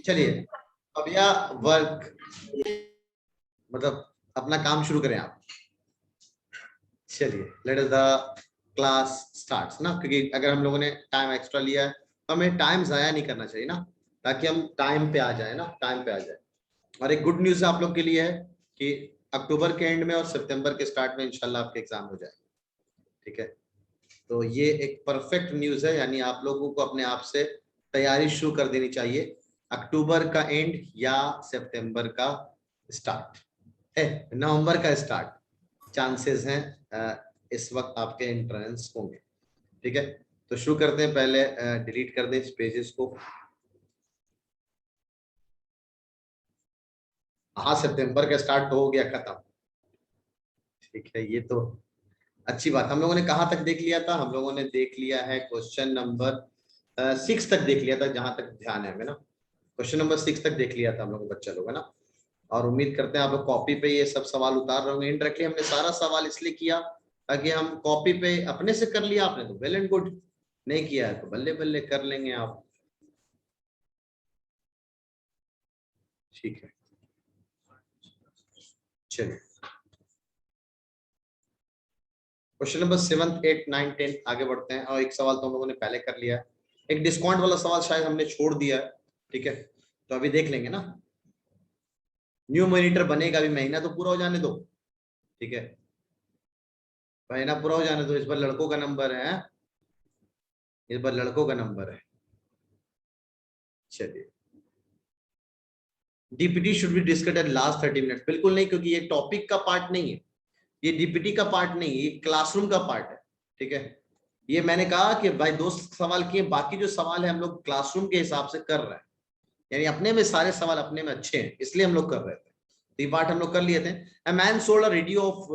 चलिए अब यह वर्क मतलब अपना काम शुरू करें आप। चलिए let us the class starts ना, क्योंकि अगर हम लोगों ने टाइम एक्स्ट्रा लिया है तो हमें टाइम जाया नहीं करना चाहिए ना, ताकि हम टाइम पे आ जाए ना, टाइम पे आ जाए। और एक गुड न्यूज आप लोग के लिए है कि अक्टूबर के एंड में और सितंबर के स्टार्ट में इंशाल्लाह आपके एग्जाम हो जाएंगे। ठीक है, तो ये एक परफेक्ट न्यूज है, यानी आप लोगों को अपने आप से तैयारी शुरू कर देनी चाहिए। अक्टूबर का एंड या सितंबर का स्टार्ट है, नवंबर का स्टार्ट चांसेस हैं इस वक्त आपके एंट्रेंस होंगे। ठीक है, तो शुरू करते हैं। पहले डिलीट कर दें इस पेजेस को। हाँ, सितंबर का स्टार्ट तो हो गया, खत्म। ठीक है, ये तो अच्छी बात। हम लोगों ने कहाँ तक देख लिया था? हम लोगों ने देख लिया है क्वेश्चन नंबर 6 तक देख लिया था, जहां तक ध्यान है हमें ना। क्वेश्चन नंबर 6 तक देख लिया था हम लोग, बच्चा लोग है ना। और उम्मीद करते हैं आप लोग कॉपी पे ये सब सवाल उतार रहे होंगे। इनडायरेक्टली हमने सारा सवाल इसलिए किया ताकि हम कॉपी पे अपने से कर लिया, आपने तो वेल एंड गुड, नहीं किया है तो बल्ले बल्ले कर लेंगे आप। ठीक है, चलिए क्वेश्चन नंबर 7, 8, 9, 10 आगे बढ़ते हैं। और एक सवाल तो हम लोगों ने पहले कर लिया है, एक डिस्काउंट वाला सवाल शायद हमने छोड़ दिया है। ठीक है, तो अभी देख लेंगे ना। न्यू मॉनिटर बनेगा, अभी महीना तो पूरा हो जाने दो। ठीक है, महीना पूरा हो जाने दो। इस बार लड़कों का नंबर है, इस बार लड़कों का नंबर है। चलिए, DPT should be discussed at last 30 minutes. बिल्कुल नहीं, क्योंकि ये टॉपिक का पार्ट नहीं है, ये डीपीटी का पार्ट नहीं है, ये क्लासरूम का पार्ट है। ठीक है, ये मैंने कहा कि भाई 2 सवाल किए, बाकी जो सवाल है हम लोग क्लासरूम के हिसाब से कर रहे हैं, यानी अपने में सारे सवाल अपने में अच्छे हैं, इसलिए हम लोग कर रहे थे। तो ये पार्ट हम लोग कर लिए थे। A man sold a radio of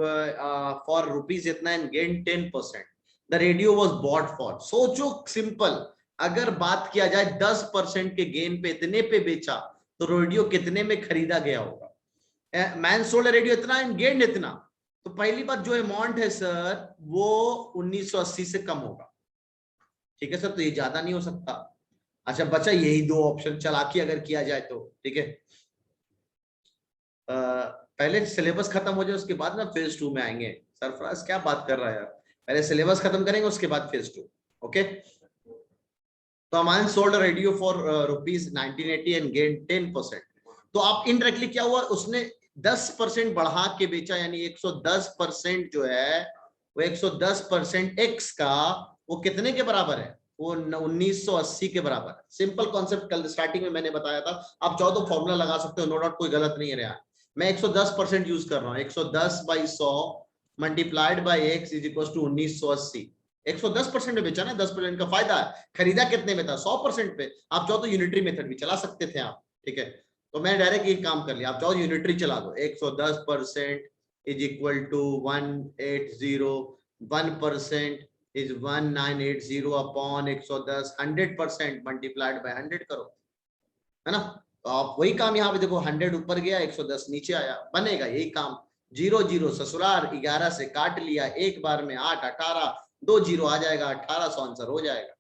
for rupees इतना and gain 10%। The radio was bought for, सोचो सिंपल, अगर बात किया जाए 10% के गेन पे इतने पे बेचा तो रेडियो कितने में खरीदा गया होगा? मैन सोल्ड रेडियो इतना एंड गेन इतना, तो पहली बात जो अमाउंट है सर वो 1980 से कम होगा। ठीक है सर, तो ये ज्यादा नहीं हो सकता। अच्छा बचा यही 2 ऑप्शन, चालाकी अगर किया जाए तो। ठीक है, पहले सिलेबस खत्म हो जाए उसके बाद ना फेज 2 में आएंगे। सरफराज क्या बात कर रहा है यार, पहले सिलेबस खत्म करेंगे उसके बाद फेज 2। ओके, तो a man sold radio for rupees 1980 and gain 10%। तो आप इनडायरेक्टली क्या हुआ, उसने 10% बढ़ा के बेचा, यानी 110% जो है वो 110% एक्स का वो कितने के बराबर है? वो 1980 के बराबर है। सिंपल कॉन्सेप्ट कल स्टार्टिंग में मैंने बताया था, आप चाहो तो फॉर्मूला लगा सकते हो, नो डाउट, कोई गलत नहीं है रहा। मैं 110% यूज कर रहा हूँ, 110/100 multiplied by X is equal to 1980। 110% में बेचा ना, 10% का फायदा है। खरीदा कितने में था? 100% पे। आप चाहो तो यूनिटरी मेथड भी चला सकते थे आप। ठीक है, तो मैंने डायरेक्ट ये काम कर लिया, आप चाहो यूनिटरी चला दो। 110% is equal to 180, 1% is 1980 upon 110, 100% multiplied by 100 करो, है ना। तो आप वही काम यहाँ पे देखो, 100 ऊपर गया, 110 नीचे आया, बनेगा यही काम। 0 0 ससुराल, 11 से काट लिया, एक बार में 8, 18, 2 0 आ जाएगा, 1800 आंसर हो जाएगा।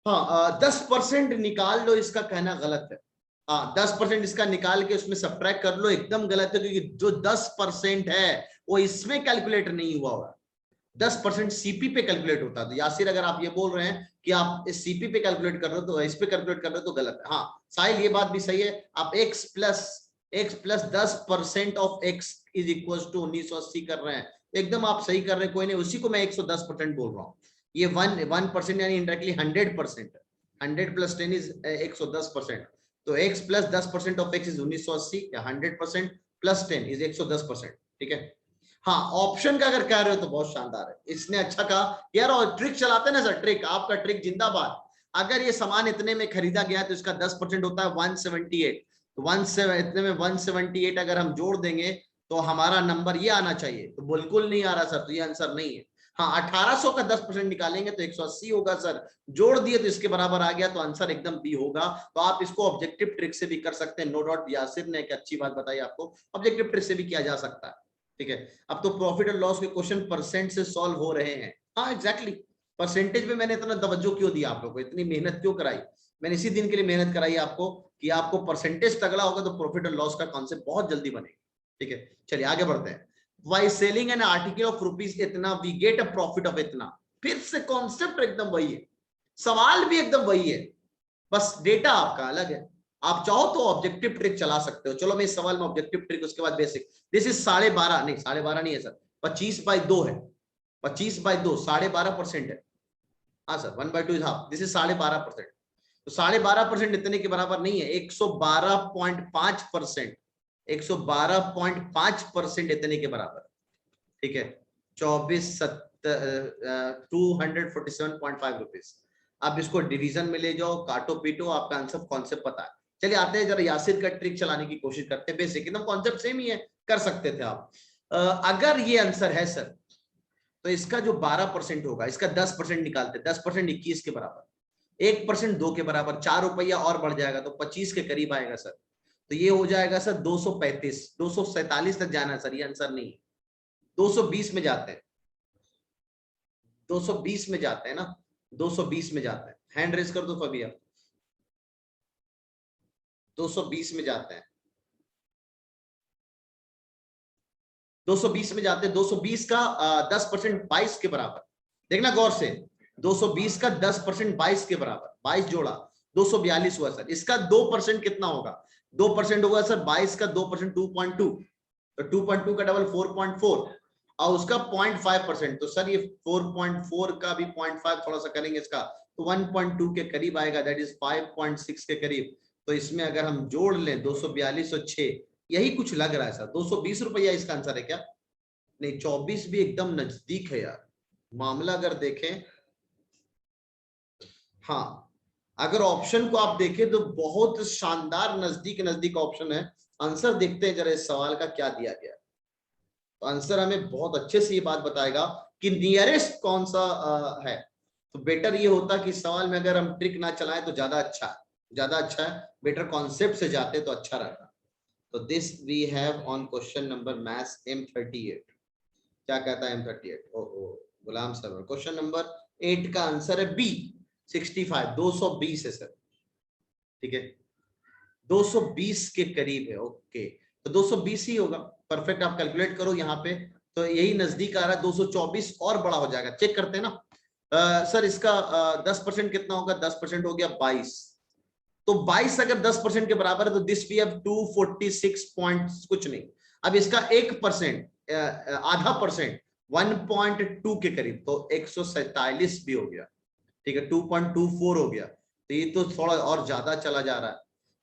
हाँ, 10% निकाल लो, इसका कहना गलत है। हाँ, 10% इसका निकाल के उसमें सब्ट्रैक्ट कर लो, एकदम गलत है, क्योंकि जो 10% है वो इसमें कैलकुलेट नहीं हुआ होगा। 10% सीपी पे कैलकुलेट होता है। तो यासिर अगर आप ये बोल रहे हैं कि आप इस सीपी पे कैलकुलेट कर रहे हो तो इस पे कैलकुलेट कर रहे हो तो गलत है। हाँ साहिल, ये बात भी सही है। आप x plus 10% of x is equal to 1980 कर रहे हैं, एकदम आप सही कर रहे हैं, कोई नहीं, उसी को मैं 110% बोल रहा हूँ। ये 1% यानी इंडायरेक्टली 100%। 100 plus 10 is 110%। तो x plus 10% of x is 1980, या 100% प्लस 10 इज 110%। ठीक है, हाँ ऑप्शन का अगर कह रहे हो तो बहुत शानदार है, इसने अच्छा कहा यार। और ट्रिक चलाते ना सर, ट्रिक, आपका ट्रिक जिंदाबाद। अगर ये सामान इतने में खरीदा गया तो इसका 10% होता है 178। तो इतने में 178 अगर हम जोड़ देंगे तो हमारा नंबर ये आना चाहिए, तो बिल्कुल नहीं आ रहा सर, तो ये आंसर नहीं है। हाँ, 1800 का 10% निकालेंगे तो 180 होगा सर, जोड़ दिए तो इसके बराबर आ गया, तो आंसर एकदम बी होगा। तो आप इसको ऑब्जेक्टिव ट्रिक से भी कर सकते हैं, नो डाउट। यासिर ने एक अच्छी बात बताई आपको, ऑब्जेक्टिव ट्रिक से भी किया जा सकता है। ठीक है, अब तो प्रॉफिट और लॉस के क्वेश्चन परसेंट से सॉल्व हो रहे हैं। हाँ एग्जैक्टली, परसेंटेज में मैंने इतना तवज्जो क्यों दिया आप लोगों को, इतनी मेहनत क्यों कराई? मैंने इसी दिन के लिए मेहनत कराई आपको कि आपको परसेंटेज तगड़ा होगा तो प्रॉफिट और लॉस का कॉन्सेप्ट बहुत जल्दी बनेगा। ठीक है, चलिए आगे बढ़ते हैं। By selling an article of rupees इतना we get a profit of इतना। फिर से कॉन्सेप्ट एकदम वही है, सवाल भी एकदम वही है, बस डेटा आपका अलग है। आप चाहो तो ऑब्जेक्टिव ट्रिक चला सकते हो। चलो मैं इस सवाल में ऑब्जेक्टिव ट्रिक, उसके बाद बेसिक। दिस इज 12.5, नहीं 12.5 नहीं है सर, 25/2 है। 25/2 12.5% है। हाँ sir, 1/2 is half, this is 12.5%। तो 12.5% इतने के बराबर नहीं है, 112.5%, 112.5% इतने के बराबर। ठीक है, 247.5 रुपीज। आप इसको डिवीजन में ले जाओ, काटो पीटो, आपका आंसर कॉन्सेप्ट पता है। चलिए आते हैं जरा यासिर का ट्रिक चलाने की कोशिश करते हैं। बेसिक एकदम कॉन्सेप्ट सेम ही है, कर सकते थे आप। अगर ये आंसर है सर, तो इसका जो 12% होगा, इसका 10% निकालते, 10% 21 के बराबर, 1% 2 के बराबर, 4 रुपया और बढ़ जाएगा तो 25 के करीब आएगा सर। तो ये हो जाएगा सर 235, 247 तक जाना सर, ये आंसर नहीं, 220 में जाते हैं, 220 में जाते हैं ना, 220 में जाते हैं। हैंड रेज कर दो फबिया, 220 में जाते हैं, 220 में जाते हैं। 220 का 10% 22 के बराबर, देखना गौर से, 220 का 10% 22 के बराबर, 22 जोड़ा 242 हुआ सर। इसका 2% कितना होगा? 2% होगा सर 22 का 2% 2.2, तो 2.2 का डबल 4.4, और उसका 0.5%, तो सर ये 4.4 का भी 0.5 थोड़ा सा करेंगे इसका, तो 1.2 के करीब आएगा, दैट इज 5.6 के करीब। तो इसमें अगर हम जोड़ लें 242 और 6, यही कुछ लग रहा है सर। 220 रुपया इसका आंसर है क्या? नहीं, 24 भी एकदम नजदीक है यार मामला, अगर देखें। हाँ, अगर ऑप्शन को आप देखें तो बहुत शानदार नजदीक नजदीक ऑप्शन है। आंसर देखते हैं जरा इस सवाल का क्या दिया गया। तो आंसर हमें बहुत अच्छे से ये बात बताएगा कि नियरेस्ट कौन सा है। तो बेटर ये होता कि सवाल में अगर हम ट्रिक ना चलाएं तो ज्यादा अच्छा है, ज्यादा अच्छा है। बेटर कॉन्सेप्ट से जाते तो अच्छा रहता। तो this we have on question number maths M38। क्या कहता है M38? ओहो गुलाम सर, क्वेश्चन नंबर 8 का आंसर है बी 65, 220 है सर। ठीक है, 220 के करीब है। ओके, तो 220 ही होगा। परफेक्ट, आप कैलकुलेट करो यहाँ पे, तो यही नजदीक आ रहा है। 224 और बड़ा हो जाएगा, चेक करते हैं ना। सर इसका 10% कितना होगा? 10% हो गया 22, तो 22 अगर 10% के बराबर है तो दिस वी हैव 246 पॉइंट कुछ नहीं। अब इसका 1%, आधा परसेंट 1.2 के करीब, तो 147 भी हो गया। ठीक है, 2.24 हो गया, तो ये तो थोड़ा और ज्यादा चला जा रहा है।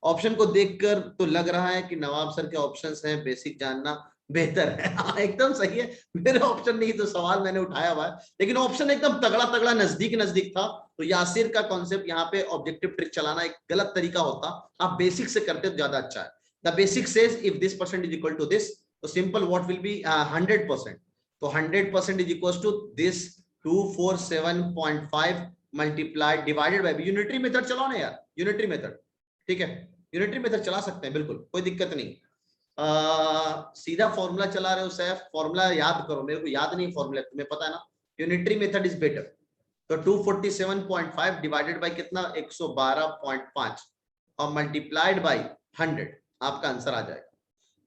ऑप्शन को देखकर तो लग रहा है कि नवाब सर के ऑप्शंस हैं बेसिक जानना बेहतर है। हाँ एकदम सही है, मेरा ऑप्शन नहीं तो सवाल मैंने उठाया हुआ है, लेकिन ऑप्शन एकदम तगड़ा तगड़ा नजदीक नजदीक था। तो यासिर का कॉन्सेप्ट यहाँ पे ऑब्जेक्टिव ट्रिक चलाना एक गलत तरीका होता, आप बेसिक से करते तो ज्यादा अच्छा है। The basic says if this percent is equal to this, तो सिंपल व्हाट विल बी 100%, तो 100% is equal to this 247.5 multiplied divided by, unitary method चलाओ ना यार, यूनिटरी मेथड। ठीक है, यूनिटरी मेथड चला सकते हैं, बिल्कुल कोई दिक्कत नहीं। सीधा फॉर्मूला चला रहे हो सैफ, फॉर्मूला याद करो, मेरे को याद नहीं फॉर्मूला, तुम्हें पता है ना। Unitary method is better. तो 247.5 डिवाइडेड बाय कितना? 112.5 और मल्टीप्लाइड बाय 100, आपका आंसर आ जाएगा।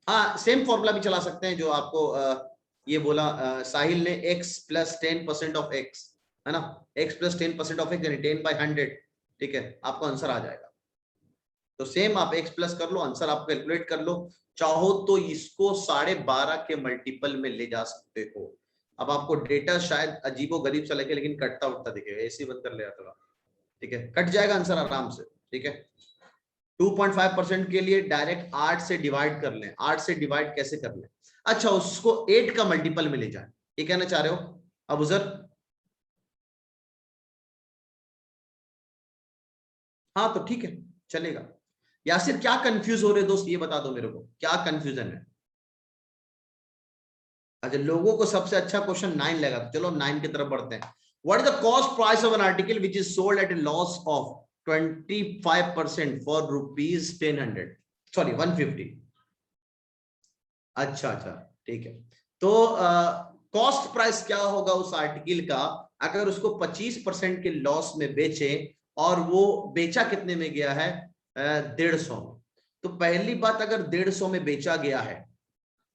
हाँ, सेम फॉर्मूला भी चला सकते हैं जो आपको ये बोला साहिल ने, x प्लस 10% ऑफ x, है ना, x प्लस 10% ऑफ x यानी 10/100। ठीक है, आपको आंसर आ जाएगा। तो सेम आप x प्लस कर लो, आंसर आप कैलकुलेट कर लो। चाहो तो इसको 12.5 के मल्टीपल में ले जा सकते हो। अब आपको डेटा शायद अजीबो गरीब सा लगे, लेकिन कटता उठता दिखेगा, ऐसे बंद कर ले थोड़ा। ठीक है, कट जाएगा आंसर आराम से। ठीक है, 2.5% के लिए डायरेक्ट 8 से डिवाइड कर लें। 8 से डिवाइड कैसे कर लें? अच्छा, उसको 8 का मल्टीपल में ले जाए, ये कहना चाह रहे हो अब उजर? हाँ तो ठीक है, चलेगा। यासिर क्या कंफ्यूज हो रहे दोस्त, ये बता दो मेरे को, क्या कंफ्यूजन है? अच्छा, लोगों को सबसे अच्छा क्वेश्चन 9 लगा, तो चलो 9 की तरफ बढ़ते हैं। What is the cost price of an article which is sold eight A loss of 25% for ₹1000, sorry 150? अच्छा अच्छा, ठीक है। तो कॉस्ट प्राइस क्या होगा उस आर्टिकल का अगर उसको 25% के लॉस में बेचे और वो बेचा कितने में गया है 150 में, तो पहली बात अगर 150 में बेचा गया है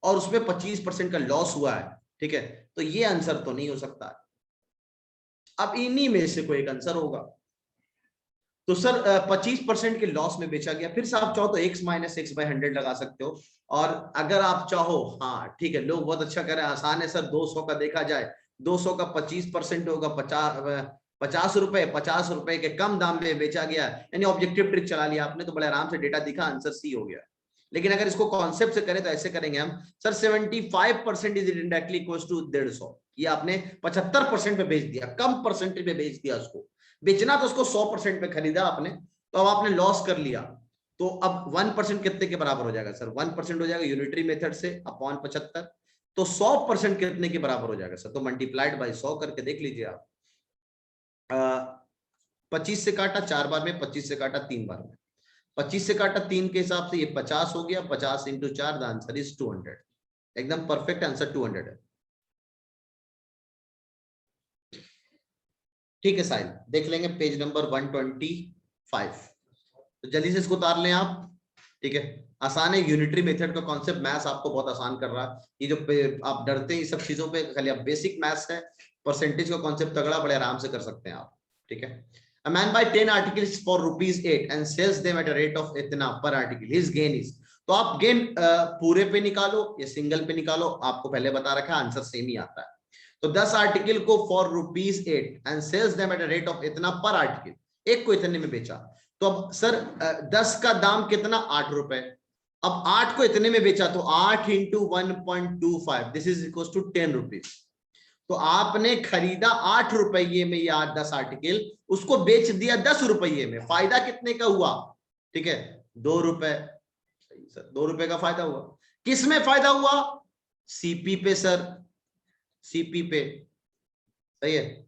और उसमें 25% का लॉस हुआ है, ठीक है, तो ये आंसर तो नहीं हो सकता। अब इन्हीं में से कोई एक आंसर होगा। तो सर 25% के लॉस में बेचा गया, फिर से आप चाहो तो x माइनस एक्स बाई 100 लगा सकते हो। और अगर आप चाहो, हाँ ठीक है, लोग बहुत अच्छा कर रहे हैं, आसान है सर, 200 का देखा जाए, 200 का 25% होगा 50 रुपए, 50 रुपए के कम दाम में बेचा गया, यानी ऑब्जेक्टिव ट्रिक चला लिया आपने तो बड़े आराम से डेटा दिखा, आंसर सी हो गया। लेकिन अगर इसको कॉन्सेप्ट से करें तो ऐसे करेंगे हम, sir 75% is indirectly equal to 150, ये आपने 75% पे बेच दिया, कम परसेंटेज में बेच दिया उसको। बेचना तो उसको 100% पे खरीदा आपने, तो अब आपने लॉस कर लिया, तो अब 1% कितने के बराबर हो जाएगा सर? 1% हो जाएगा यूनिटरी मेथड से अपॉन 75, तो 100% कितने के बराबर हो जाएगा सर? तो मल्टीप्लाइड बाई 100 करके देख लीजिए आप। 25 से काटा 4 बार में, 25 से काटा 3 बार में, 25 से काटा 3 के हिसाब से ये 50 हो गया, 50 इंटू 4, द आंसर इज 200। एकदम परफेक्ट आंसर 200 है। ठीक है साहिल, देख लेंगे पेज नंबर 125, तो जल्दी से इसको उतार लें आप। ठीक है, आसान है, यूनिटरी मेथड का कॉन्सेप्ट मैथ्स आपको बहुत आसान कर रहा है। ये जो आप डरते हैं ये सब चीजों पे, खाली आप बेसिक मैथ्स है, परसेंटेज का कॉन्सेप्ट तगड़ा, बड़े आराम से कर सकते हैं आप। ठीक है, a man buy 10 articles for ₹8 and sells them at a rate of इतना per article, his gain is, तो आप गेन पूरे पे निकालो या सिंगल पे निकालो, आपको पहले बता रखा है, आंसर सेम ही आता है। तो 10 आर्टिकल को for ₹8 and sells them at a rate of इतना पर आर्टिकल, एक को इतने में बेचा, तो अब सर 10 का दाम कितना? 8 रुपए। अब 8 को इतने में बेचा, तो 8 into 1.25, this is equal to 10 rupees. तो आपने खरीदा 8 रुपये में ये 10 आर्टिकल, उसको बेच दिया 10 रुपये में, फायदा कितने का हुआ? ठीक है, 2 रुपए। सही सर, 2 रुपए का फायदा हुआ। किस में फायदा हुआ? सीपी पे सर, सीपी पे। सही है।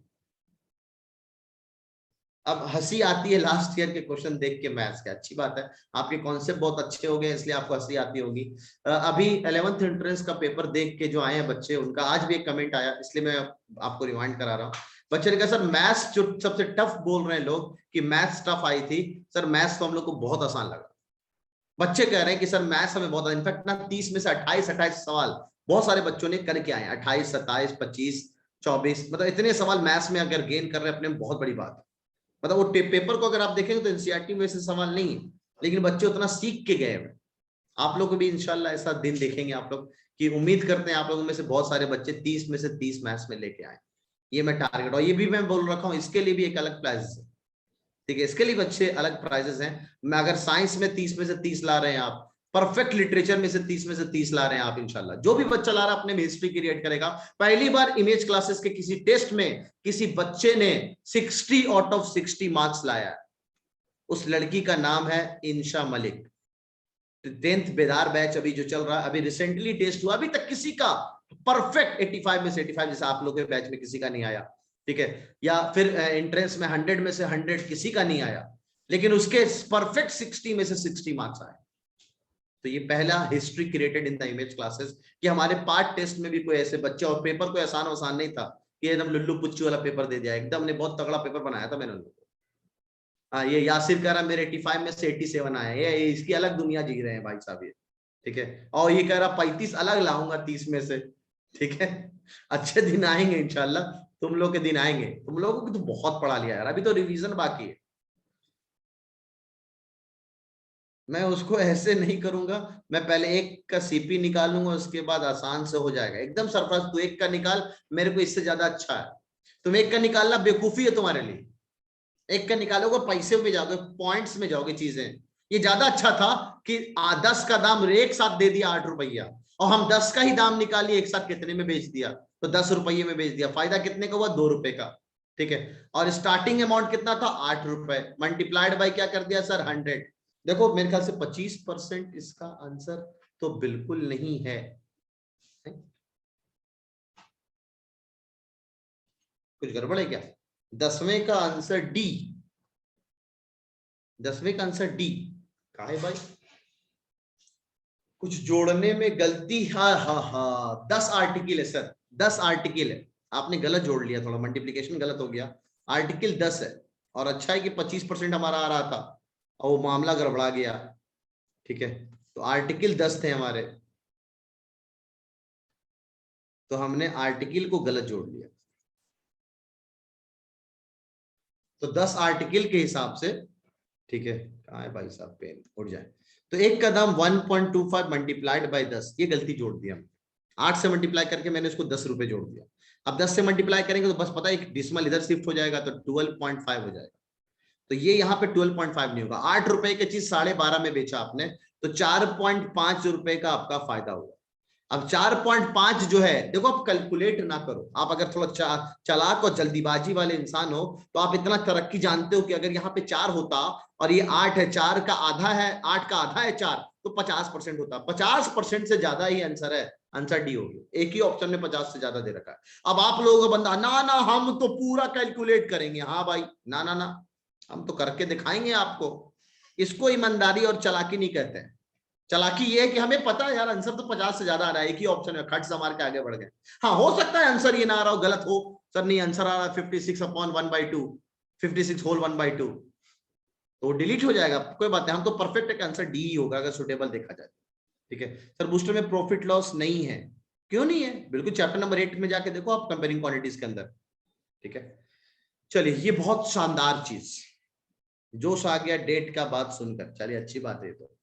अब हंसी आती है लास्ट ईयर के क्वेश्चन देख के मैथ्स के, अच्छी बात है, आपके कॉन्सेप्ट बहुत अच्छे हो गए इसलिए आपको हंसी आती होगी। अभी 11th एंट्रेंस का पेपर देख के जो आए हैं बच्चे, उनका आज भी एक कमेंट आया, इसलिए मैं आपको रिमाइंड करा रहा हूँ। बच्चे ने कहा सर मैथ्स जो सबसे टफ बोल रहे हैं लोग कि मैथ्स टफ आई थी, सर मैथ्स तो हम लोग को बहुत आसान लगा। बच्चे कह रहे हैं कि सर मैथ्स हमें बहुत, इनफैक्ट ना 30 में से 28 सवाल बहुत सारे बच्चों ने करके आए, 28, 27, 25, 24, मतलब इतने सवाल मैथ्स में अगर गेन कर रहे हैं अपने में, बहुत बड़ी बात है। मतलब वो पेपर को अगर आप देखेंगे तो एनसीईआरटी में से सवाल नहीं है, लेकिन बच्चे उतना सीख के गए हैं। आप लोग को भी इंशाल्लाह ऐसा दिन देखेंगे आप लोग, कि उम्मीद करते हैं आप लोगों में से बहुत सारे बच्चे 30 में से 30 मैथ्स में लेके आए। ये मैं टारगेट, और ये भी मैं बोल रखा हूँ, इसके लिए भी एक अलग प्राइजेस है। ठीक है, इसके लिए बच्चे अलग प्राइजेस हैं। मैं अगर साइंस में 30 में से 30 ला रहे हैं आप, परफेक्ट लिटरेचर में से 30 में से 30 ला रहे हैं आप, इंशाल्लाह जो भी बच्चा ला रहा है अपने में हिस्ट्री क्रिएट करेगा। पहली बार इमेज क्लासेस के किसी टेस्ट में किसी बच्चे ने 60 आउट ऑफ 60 मार्क्स लाया। उस लड़की का नाम है इंशा मलिक। 10th बेदार बैच अभी जो चल रहा है, अभी रिसेंटली टेस्ट हुआ, अभी तक किसी का परफेक्ट 85 में से 85, जैसे आप लोग के बैच में किसी का नहीं आया। ठीक है, या फिर एंट्रेंस में 100 में से 100 किसी का नहीं आया, लेकिन उसके परफेक्ट 60 में से 60 मार्क्स आए। तो ये पहला history created in the image classes, कि हमारे पार्ट टेस्ट में भी कोई ऐसे बच्चे, और पेपर कोई आसान नहीं था कि एकदम लुल्लू पुच्चू वाला पेपर दे दिया, एकदम ने बहुत तगड़ा पेपर बनाया था मैंने उनको। हाँ, ये यासिर कह रहा मेरे 85 में से 87 आए, ये इसकी अलग दुनिया जी रहे हैं भाई साहब ये। ठीक है, और ये कह रहा 35 अलग लाऊंगा 30 में से। ठीक है, अच्छे दिन आएंगे इंशाल्लाह, तुम लोग के दिन आएंगे, तुम लोगों को तो बहुत पढ़ा लिया यार, अभी तो रिवीजन बाकी है। मैं उसको ऐसे नहीं करूंगा, मैं पहले एक का सीपी निकालूंगा, उसके बाद आसान से हो जाएगा एकदम। सरफराज तू एक का निकाल, मेरे को इससे ज्यादा अच्छा है। तुम एक का निकालना बेवकूफी है तुम्हारे लिए, एक का निकालोगे पैसे में जाओगे, पॉइंट्स में जाओगे चीजें। ये ज्यादा अच्छा था कि 10 का दाम एक साथ दे दिया 8 रुपया, और हम 10 का ही दाम निकालिए एक साथ कितने में बेच दिया, तो 10 रुपये में बेच दिया, फायदा कितने का हुआ? 2 रुपए का। ठीक है, और स्टार्टिंग अमाउंट कितना था? 8 रुपए, मल्टीप्लाइड बाई क्या कर दिया सर? 100। देखो मेरे ख्याल से 25% इसका आंसर तो बिल्कुल नहीं है। कुछ गड़बड़ है क्या? 10वें का आंसर डी, 10वें का आंसर डी कहा है भाई? कुछ जोड़ने में गलती, हाँ हाँ हाँ, 10 आर्टिकल है सर, 10 आर्टिकल है। आपने गलत जोड़ लिया, थोड़ा मल्टीप्लीकेशन गलत हो गया। आर्टिकल 10 है और अच्छा है कि 25% हमारा आ रहा था और वो मामला गड़बड़ा गया। ठीक है, तो आर्टिकल 10 थे हमारे, तो हमने आर्टिकल को गलत जोड़ लिया। तो 10 आर्टिकल के हिसाब से, ठीक है, कहाँ है भाई साहब, पेन उड़ जाए, तो एक का दाम 1.25 मल्टीप्लाइड बाय 10, ये गलती जोड़ दिया हमने। 8 से मल्टीप्लाई करके मैंने इसको 10 रुपए जोड़ दिया। अब 10 से मल्टीप्लाई करेंगे तो बस पता है एक डिसिमल इधर शिफ्ट हो जाएगा तो 12.5 हो जाएगा। तो ये यहाँ पे 12.5 नहीं होगा। 8 रुपए की चीज 12.5 में बेचा आपने, तो 4.5 रुपए का आपका फायदा हुआ। अब 4.5 जो है, देखो आप कैलकुलेट ना करो, आप अगर थोड़ा चालाक और जल्दीबाजी वाले इंसान हो तो आप इतना तरक्की जानते हो कि अगर यहाँ पे 4 होता और ये 8 है, 4 का आधा है, 8 का आधा है 4, तो 50% होता। 50% से ज्यादा ही आंसर है, आंसर डी हो गया। एक ही ऑप्शन में 50 से ज्यादा दे रखा है। अब आप लोगों का बंदा, ना ना हम तो पूरा कैलकुलेट करेंगे। हाँ भाई, ना ना ना, हम तो करके दिखाएंगे आपको। इसको ईमानदारी और चालाकी नहीं कहते हैं। चालाकी ये है कि हमें पता है यार आंसर तो 50 से ज्यादा आ रहा है, एक ही ऑप्शन में खट से मार के आगे बढ़ गए। हाँ, हो सकता है आंसर ये ना आ रहा हो, गलत हो, सर नहीं आंसर आ रहा है 56/1/2, 56 होल 1/2, तो वो डिलीट हो जाएगा, कोई बात नहीं। हम तो परफेक्ट है कि आंसर डी ही होगा अगर सुटेबल देखा जाए। ठीक है सर, बूस्टर में प्रॉफिट लॉस नहीं है, क्यों नहीं है? बिल्कुल चैप्टर नंबर 8 में जाके देखो आप, कंपेयरिंग क्वांटिटीज के अंदर। ठीक है, चलिए ये बहुत शानदार चीज, जोश आ गया डेट का बात सुनकर। चलिए अच्छी बात है। तो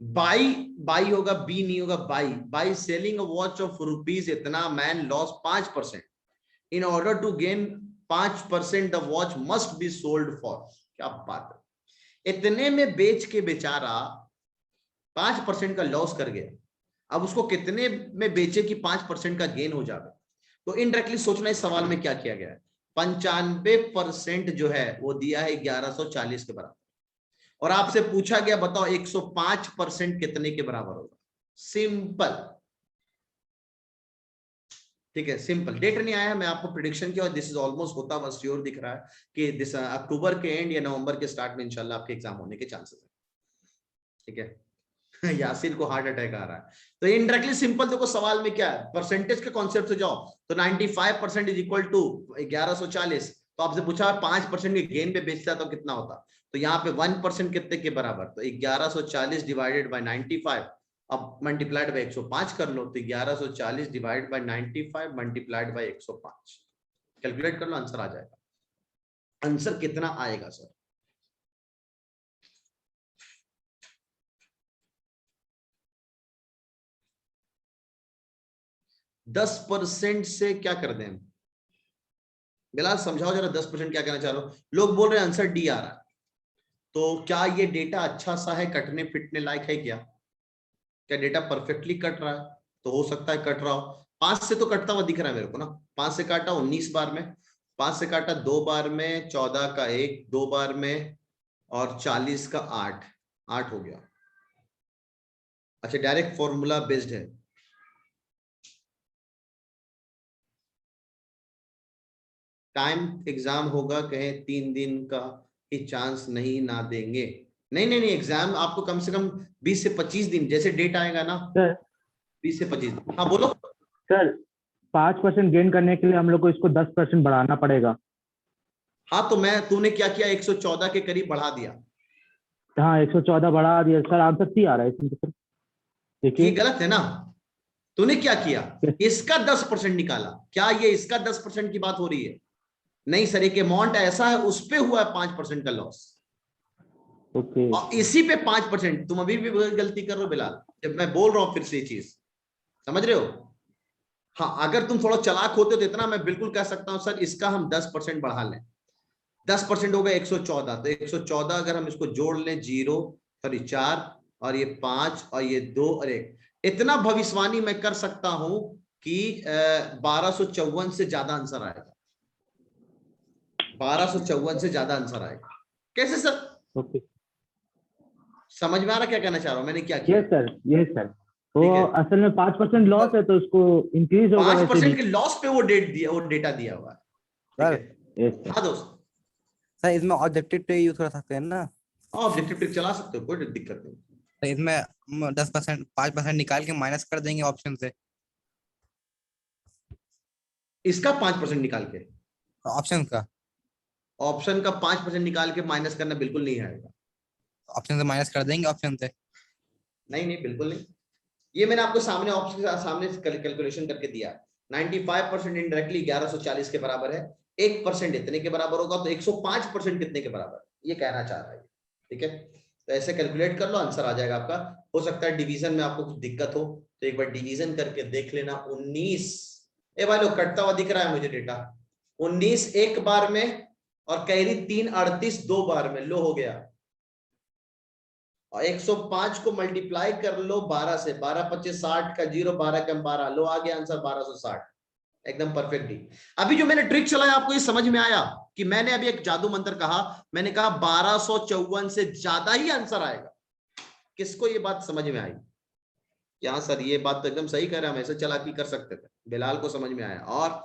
बाई, बाई होगा, बी नहीं होगा, by. By selling watch of rupees इतना, man loss 5%। In order to gain 5% the watch must be sold for. क्या बात है, इतने में बेच के बेचारा 5% का लॉस कर गया। अब उसको कितने में बेचे कि 5% का गेन हो जाए? तो इनडायरेक्टली सोचना इस सवाल में क्या किया गया है। 95% जो है वो दिया है 1140 के बराबर, और आपसे पूछा गया बताओ 105% कितने के बराबर होगा। सिंपल, ठीक है, सिंपल। डेट नहीं आया, मैं आपको प्रिडिक्शन किया और दिस इज ऑलमोस्ट होता हुआ श्योर दिख रहा है कि दिस अक्टूबर के एंड या नवंबर के स्टार्ट में इंशाल्लाह आपके एग्जाम होने के चांसेस है। ठीक है, यासिर को हार्ट अटैक आ रहा है। तो इनडायरेक्टली सिंपल देखो सवाल में क्या है, परसेंटेज के कॉन्सेप्ट से जाओ तो 95% इज इक्वल टू 1140। तो आपसे पूछा 5% के गेन पे बेचता तो कितना होता, तो यहाँ पे 1% कितने के बराबर, तो 1140 डिवाइडेड बाय 95, अब मल्टीप्लाइड बाय 105 कर लो, तो 1140 divide by 95 multiplied by 105, calculate कर लो, आंसर आ जाएगा। आंसर कितना आएगा सर? 10% से क्या कर दें हम? बिलाल समझाओ जरा, 10% क्या कहना चाह रहे हो? लोग बोल रहे हैं आंसर डी आ रहा है, तो क्या ये डेटा अच्छा सा है, कटने फिटने लायक है क्या? क्या डेटा परफेक्टली कट रहा है? तो हो सकता है कट रहा हो। 5 से तो कटता हुआ दिख रहा है मेरे को ना। 5 से काटा 19 बार में, 5 से काटा 2 बार में, 14 का 1, 2 बार में, और 40 का 8, 8 हो गया। अच्छा, डायरेक्ट फॉर्मूला बेस्ड है। टाइम एग्जाम होगा, कहे 3 दिन का ही चांस नहीं ना देंगे? नहीं नहीं नहीं, एग्जाम आपको कम से कम 20 से 25 दिन, जैसे डेट आएगा ना, सर 20 से 25 दिन। हाँ बोलो। सर 5% गेन करने के लिए हम लोग को इसको 10% बढ़ाना पड़ेगा। हाँ तो तूने क्या किया, 114 के करीब बढ़ा दिया। हाँ 114 बढ़ा दिया सर, आंसर सी आ रहा है इसमें तो सर। ये देखिए गलत है ना। तूने क्या किया, इसका 10% निकाला। क्या ये इसका 10% की बात हो रही है? नहीं सर, एक अमाउंट ऐसा है उस पे हुआ है 5% का लॉस, ओके। और इसी पे 5%। तुम अभी भी गलती कर रहे हो बिलाल, जब मैं बोल रहा हूं फिर से ये चीज, समझ रहे हो? हाँ, अगर तुम थोड़ा चालाक होते हो तो इतना मैं बिल्कुल कह सकता हूं सर इसका हम 10% बढ़ा लें। 10% हो गया 114, तो 114 अगर हम इसको जोड़ लें, 0 सॉरी 4 और ये 5 और ये 2 और 1, इतना भविष्यवाणी मैं कर सकता हूं कि 1254 से ज्यादा आंसर आएगा। 1254 से ज्यादा आंसर आएगा। कैसे सर? ओके समझ में आ रहा क्या कहना चाह रहा हूं, मैंने क्या किया? Yes sir, yes sir. तो ठीक है, असल में 5% लॉस है तो उसको इंक्रीज होगा वैसे 5% भी। के लॉस पे वो डेटा दिया हुआ है। ठीक है, सर यस सर। हाँ दोस्त। सर इसमें ऑब्जेक्टिव ट्री यूज कर सकते हैं ना? हाँ, ऑब्जेक्टिव ट्रिक चला सकते हो, कोई दिक्कत नहीं। तो इसमें हम 10% 5% निकाल के माइनस कर देंगे ऑप्शन से। इसका 5% निकाल के, ऑप्शन का, ऑप्शन का 5% निकाल के माइनस करना बिल्कुल नहीं आएगा। ऑप्शन से माइनस कर देंगे, ऑप्शन से। नहीं नहीं बिल्कुल नहीं, ये मैंने आपको सामने ऑप्शन के सामने कैलकुलेशन करके दिया। 95% इनडायरेक्टली 1140 के बराबर है, 1% इतने के बराबर होगा, तो 105% कितने के बराबर, ये कहना चाह रहा है। ठीक है, तो ऐसे कैलकुलेट कर लो, आंसर आ जाएगा आपका। हो सकता है डिवीजन में आपको कुछ दिक्कत हो, तो एक बार डिवीजन करके देख लेना। 19, ए भाई लोग कटता हुआ दिख रहा है मुझे डेटा। 19 एक बार में और कैरी 3 38 दो बार में, लो हो गया। और 105 को मल्टीप्लाई कर लो 12 से, 12 25 60 का 0, 12 कम 12, लो आ गया आंसर 1260, एकदम परफेक्टली। अभी जो मैंने ट्रिक चलाया आपको ये समझ में आया कि मैंने अभी एक जादू मंत्र कहा, मैंने कहा 1254 से ज्यादा ही आंसर आएगा। किसको ये बात समझ में आई? क्या सर ये बात तो एकदम सही कह रहे हैं, हम ऐसे चालाकी कर सकते थे। बिलाल को समझ में आया, और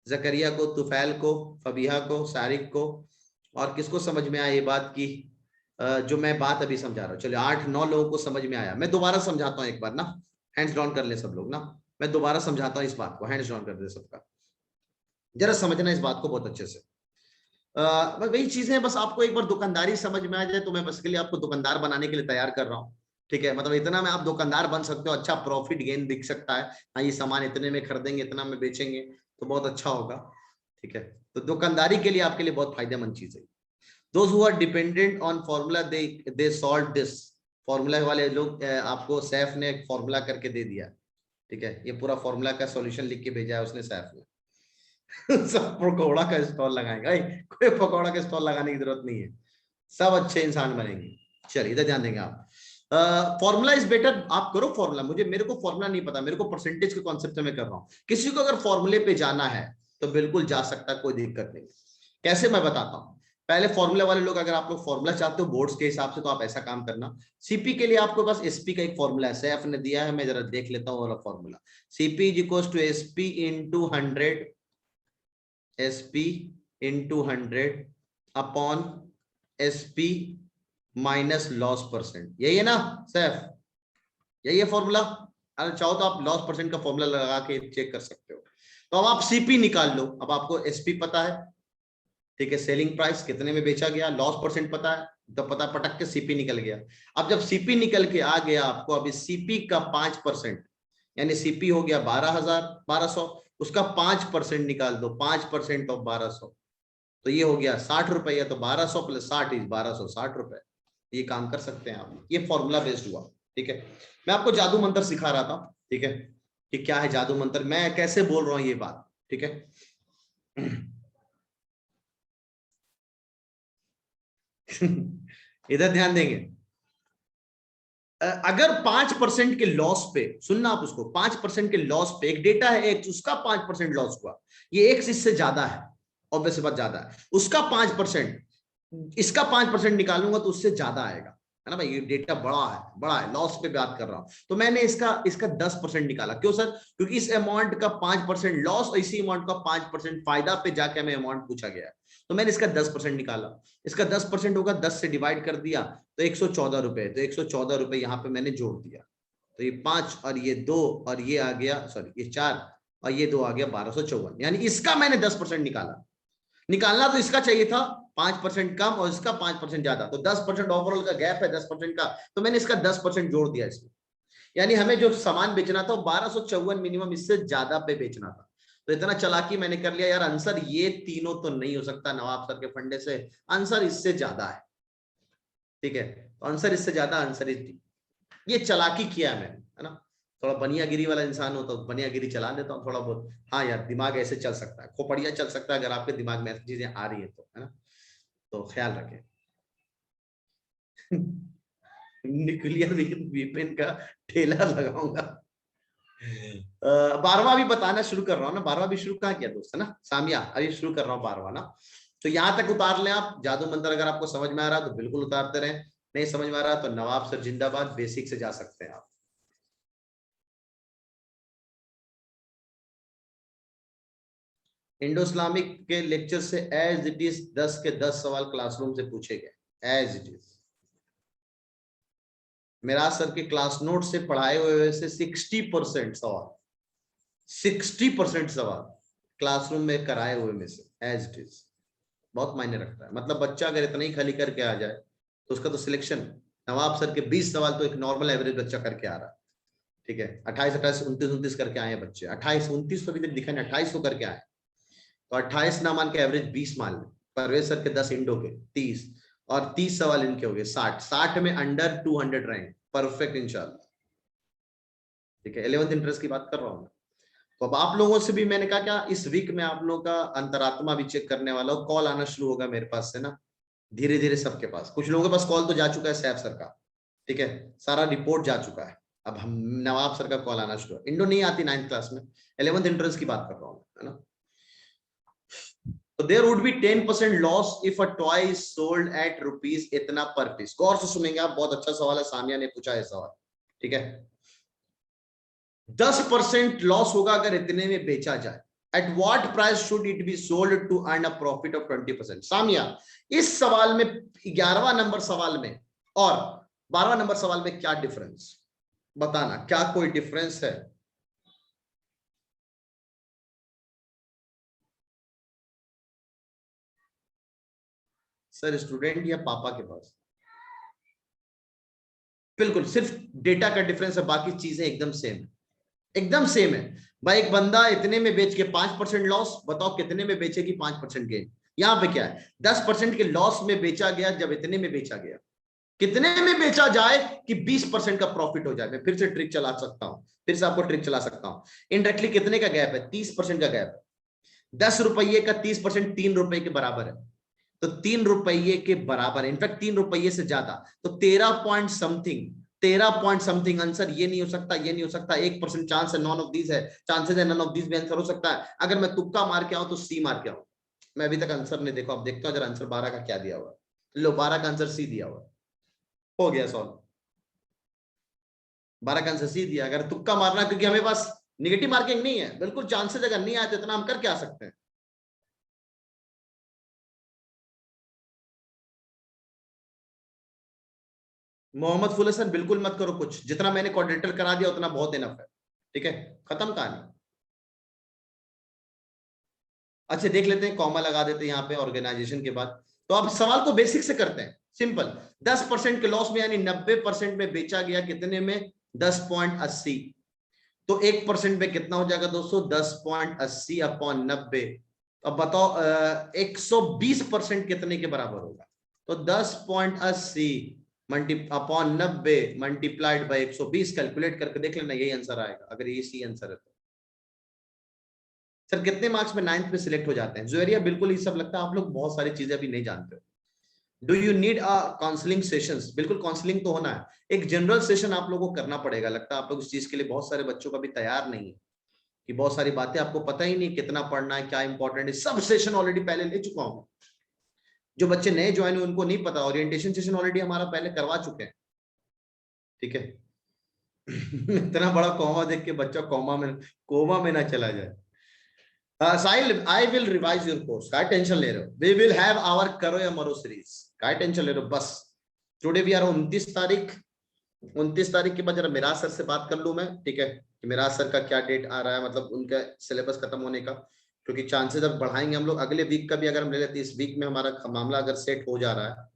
जकरिया को, तुफैल को, फबीहा को, सारिक को, और किसको समझ में आया ये बात की जो मैं बात अभी समझा रहा हूँ? चलिए 8-9 लोगों को समझ में आया। मैं दोबारा समझाता हूँ एक बार ना, हैंड्स डाउन कर ले सब लोग ना, मैं दोबारा समझाता हूँ इस बात को, हैंड्स डाउन कर दे सबका, जरा समझना इस बात को बहुत अच्छे से। वही चीजें, बस आपको एक बार दुकानदारी समझ में आ जाए तो मैं बस के लिए आपको दुकानदार बनाने के लिए तैयार कर रहा हूँ। ठीक है, मतलब इतना में आप दुकानदार बन सकते हो, अच्छा प्रॉफिट गेन दिख सकता है। हाँ, ये सामान इतने में खरीदेंगे, इतना में बेचेंगे तो बहुत अच्छा होगा। ठीक है, तो दुकानदारी के लिए आपके लिए बहुत फायदेमंद चीज है। Those who are dependent on formula, they solve this। Formula वाले लोग, आपको सैफ ने एक फॉर्मूला करके दे दिया। ठीक है, ये पूरा फॉर्मूला का सॉल्यूशन लिख के भेजा है उसने, सैफ ने। सब पकौड़ा का स्टॉल लगाएगा, कोई पकौड़ा का स्टॉल लगाने की जरूरत नहीं है, सब अच्छे इंसान बनेंगे। चलिए इधर ध्यान देंगे आप। फॉर्मूला इज बेटर, आप करो फॉर्मूला, मेरे को फॉर्मूला नहीं पता, मेरे को परसेंटेज के कॉन्सेप्ट में कर रहा हूं। किसी को अगर फॉर्मूले पे जाना है तो बिल्कुल जा सकता है, कोई दिक्कत नहीं। कैसे मैं बताता हूं। पहले फॉर्मूला वाले लोग, अगर आप लोग फॉर्मूला चाहते हो बोर्ड्स के हिसाब से, तो आप ऐसा काम करना। सीपी के लिए आपको बस एसपी का एक फॉर्मूला है, सैफ ने दिया है, मैं जरा देख लेता हूँ वाला formula. CP is equal to SP into 100, SP into 100 upon SP minus loss percent. यही है ना सैफ? यही है फॉर्मूला? अगर चाहो तो आप लॉस परसेंट का फॉर्मूला लगा के चेक कर सकते हो। तो अब आप सीपी निकाल लो। अब आपको एसपी पता है, ठीक है, सेलिंग प्राइस कितने में बेचा गया, लॉस परसेंट पता है, तो पता पटक के सीपी निकल गया। अब जब सीपी निकल के आ गया आपको, अभी सीपी का 5%, यानी सीपी हो गया 1200, उसका 5% निकाल दो, 5% ऑफ 1200, तो ये हो गया 60 रुपया। तो 1200 प्लस 60 इज 1260 रुपए। ये काम कर सकते हैं आप, ये फॉर्मूला बेस्ड हुआ। ठीक है, मैं आपको जादू मंत्र सिखा रहा था, ठीक है, कि क्या है जादू मंत्र, मैं कैसे बोल रहा हूं ये बात। ठीक है, इधर ध्यान देंगे। अगर 5% के लॉस पे, सुनना आप उसको, 5% के लॉस पे, एक डेटा है एक, उसका 5% लॉस हुआ, ये एक इससे ज्यादा है, ऑब्वियस बात ज्यादा है, उसका 5%, इसका 5% निकालूंगा तो उससे ज्यादा आएगा, है ना भाई, ये डेटा बड़ा है, लॉस पे बात कर रहा हूं। तो मैंने इसका 10% निकाला। क्यों सर? क्योंकि इस अमाउंट का 5% लॉस और इसी अमाउंट का 5% फायदा पे जाके हमें अमाउंट पूछा गया है, तो मैंने इसका 10% निकाला। इसका 10% होगा, 10 से डिवाइड कर दिया तो 114 रुपए, तो 114 रुपए यहाँ पे मैंने जोड़ दिया। तो ये 5 और ये 2 और ये आ गया, सॉरी ये 4 और ये 2 आ गया 1254, यानी इसका मैंने 10% निकाला। निकालना तो इसका चाहिए था 5% कम और इसका 5% ज्यादा, तो 10% ओवरऑल का गैप है 10% का, तो मैंने इसका 10% जोड़ दिया इसमें। यानी हमें जो सामान बेचना था 1254 मिनिमम, इससे ज्यादा पे बेचना था। तो इतना चालाकी मैंने कर लिया यार, आंसर ये तीनों तो नहीं हो सकता नवाब सर के फंडे से, आंसर इससे ज्यादा है। ठीक है, तो आंसर इससे ज्यादा, आंसर इज डी। ये चालाकी किया मैंने, है ना। थोड़ा बनियागिरी वाला इंसान हो तो बनियागिरी चला लेता हूँ थोड़ा बहुत। हाँ यार, दिमाग ऐसे चल सकता है, खोपड़िया चल सकता है, अगर आपके दिमाग में ऐसी चीजें आ रही है तो, है ना, तो ख्याल रखें। न्यूक्लियर वीपन का ठेला लगाऊंगा। 12वां भी बताना शुरू कर रहा हूँ ना, 12वां भी शुरू कहाँ किया दोस्त, है ना सामिया, अभी शुरू कर रहा हूँ 12वां ना। तो यहां तक उतार लें आप जादू मंत्र, अगर आपको समझ में आ रहा तो बिल्कुल उतारते रहे, नहीं समझ में आ रहा तो नवाब सर जिंदाबाद, बेसिक से जा सकते हैं आप। इंडो इस्लामिक के लेक्चर से एज इट इज 10 के 10 सवाल क्लासरूम से पूछे गए, एज इट इज। मेरा सर के क्लास नोट से पढ़ाए हुए से 60% सवाल, 60% सवाल क्लासरूम में कराए हुए में से एज इट इज बहुत मायने रखता है। मतलब बच्चा अगर इतना ही खाली करके आ जाए तो उसका तो सिलेक्शन, नवाब सर के 20 सवाल तो एक नॉर्मल एवरेज बच्चा करके आ रहा है, ठीक है। 28 28 29 29 करके आए हैं बच्चे, 28 29 तो भी दिखा नहीं, 28 तो करके आए। तो 28 ना मान के एवरेज 20 मान ले, परवेज सर के 10 इंडो के 30 और 30 सवाल इनके हो गए 60, 60 में अंडर 200 रैंक, परफेक्ट इंशाल्लाह, ठीक है। 11th इंटरेस्ट की बात कर रहा हूँ। तो अब आप लोगों से भी मैंने कहा क्या इस वीक में आप लोगों का अंतरात्मा भी चेक करने वाला हो, कॉल आना शुरू होगा मेरे पास से ना, धीरे धीरे सबके पास। कुछ लोगों के पास कॉल तो जा चुका है सैफ सर का, ठीक है, सारा रिपोर्ट जा चुका है। अब हम नवाब सर का कॉल आना शुरू, इंडो नहीं आती 9th क्लास में, 11th इंटरेस्ट की बात कर रहा हूँ, है ना। तो there would be 10% loss if a toy is sold at rupees इतना पर पीस। गौर से सुनेंगे आप, बहुत अच्छा सवाल है, सामिया ने पूछा है सवाल, ठीक है। 10% लॉस होगा अगर इतने में बेचा जाए। At what price should it be sold to earn a profit of 20%। Samia, इस सवाल में 11वां नंबर सवाल में और 12वां नंबर सवाल में क्या डिफरेंस, बताना, क्या कोई डिफरेंस है? सर स्टूडेंट या पापा के पास? बिल्कुल, सिर्फ डेटा का डिफरेंस है, बाकी चीजें एकदम सेम है, एकदम सेम है। भाई एक बंदा इतने में बेच के 5% लॉस, बताओ कितने में बेचेगी 5% गेन। यहां पे क्या है, 10% के लॉस में बेचा गया, जब इतने में बेचा गया, कितने में बेचा जाए कि 20% का प्रॉफिट हो जाए। मैं फिर से ट्रिक चला सकता हूं, फिर से आपको ट्रिक चला सकता हूं। इनडायरेक्टली कितने का गैप है, 30% का गैप है। 10 रुपये का 30% 3 रुपए के बराबर है, तो 3 रुपये के बराबर है, इनफैक्ट 3 रुपये से ज्यादा, तो 13 point something, 13 point something answer. ये नहीं हो सकता, ये नहीं हो सकता, 1% चांस है, नॉन ऑफ दीज है, चांसेस है नॉन ऑफ दीज भी आंसर हो सकता है। अगर मैं तुक्का मार के आऊं तो सी मार के आऊं। मैं अभी तक आंसर नहीं देखो, अब देखता हूं जरा आंसर 12 का क्या दिया हुआ है। लो 12 का आंसर सी दिया हुआ, हो गया सॉल्व। 12 का आंसर सी दिया। अगर तुक्का मारना, क्योंकि हमें पास निगेटिव मार्किंग नहीं है, बिल्कुल चांसेस अगर नहीं आए तो इतना हम करके आ सकते हैं। मोहम्मद फुल हसन, बिल्कुल मत करो कुछ, जितना मैंने कोऑर्डिनेटर करा दिया उतना बहुत इनफ है, ठीक है, खत्म कहानी। अच्छा देख लेते हैं, कॉमा लगा देते हैं यहाँ पे ऑर्गेनाइजेशन के बाद। तो अब सवाल को बेसिक से करते हैं, सिंपल। 10% के लॉस में, यानी 90% में बेचा गया, कितने में, 10.80। तो 1% में कितना हो जाएगा दोस्तों, 10.80 अपॉन 90। अब बताओ 120% कितने के बराबर होगा, तो 10.80 अपॉन 90 मल्टीप्लाइड बाई 120, कैलकुलेट करके देख लेना, यही आंसर आएगा, अगर ये सी आंसर है तो। सर कितने मार्क्स में 9th में सिलेक्ट हो जाते हैं? जुएरिया बिल्कुल ये सब लगता है आप लोग बहुत सारी चीजें अभी नहीं जानते हो। Do you need a counselling sessions? बिल्कुल काउंसलिंग तो होना है, एक जनरल सेशन आप लोगों को करना पड़ेगा। लगता है आप लोग इस चीज के लिए, बहुत सारे बच्चों का भी तैयार नहीं है, कि बहुत सारी बातें आपको पता ही नहीं, कितना पढ़ना है, क्या इंपॉर्टेंट है। सब सेशन ऑलरेडी पहले ले चुका हूं, जो बच्चे नए ज्वाइन हुए उनको नहीं पता, ओरिएंटेशन सेशन ऑलरेडी हमारा पहले करवा चुके हैं, ठीक है। इतना बड़ा कॉमा देख के बच्चा कोमा में ना चला जाए। साहिल, I will revise your course, क्या टेंशन ले रहे हो? We will have our करो या मरो सीरीज, क्या टेंशन ले रहे हो? बस टुडे वी आर 29 तारीख, 29 तारीख के बाद जरा मिराज सर से बात कर लूं मैं, ठीक है, कि मिराज सर का क्या डेट आ रहा है, मतलब उनका सिलेबस खत्म होने का, क्योंकि चांसेस अब बढ़ाएंगे हम लोग। अगले वीक का भी अगर हम ले लेते, इस वीक में हमारा मामला अगर सेट हो जा रहा है,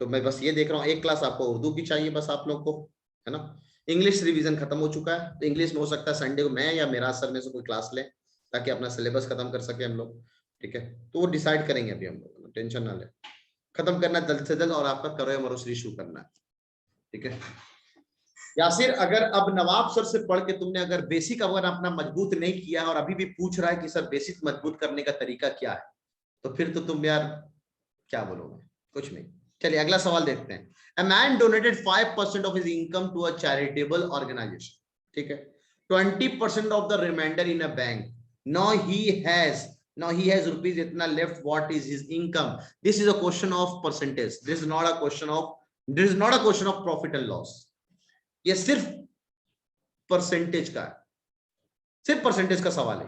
तो मैं बस ये देख रहा हूँ, एक क्लास आपको उर्दू की चाहिए बस आप लोग को, है ना। इंग्लिश रिवीजन खत्म हो चुका है, तो इंग्लिश में हो सकता है संडे को मैं या मिराज सर में से कोई क्लास लें, ताकि अपना सिलेबस खत्म कर सके हम लोग, ठीक है। तो वो डिसाइड करेंगे अभी हम लोग, टेंशन ना ले, खत्म करना है जल्द से जल्द, और आपका करो या मरो सीरीज शुरू करना है, ठीक है। यासिर, अगर अब नवाब सर से पढ़ के तुमने अगर बेसिक अगर अपना मजबूत नहीं किया और अभी भी पूछ रहा है कि सर बेसिक मजबूत करने का तरीका क्या है, तो फिर तो तुम यार क्या बोलोगे, कुछ नहीं। चलिए अगला सवाल देखते हैं। A man donated 5% of his income to a charitable organization, ठीक है, 20% of the remainder in a bank. Now he has rupees इतना left. What is his income? This is a question of percentage. This is not a question of profit and loss. ये सिर्फ percentage का है, सिर्फ percentage का सवाल है।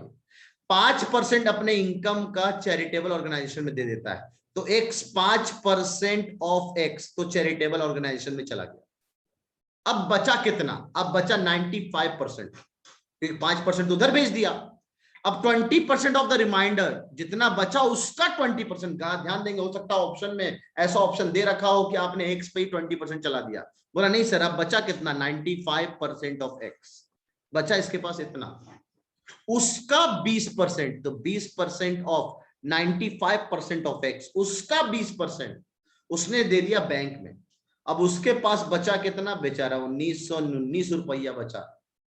5% अपने इनकम का चैरिटेबल ऑर्गेनाइजेशन में दे देता है, तो x 5% ऑफ x तो चैरिटेबल ऑर्गेनाइजेशन में चला गया। अब बचा कितना, अब बचा 95%, क्योंकि 5% उधर भेज दिया। अब 20% ऑफ द रिमाइंडर, जितना बचा उसका 20% का ध्यान देंगे। हो सकता है ऑप्शन में ऐसा ऑप्शन दे रखा हो कि आपने x पे 20% चला दिया, बोला नहीं सर अब बचा कितना 95% ऑफ x बचा इसके पास इतना, उसका 20%, तो 20% ऑफ 95% ऑफ x, उसका 20% उसने दे दिया बैंक में। अब उसके पास बचा कितना, बेचारा 1919 रुपया बचा।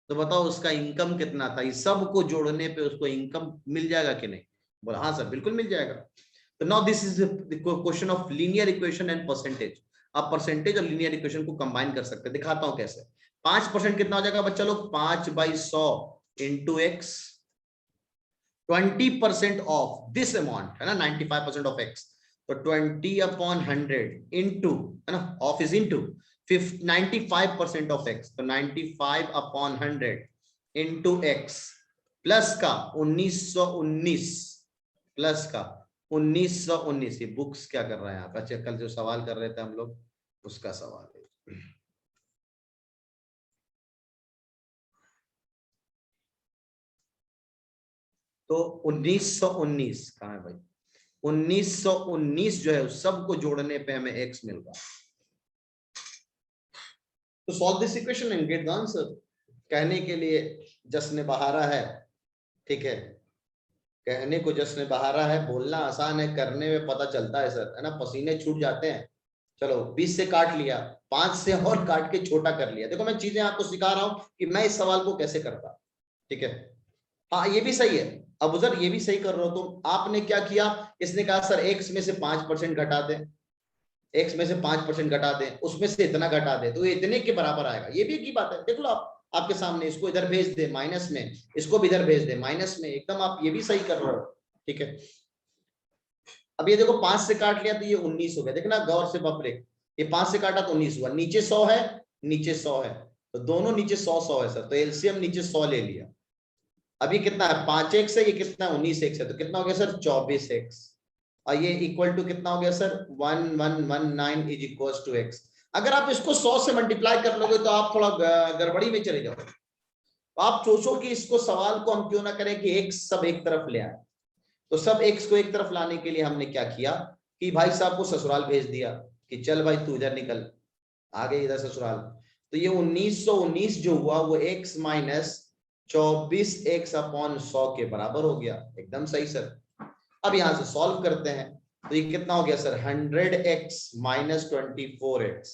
तो बताओ उसका इनकम कितना था, इस सब को जोड़ने पे उसको इनकम मिल जाएगा कि नहीं? बोला हाँ सर बिल्कुल मिल जाएगा। तो now this is question of linear equation and percentage. आप परसेंटेज और लीनियर इक्वेशन को कंबाइन कर सकते हैं, दिखाता हूं कैसे। 5% कितना हो जाएगा बच्चा लोग, 5/100 into x, 20% of this amount है ना 95% ऑफ एक्स, तो 20/100 इंटू है ना, of is into 95% of x, तो 95/100 इंटू एक्स प्लस का 1919 प्लस का 1919। ये बुक्स क्या कर रहा है यहाँ पे, अच्छा कल जो सवाल कर रहे थे हम लोग उसका सवाल है। तो 1919 कहाँ है भाई, 1919 जो है उस सब को जोड़ने पे हमें x मिल रहा है। तो solve this equation and get the answer. कहने के लिए जश्न बहारा है, ठीक है, कहने को जश्न बहारा है, बोलना आसान है, करने में पता चलता है सर, है ना, पसीने छूट जाते हैं। चलो 20 से काट लिया, 5 से और काट के छोटा कर लिया। देखो मैं चीजें आपको सिखा रहा हूं कि मैं इस सवाल को कैसे करता, ठीक है। हाँ ये भी सही है, अब उधर ये भी सही कर रहे हो तुम। आपने क्या किया, इसने कहा सर x में से 5% घटा दें, x में से 5% घटा दें, उसमें से इतना घटा दें, तो ये इतने के बराबर आएगा। ये भी एक ही बात है, देख लो आप आपके सामने, इसको इधर भेज दे माइनस में, इसको भी इधर भेज दे माइनस में, एकदम आप ये भी सही कर रहे हो, ठीक है। अब ये देखो 5 से काट लिया तो ये 19 हो गया, देखना गौर से बापरे, ये 5 से काटा तो 19 हुआ, नीचे 100 है, नीचे 100 है, तो दोनों नीचे 100 है सर, तो एलसीएम नीचे 100 ले लिया। अभी कितना है 5x है, ये कितना 19x है, तो कितना हो गया सर 24x, और ये इक्वल टू कितना हो गया sir 1119 is equal to x। अगर आप इसको 100 से मल्टीप्लाई कर लोगे तो आप थोड़ा गड़बड़ी में चले जाओगे। तो आप सोचो कि इसको सवाल को हम क्यों ना करें कि x सब एक तरफ ले आए। तो सब x को एक तरफ लाने के लिए हमने क्या किया कि भाई साहब को ससुराल भेज दिया कि चल भाई तू इधर निकल, आ गए इधर ससुराल। तो ये 1919 जो हुआ वो x माइनस 24x/100 के बराबर हो गया, एकदम सही सर। अब यहां से सॉल्व करते हैं, तो ये कितना हो गया sir 100x minus 24x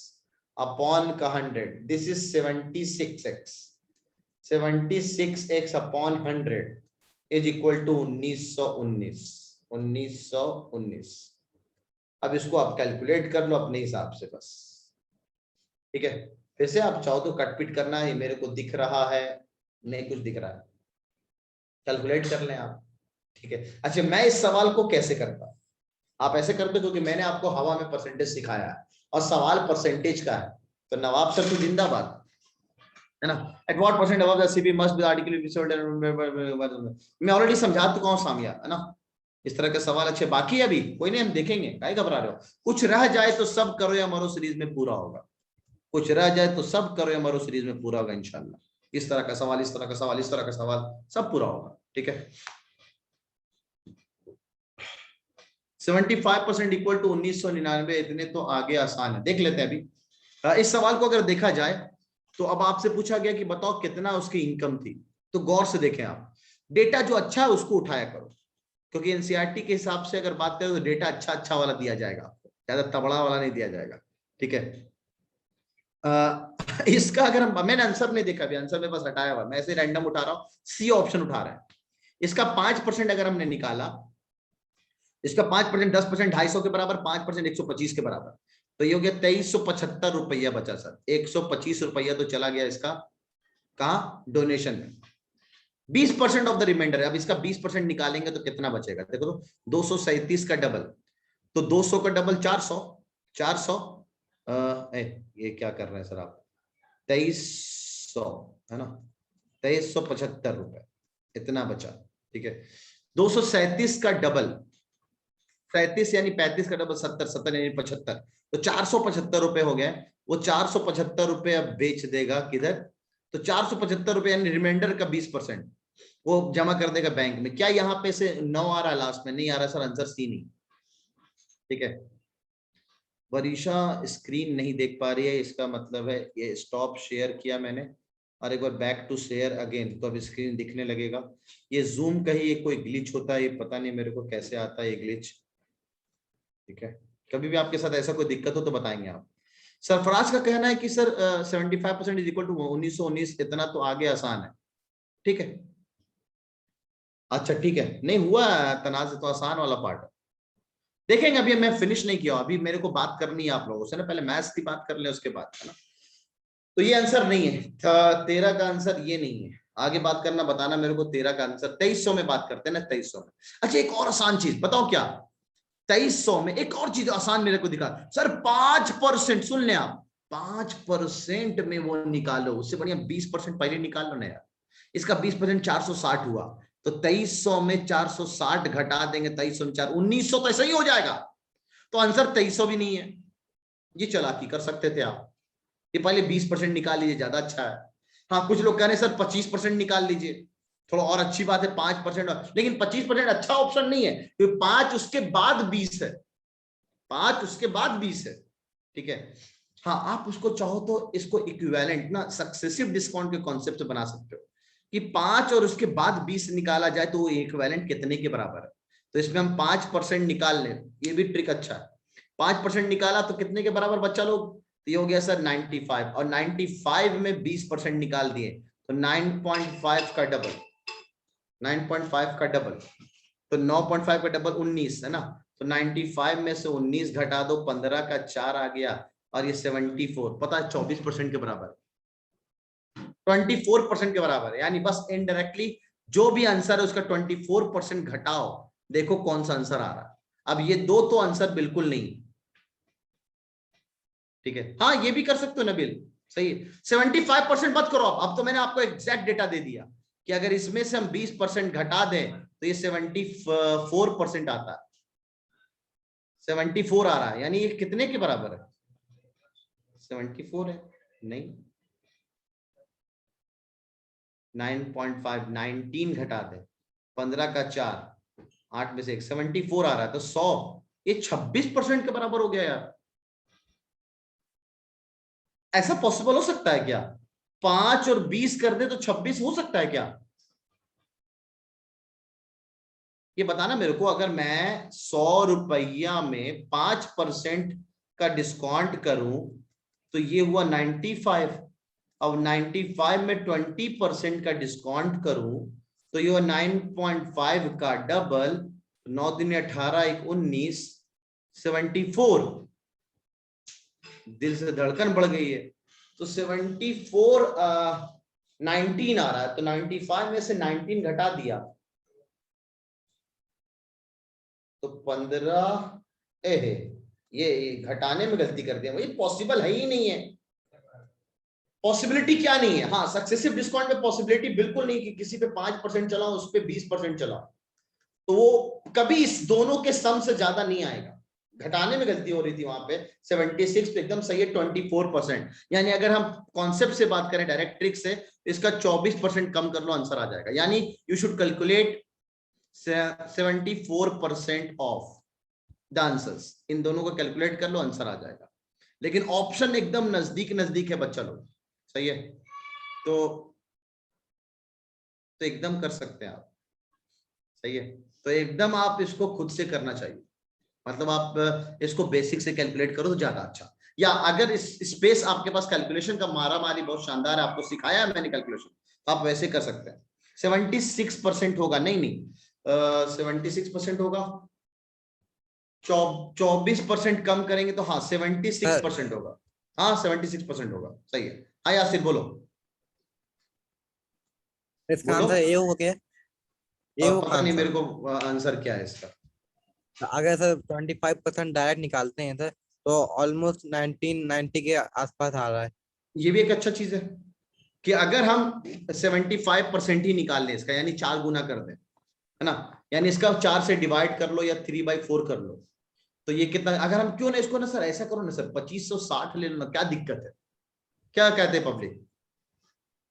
upon का 100, this is 76x, 76x upon 100 is equal to 1919। अब इसको आप कैलकुलेट कर लो अपने हिसाब से बस, ठीक है। फिर से आप चाहो तो कटपिट करना है, मेरे को दिख रहा है नहीं कुछ दिख रहा है, कैलकुलेट कर लें आप, ठीक है। अच्छा मैं इस सवाल को कैसे करता, आप ऐसे करते हो क्योंकि मैंने आपको हवा में परसेंटेज सिखाया है और सवाल परसेंटेज का है, तो नवाब सर तो जिंदाबाद, है ना। At what percent above the CP must be article मैं ऑलरेडी समझा चुका हूं सामिया, है ना। इस तरह के सवाल अच्छे बाकी अभी कोई नहीं, हम देखेंगे, काहे घबरा रहे हो। कुछ रह जाए तो सब करो या मरो सीरीज में पूरा होगा, कुछ रह जाए तो सब करो या मरो सीरीज में पूरा होगा इंशाल्लाह। इस तरह का सवाल, इस तरह का सवाल, इस तरह का सवाल सब पूरा होगा, ठीक है। 75% इक्वल टू 1999, इतने तो आगे आसान है, देख लेते हैं अभी। इस सवाल को अगर देखा जाए तो अब आपसे पूछा गया कि बताओ कितना उसकी इनकम थी, तो गौर से देखें आप, डेटा जो अच्छा है उसको उठाया करो, क्योंकि एनसीईआरटी के हिसाब से अगर बात करें तो डेटा अच्छा अच्छा वाला दिया जाएगा आपको, ज्यादा तबड़ा वाला नहीं दिया जाएगा, ठीक है। इसका अगर मैंने आंसर नहीं देखा अभी, आंसर में बस हटाया हुआ, मैं ऐसे रैंडम उठा रहा हूं, सी ऑप्शन उठा रहा है। इसका 5% अगर हमने निकाला, इसका 5% 10% 250 के बराबर, 5% 125 के बराबर, तो ये हो गया 2375 रुपया बचा सर। 125 रुपया तो चला गया इसका कहा, डोनेशन में। 20% ऑफ द रिमाइंडर, अब इसका 20% निकालेंगे तो कितना बचेगा, देखो तो 237 का डबल, तो 200 का डबल 400, 400 ये क्या कर रहे हैं सर आप, 2300 है ना, 2375 रुपए इतना बचा, ठीक है। 237 का डबल 37 यानी 35 का डबल 70, 70 यानी 75, तो 475 रुपए हो गए। वो 475 रुपए अब बेच देगा किधर, तो 475 रुपए यानी रिमाइंडर का 20%, वो जमा कर देगा बैंक में। क्या यहाँ पे से 9 आ रहा है लास्ट में? नहीं आ रहा सर, आंसर सी नहीं। ठीक है, वरीशा स्क्रीन नहीं देख पा रही है, इसका मतलब है ये स्टॉप शेयर किया मैंने और एक बार बैक टू शेयर अगेन, तो अब स्क्रीन दिखने लगेगा। ये जूम का ही एक कोई ग्लिच होता है, ये पता नहीं मेरे को कैसे आता है ये ग्लिच। ठीक है, कभी भी आपके साथ ऐसा कोई दिक्कत हो तो बताएंगे आप। सरफराज का कहना है कि सर 75% इज इक्वल टू 1919, इतना तो आगे आसान है। ठीक है, अच्छा ठीक है, नहीं हुआ तनाज़ तो आसान वाला पार्ट देखेंगे। अभी मैं फिनिश नहीं किया, अभी मेरे को बात करनी है आप लोगों से ना, पहले मैथ्स की बात कर ले उसके बाद, है ना। तो ये आंसर नहीं है, 13 का आंसर ये नहीं है। आगे बात करना, बताना मेरे को 13 का आंसर। 2300 में बात करते हैं ना, 2300 में। अच्छा एक और आसान चीज बताओ, क्या 2300 में एक और चीज आसान मेरे को दिखा सर, 5%। सुन ले आप, 5% में वो निकालो, उससे बढ़िया 20% पहले निकाल लो ना यार। इसका 20% 460 हुआ, तो 2300 में 460 घटा देंगे, 2300 में 4, 1900 तो ऐसा ही हो जाएगा। तो आंसर 2300 भी नहीं है। ये चालाकी कर सकते थे आप, ये पहले 20% निकाल लीजिए, ज्यादा अच्छा है। हाँ कुछ लोग कह रहे हैं सर 25% निकाल लीजिए, थोड़ा और अच्छी बात है 5%, लेकिन 25% अच्छा ऑप्शन नहीं है, क्योंकि 5 उसके बाद 20 है, 5 उसके बाद 20 है। ठीक है, हाँ आप उसको चाहो तो इसको इक्विवेलेंट ना सक्सेसिव डिस्काउंट के कॉन्सेप्ट से बना सकते हो कि 5 और उसके बाद 20 निकाला जाए तो वो इक्विवेलेंट कितने के बराबर है। तो इसमें हम 5% निकाल लें, ये भी ट्रिक अच्छा है। 5% निकाला तो कितने के बराबर बच्चा लोग? तो ये हो गया सर 95, और 95 में 20% निकाल दिए तो 9.5 का डबल, 9.5 का डबल, तो 9.5 का डबल 19 है ना। तो 95 में से 19 घटा दो, 15 का 4 आ गया, और ये 74 पता है 24% के बराबर, 24% के बराबर है। यानी बस इनडायरेक्टली जो भी आंसर है उसका 24% घटाओ, देखो कौन सा आंसर आ रहा है। अब ये दो तो आंसर बिल्कुल नहीं। ठीक है, हाँ ये भी कर सकते हो नबील, सही है। 75% मत करो अब तो मैंने आपको एग्जैक्ट डेटा दे दिया कि अगर इसमें से हम 20% घटा दें तो ये 74% आता है, 74 आ रहा है। यानी ये कितने के बराबर है? 74 है नहीं, 9.5, 19 घटा दे, 15 का 4, 8 में से 1, 74 आ रहा है, तो 100, ये 26% के बराबर हो गया यार। ऐसा पॉसिबल हो सकता है क्या? 5 और 20 कर दे तो 26 हो सकता है क्या? ये बताना मेरे को। अगर मैं 100 रुपया में 5% का डिस्काउंट करूं तो ये हुआ 95। अब 95 में 20% का डिस्काउंट करूं तो ये हुआ 9.5 का डबल, 9 दिन 18, 1 19, 74। दिल से धड़कन बढ़ गई है। तो 74 19 आ रहा है, तो 95 में से 19 घटा दिया तो 15, ये घटाने में गलती कर दिया, ये पॉसिबल है ही नहीं है। पॉसिबिलिटी क्या नहीं है? हाँ सक्सेसिव डिस्काउंट में पॉसिबिलिटी बिल्कुल नहीं कि किसी पे 5% चला उस पे 20% चला, तो वो कभी इस दोनों के सम से ज्यादा नहीं आएगा। घटाने में गलती हो रही थी वहां पे। 76 पे एकदम सही है, 24%। यानी अगर हम कॉन्सेप्ट से बात करें, डायरेक्ट ट्रिक से, इसका 24% कम कर लो, आंसर आ जाएगा। यानी you should calculate 74% of the answers. इन दोनों को कैलकुलेट कर लो, आंसर आ जाएगा। लेकिन ऑप्शन एकदम नजदीक नजदीक है बच्चा लोग, सही है। तो एकदम कर सकते हैं आप, सही है। तो एकदम आप इसको खुद से करना चाहिए, मतलब आप इसको बेसिक से कैलकुलेट करो तो ज्यादा अच्छा। या अगर इस स्पेस आपके पास कैलकुलेशन का मारा मारी बहुत शानदार है, आपको सिखाया है मैंने कैलकुलेशन, तो आप वैसे कर सकते हैं। 76% होगा, नहीं नहीं 76% होगा, 24% कम करेंगे तो हाँ 76% होगा। हाँ 76% होगा, सही है। हाँ यासिर बोलो। इसका बोलो, आंसर ए हो गया, ए हो पता नहीं आंसर। मेरे को आंसर क्या है इसका। अगर सर 25% डायरेक्ट निकालते हैं सर, तो ऑलमोस्ट 1990 के आसपास आ रहा है। ये भी एक अच्छा चीज है कि अगर हम 75% ही निकाल लें इसका, यानी 4 गुना कर दें, है ना, यानी इसका 4 से डिवाइड कर लो या 3/4 कर लो, तो ये कितना, अगर हम क्यों ना इसको ना सर ऐसा करो ना सर, 2560 ले लो ना, क्या दिक्कत है? क्या कहते हैं पब्लिक?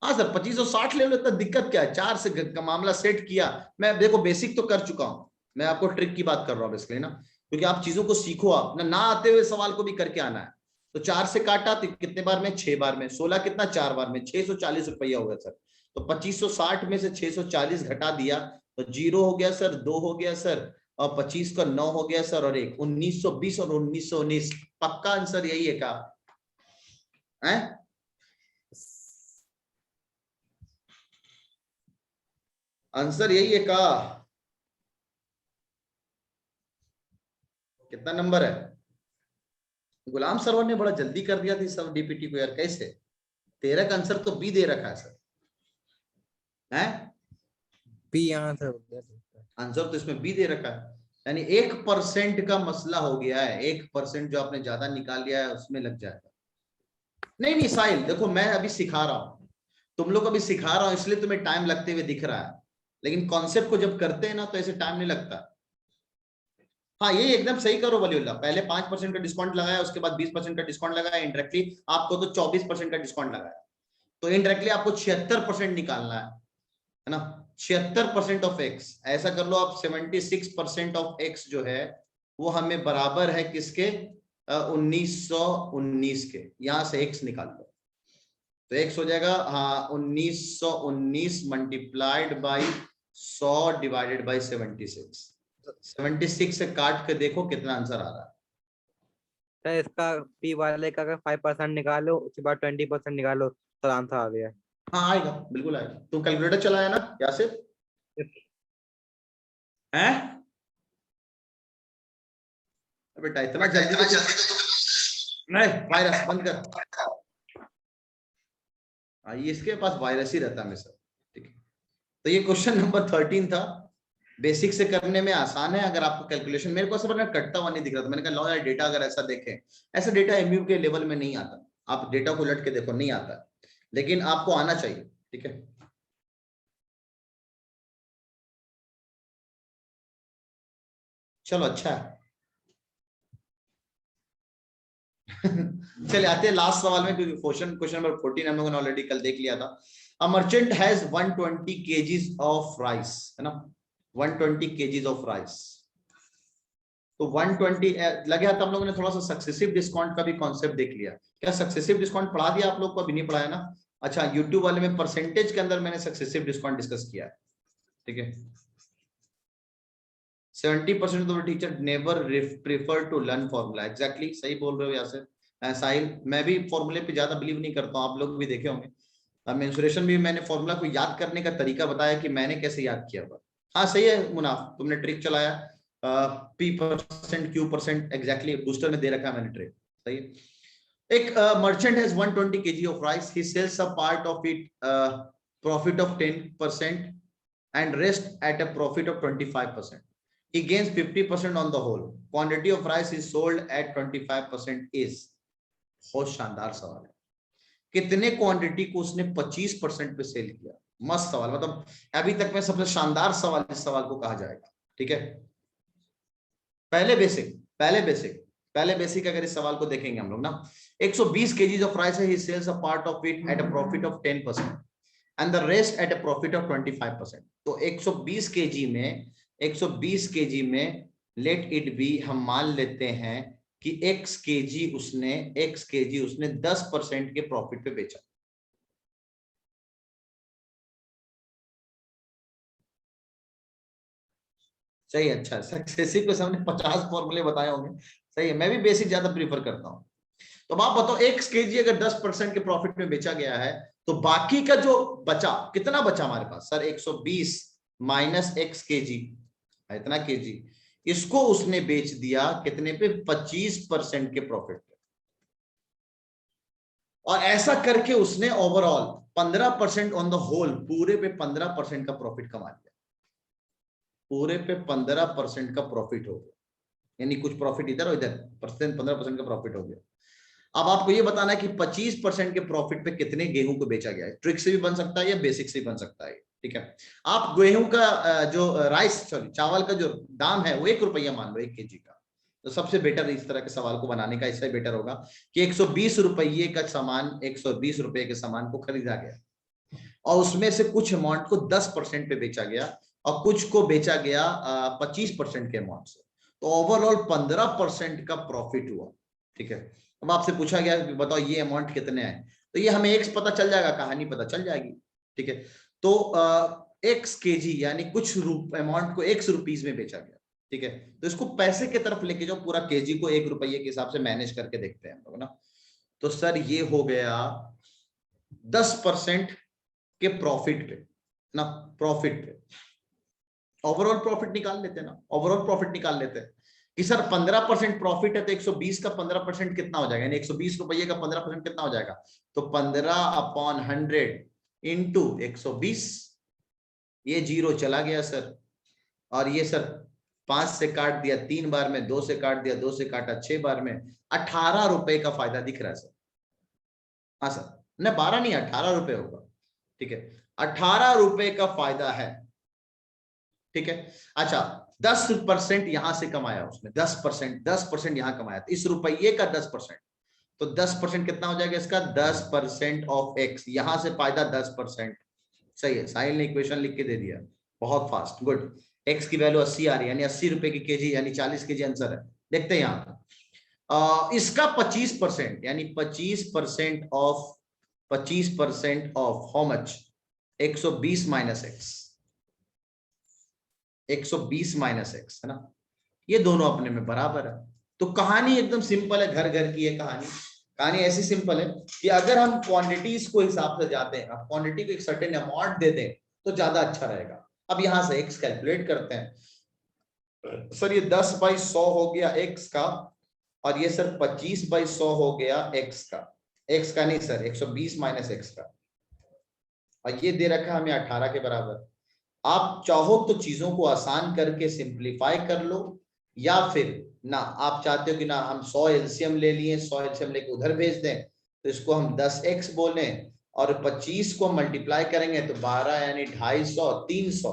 हाँ सर 2560 ले लो, इतना दिक्कत क्या है, 4 से का मामला सेट किया। मैं देखो बेसिक तो कर चुका हूं, मैं आपको ट्रिक की बात कर रहा हूँ बेसिकली ना, क्योंकि आप चीजों को सीखो, आप ना आते हुए सवाल को भी करके आना है। तो 4 से काटा तो कितने बार में, 6 बार में, 16 कितना 4 बार में, 640 रुपया हो गया सर। तो 2560 में से 640 घटा दिया तो 0 हो गया सर, 2 हो गया सर, और 25 का 9 हो गया सर, और 1 1920 और 1919। पक्का आंसर यही है क्या है? आंसर यही है का? कितना नंबर है? गुलाम सरवर ने बड़ा जल्दी कर दिया थी सब डीपीटी को यार, कैसे? 13 का आंसर तो बी दे रखा है सर, है बी यहाँ से आंसर तो इसमें बी दे रखा है, यानी 1% का मसला हो गया है, 1% जो आपने ज्यादा निकाल लिया है उसमें लग जाएगा। नहीं नहीं साहिल देखो, मैं अभी सिखा रहा हूं, तुम लोग अभी सिखा रहा हूं, इसलिए तुम्हें टाइम लगते हुए दिख रहा है, लेकिन कॉन्सेप्ट को जब करते हैं ना तो ऐसे टाइम नहीं लगता। हाँ ये एकदम सही करो वलीउल्लाह, पहले 5% का डिस्काउंट लगाया, उसके बाद 20% का डिस्काउंट लगाया, इंडायरेक्टली आपको तो 24% का डिस्काउंट लगाया, तो इंडायरेक्टली आपको 76% निकालना है ना, 76% ऑफ एक्स, ऐसा कर लो आप, 76% ऑफ एक्स जो है वो हमें बराबर है किसके, 1919 के, यहां से एक्स निकाल लो तो एक्स हो जाएगा, हाँ 1919 मल्टीप्लाइड बाई 100 डिवाइडेड बाई 76, 76 से काट के देखो कितना आंसर आ रहा है। सर इसका पी वाले का अगर 5% निकालो उसके बाद 20% निकालो तो आंसर आ गया। हाँ आएगा, बिल्कुल आएगा। तू कैलकुलेटर चलाया ना यासिर? हैं बेटा इतना जल्दी नहीं, वायरस बंद कर, ये इसके पास वायरस ही रहता है हमेशा। ठीक है, तो ये क्वेश्चन नंबर 13 था, बेसिक से करने में आसान है। अगर आपको कैलकुलेशन, मेरे को सब कटता हुआ नहीं दिख रहा था, मैंने कहा लो यार डेटा अगर ऐसा देखें, ऐसा डेटा एमयू के लेवल में नहीं आता, आप डेटा को उलट के देखो नहीं आता, लेकिन आपको आना चाहिए। ठीक है चलो अच्छा है। चलिए आते हैं लास्ट सवाल में, क्योंकि क्वेश्चन नंबर 14 हम लोगों ने ऑलरेडी कल देख लिया था। A merchant has 120 KGs of rice, है ना, 120 केजीज ऑफ राइस, तो 120 लगे हाथ हम लोगों ने थोड़ा सा सक्सेसिव डिस्काउंट का भी कॉन्सेप्ट देख लिया। क्या सक्सेसिव डिस्काउंट पढ़ा दिया आप लोग को? अभी नहीं पढ़ाया ना? अच्छा यूट्यूब वाले में परसेंटेज के अंदर मैंने सक्सेसिव डिस्काउंट डिस्कस किया है। ठीक है, 70% of teacher never prefer to learn formula, exactly सही बोल रहे हो यासिर। साहिल मैं भी फॉर्मूले पे ज्यादा बिलीव नहीं करता हूँ, आप लोग भी देखे होंगे, मेंसुरेशन भी मैंने फॉर्मूला को याद करने का तरीका बताया कि मैंने कैसे याद किया हुआ। हाँ सही है मुनाफ, तुमने ट्रिक चलाया, P% Q% एग्जैक्टली बूस्टर में दे रखा है मैंने ट्रिक, सही है। एक merchant has 120 kg of rice, he sells a part of it profit of 10% and rest at a profit of 25%. He gains 50% on the whole. Quantity of rice is sold at 25% is, बहुत शानदार सवाल है, कितने quantity को उसने 25% पे cell किया? मस्त सवाल, मतलब अभी तक में सबसे शानदार सवाल इस सवाल को कहा जाएगा। ठीक है, पहले बेसिक अगर इस सवाल को देखेंगे हम लोग ना, 120 kg ऑफ राइस है, he sells a part of it at a profit of 10% and the rest at a profit of 25%। तो 120 kg में लेट इट बी, हम मान लेते हैं कि x kg उसने 10% के प्रॉफिट पे बेचा। सही है, अच्छा सक्सेसिव के सामने 50 फॉर्मूले बताए होंगे, सही है, मैं भी बेसिक ज्यादा प्रीफर करता हूं। तो आप बताओ x kg अगर 10% के प्रॉफिट में बेचा गया है, तो बाकी का जो बचा, कितना बचा हमारे पास? सर 120 माइनस x kg, इतना kg, इसको उसने बेच दिया कितने पे? 25% के प्रॉफिट पे, और ऐसा करके उसने ओवरऑल 15% ऑन द होल, पूरे पे 15% का प्रॉफिट कमा लिया, पूरे पे 15% का प्रॉफिट हो गया, यानी कुछ प्रॉफिट इधर और इधर, 15% का प्रॉफिट हो गया। अब आपको ये बताना है कि 25% के प्रॉफिट पे कितने गेहूं को बेचा गया है। ट्रिक से भी बन सकता है या बेसिक से भी बन सकता है। ठीक है, आप गेहूं का जो चावल का जो दाम है वो 1 रुपया मान लो 1 kg का, तो सबसे बेटर इस तरह के सवाल को बनाने का इससे बेटर होगा कि 120 रुपये का सामान 120 रुपये के सामान को खरीदा गया, और उसमें से कुछ अमाउंट को 10% पे बेचा गया और कुछ को बेचा गया 25% के अमाउंट से, तो ओवरऑल 15% का प्रॉफिट हुआ। ठीक है, अब आपसे पूछा गया कि बताओ ये अमाउंट कितने आए, तो ये हमें एक्स पता चल जाएगा, कहानी पता चल जाएगी। ठीक है, तो एक्स केजी यानी कुछ अमाउंट को एक्स रुपीज में बेचा गया। ठीक है, तो इसको पैसे की तरफ लेके जाओ, पूरा केजी को 1 रुपये के हिसाब से मैनेज करके देखते हैं हम लोग ना। तो सर ये हो गया 10% के प्रॉफिट पे ना, प्रॉफिट पे ओवरऑल प्रॉफिट निकाल लेते हैं ना, ओवरऑल प्रॉफिट निकाल लेते हैं कि सर 15% प्रॉफिट है तो 120 का 15% कितना हो जाएगा, यानी 120 रुपये का 15% कितना हो जाएगा, तो 15/100 इंटू 120, ये जीरो चला गया सर, और ये सर 5 से काट दिया 3 बार में, 2 से काट दिया 2 से काटा 6 बार में, 18 रुपए का फायदा दिख रहा है सर। हाँ सर, न 12 नहीं 18 रुपए होगा। ठीक है, 18 रुपए का फायदा है। ठीक है, अच्छा 10% यहां से कमाया उसने, 10% यहां कमाया, इस रुपये का 10%, तो 10% कितना हो जाएगा इसका, 10% ऑफ एक्स, यहां से फायदा 10%। सही है, साहिल ने इक्वेशन लिख के दे दिया, बहुत फास्ट, गुड। एक्स की वैल्यू 80 आ रही है, यानी 80 रुपए की केजी, यानी 40 केजी आंसर है। देखते हैं यहाँ इसका 25%, यानी 25% of how much, 120 minus x, 120 minus x, है ना, ये दोनों अपने में बराबर है। तो कहानी एकदम सिंपल है, घर घर की है कहानी। कहानी ऐसी सिंपल है कि अगर हम क्वांटिटीज को हिसाब से जाते हैं, अब क्वांटिटी को एक सर्टेन अमाउंट दे दें तो ज्यादा अच्छा रहेगा। अब यहां से एक्स कैलकुलेट करते हैं। सर ये 10/100 हो गया एक्स का, और ये सर 25/100 हो गया एक्स का, एक्स का नहीं सर 120 माइनस एक्स का, और ये दे रखा हमें 18 के बराबर। आप चाहो तो चीजों को आसान करके सिंप्लीफाई कर लो, या फिर ना आप चाहते हो कि ना हम 100 एलसीएम ले लिए, 100 एलसीएम लेके उधर भेज दें, तो इसको हम 10x बोले और 25 को मल्टीप्लाई करेंगे तो 12 यानी 250, 300,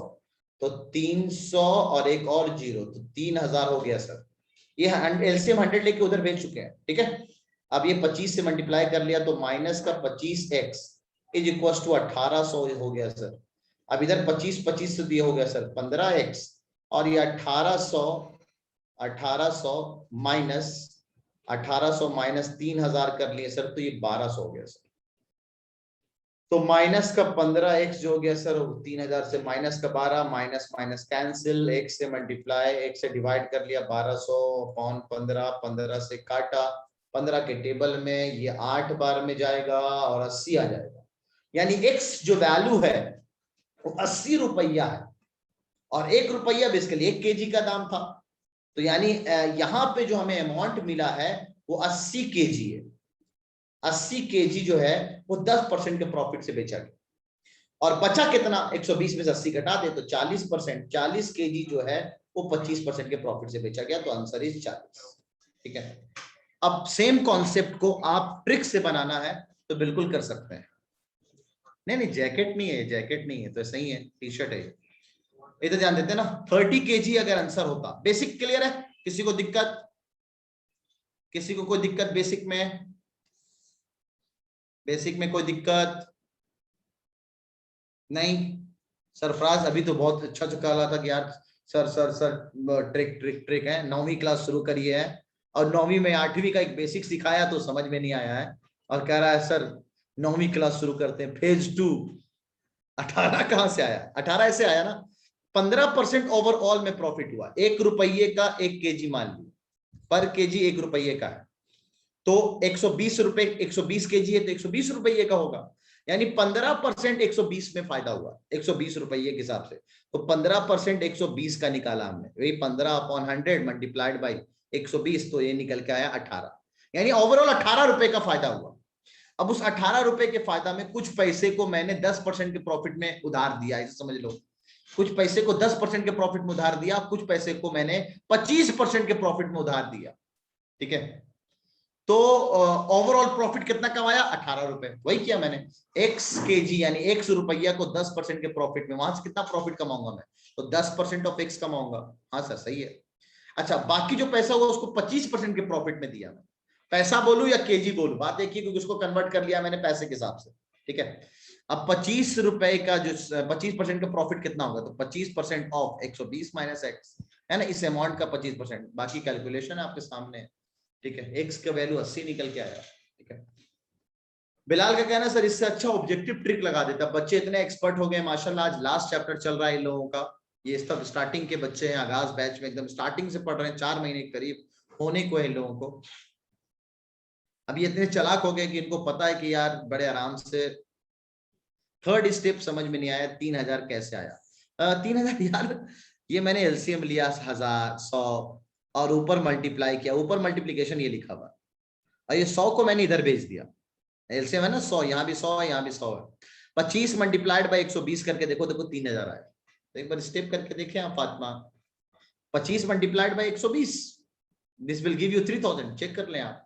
तो 300 और एक और जीरो, तो 3000 हो गया सर। ये एलसीएम 100 लेके उधर भेज चुके हैं। ठीक है, अब ये 25 से मल्टीप्लाई कर लिया तो माइनस का 25x इज इक्वल टू 1800 हो गया सर। अब इधर 25 से दिया हो गया सर 15x, और ये 1800 माइनस 3000 कर लिए सर, तो ये 1200 हो गया सर। तो माइनस का 15x जो हो गया सर 3000 से, माइनस का 12, माइनस माइनस कैंसिल, x से मल्टीप्लाई, x से डिवाइड कर लिया 1200 अपॉन 15, 15 से काटा, 15 के टेबल में ये 8 बार में जाएगा और 80 आ जाएगा, यानी x जो वैल्यू है वो 80 रुपया है, और 1 रुपया बेसिकली 1 केजी का दाम था। तो यानी यहां पे जो हमें अमाउंट मिला है वो 80 केजी है। 80 केजी जो है वो 10% के प्रॉफिट से बेचा गया, और बचा कितना, 120 में से 80 घटा दे तो 40%, 40 केजी जो है वो 25% के प्रॉफिट से बेचा गया, तो आंसर इज 40। ठीक है, अब सेम कॉन्सेप्ट को आप ट्रिक से बनाना है तो बिल्कुल कर सकते हैं। नहीं जैकेट नहीं है, जैकेट नहीं है तो सही है, टी शर्ट है। इधर ध्यान देते हैं ना, 30 केजी अगर आंसर होता, बेसिक क्लियर है, किसी को दिक्कत, किसी को कोई दिक्कत बेसिक में, बेसिक में कोई दिक्कत नहीं। सरफराज अभी तो बहुत अच्छा चुका रहा था कि यार sir sir sir trick trick trick है, 9वीं क्लास शुरू करी है और 9वीं में 8वीं का एक बेसिक सिखाया तो समझ में नहीं आया है, और कह रहा है सर 9वीं क्लास शुरू करते हैं, फेज 2। 18 कहां से आया, 18 ऐसे आया ना, 15% ओवरऑल में प्रॉफिट हुआ, 1 रुपये का 1 केजी मान ली, पर केजी 1 रुपये का है, तो 120 रुपए, 120 केजी है तो 120 रुपये का होगा, यानी 15% 120 में फायदा हुआ, 120 रुपये के हिसाब से, तो 15% 120 का निकाला हमने, वही 15/100 मल्टीप्लाइड बाई 120, तो ये निकल के आया 18, यानी ओवरऑल 18 रुपए का फायदा हुआ। अब उस 18 रुपए के फायदा में कुछ पैसे को मैंने 10% के प्रॉफिट में उधार दिया, इसे समझ लो, कुछ पैसे को 10% के प्रॉफिट में उधार दिया, कुछ पैसे को मैंने 25% के प्रॉफिट में उधार दिया। ठीक है, तो ओवरऑल प्रॉफिट कितना कमाया, 18 रुपए, वही किया मैंने, x केजी यानी 1 रुपया को 10% के प्रॉफिट में, वहां से कितना प्रॉफिट कमाऊंगा मैं, तो 10% ऑफ x कमाऊंगा। हाँ सर सही है। अच्छा बाकी जो पैसा हुआ उसको 25% के प्रॉफिट में दिया मैं, पैसा बोलूं या केजी बोलूं, बात एक ही, क्योंकि उसको कन्वर्ट कर लिया मैंने पैसे के हिसाब से। ठीक है। अब 25 रुपए का जो 25% का प्रॉफिट कितना होगा, तो 25% ऑफ 120 माइनस एक्स, है ना, इस अमाउंट का 25%। बाकी कैलकुलेशन आपके सामने है, ठीक है। एक्स का वैल्यू 80 निकल के आया, ठीक है। बिलाल का कहना सर इससे अच्छा ऑब्जेक्टिव ट्रिक लगा देता, बच्चे इतने एक्सपर्ट हो गए माशाल्लाह, आज लास्ट चैप्टर चल रहा है इन लोगों का, ये सब स्टार्टिंग के बच्चे हैं, आगाज बैच में एकदम स्टार्टिंग से पढ़ रहे हैं, 4 महीने के करीब होने को है इन लोगों को। अब ये इतने चालाक हो गए कि इनको पता है कि यार बड़े आराम से, थर्ड स्टेप समझ में नहीं आया 3000 कैसे आया। 3000 यार ये मैंने एलसीएम लिया 1000 100 और ऊपर मल्टीप्लाई किया, ऊपर मल्टीप्लीकेशन ये लिखा हुआ, और ये 100 को मैंने इधर भेज दिया, एलसीएम है ना 100, यहाँ भी 100 है, यहाँ भी 100 है। 25 मल्टीप्लाइड बाई 120 करके देखो, देखो 3000 आया। तो एक बार स्टेप करके देखें आप Fatima, 25 multiplied by 120, this will give you 3000, check कर लें आप,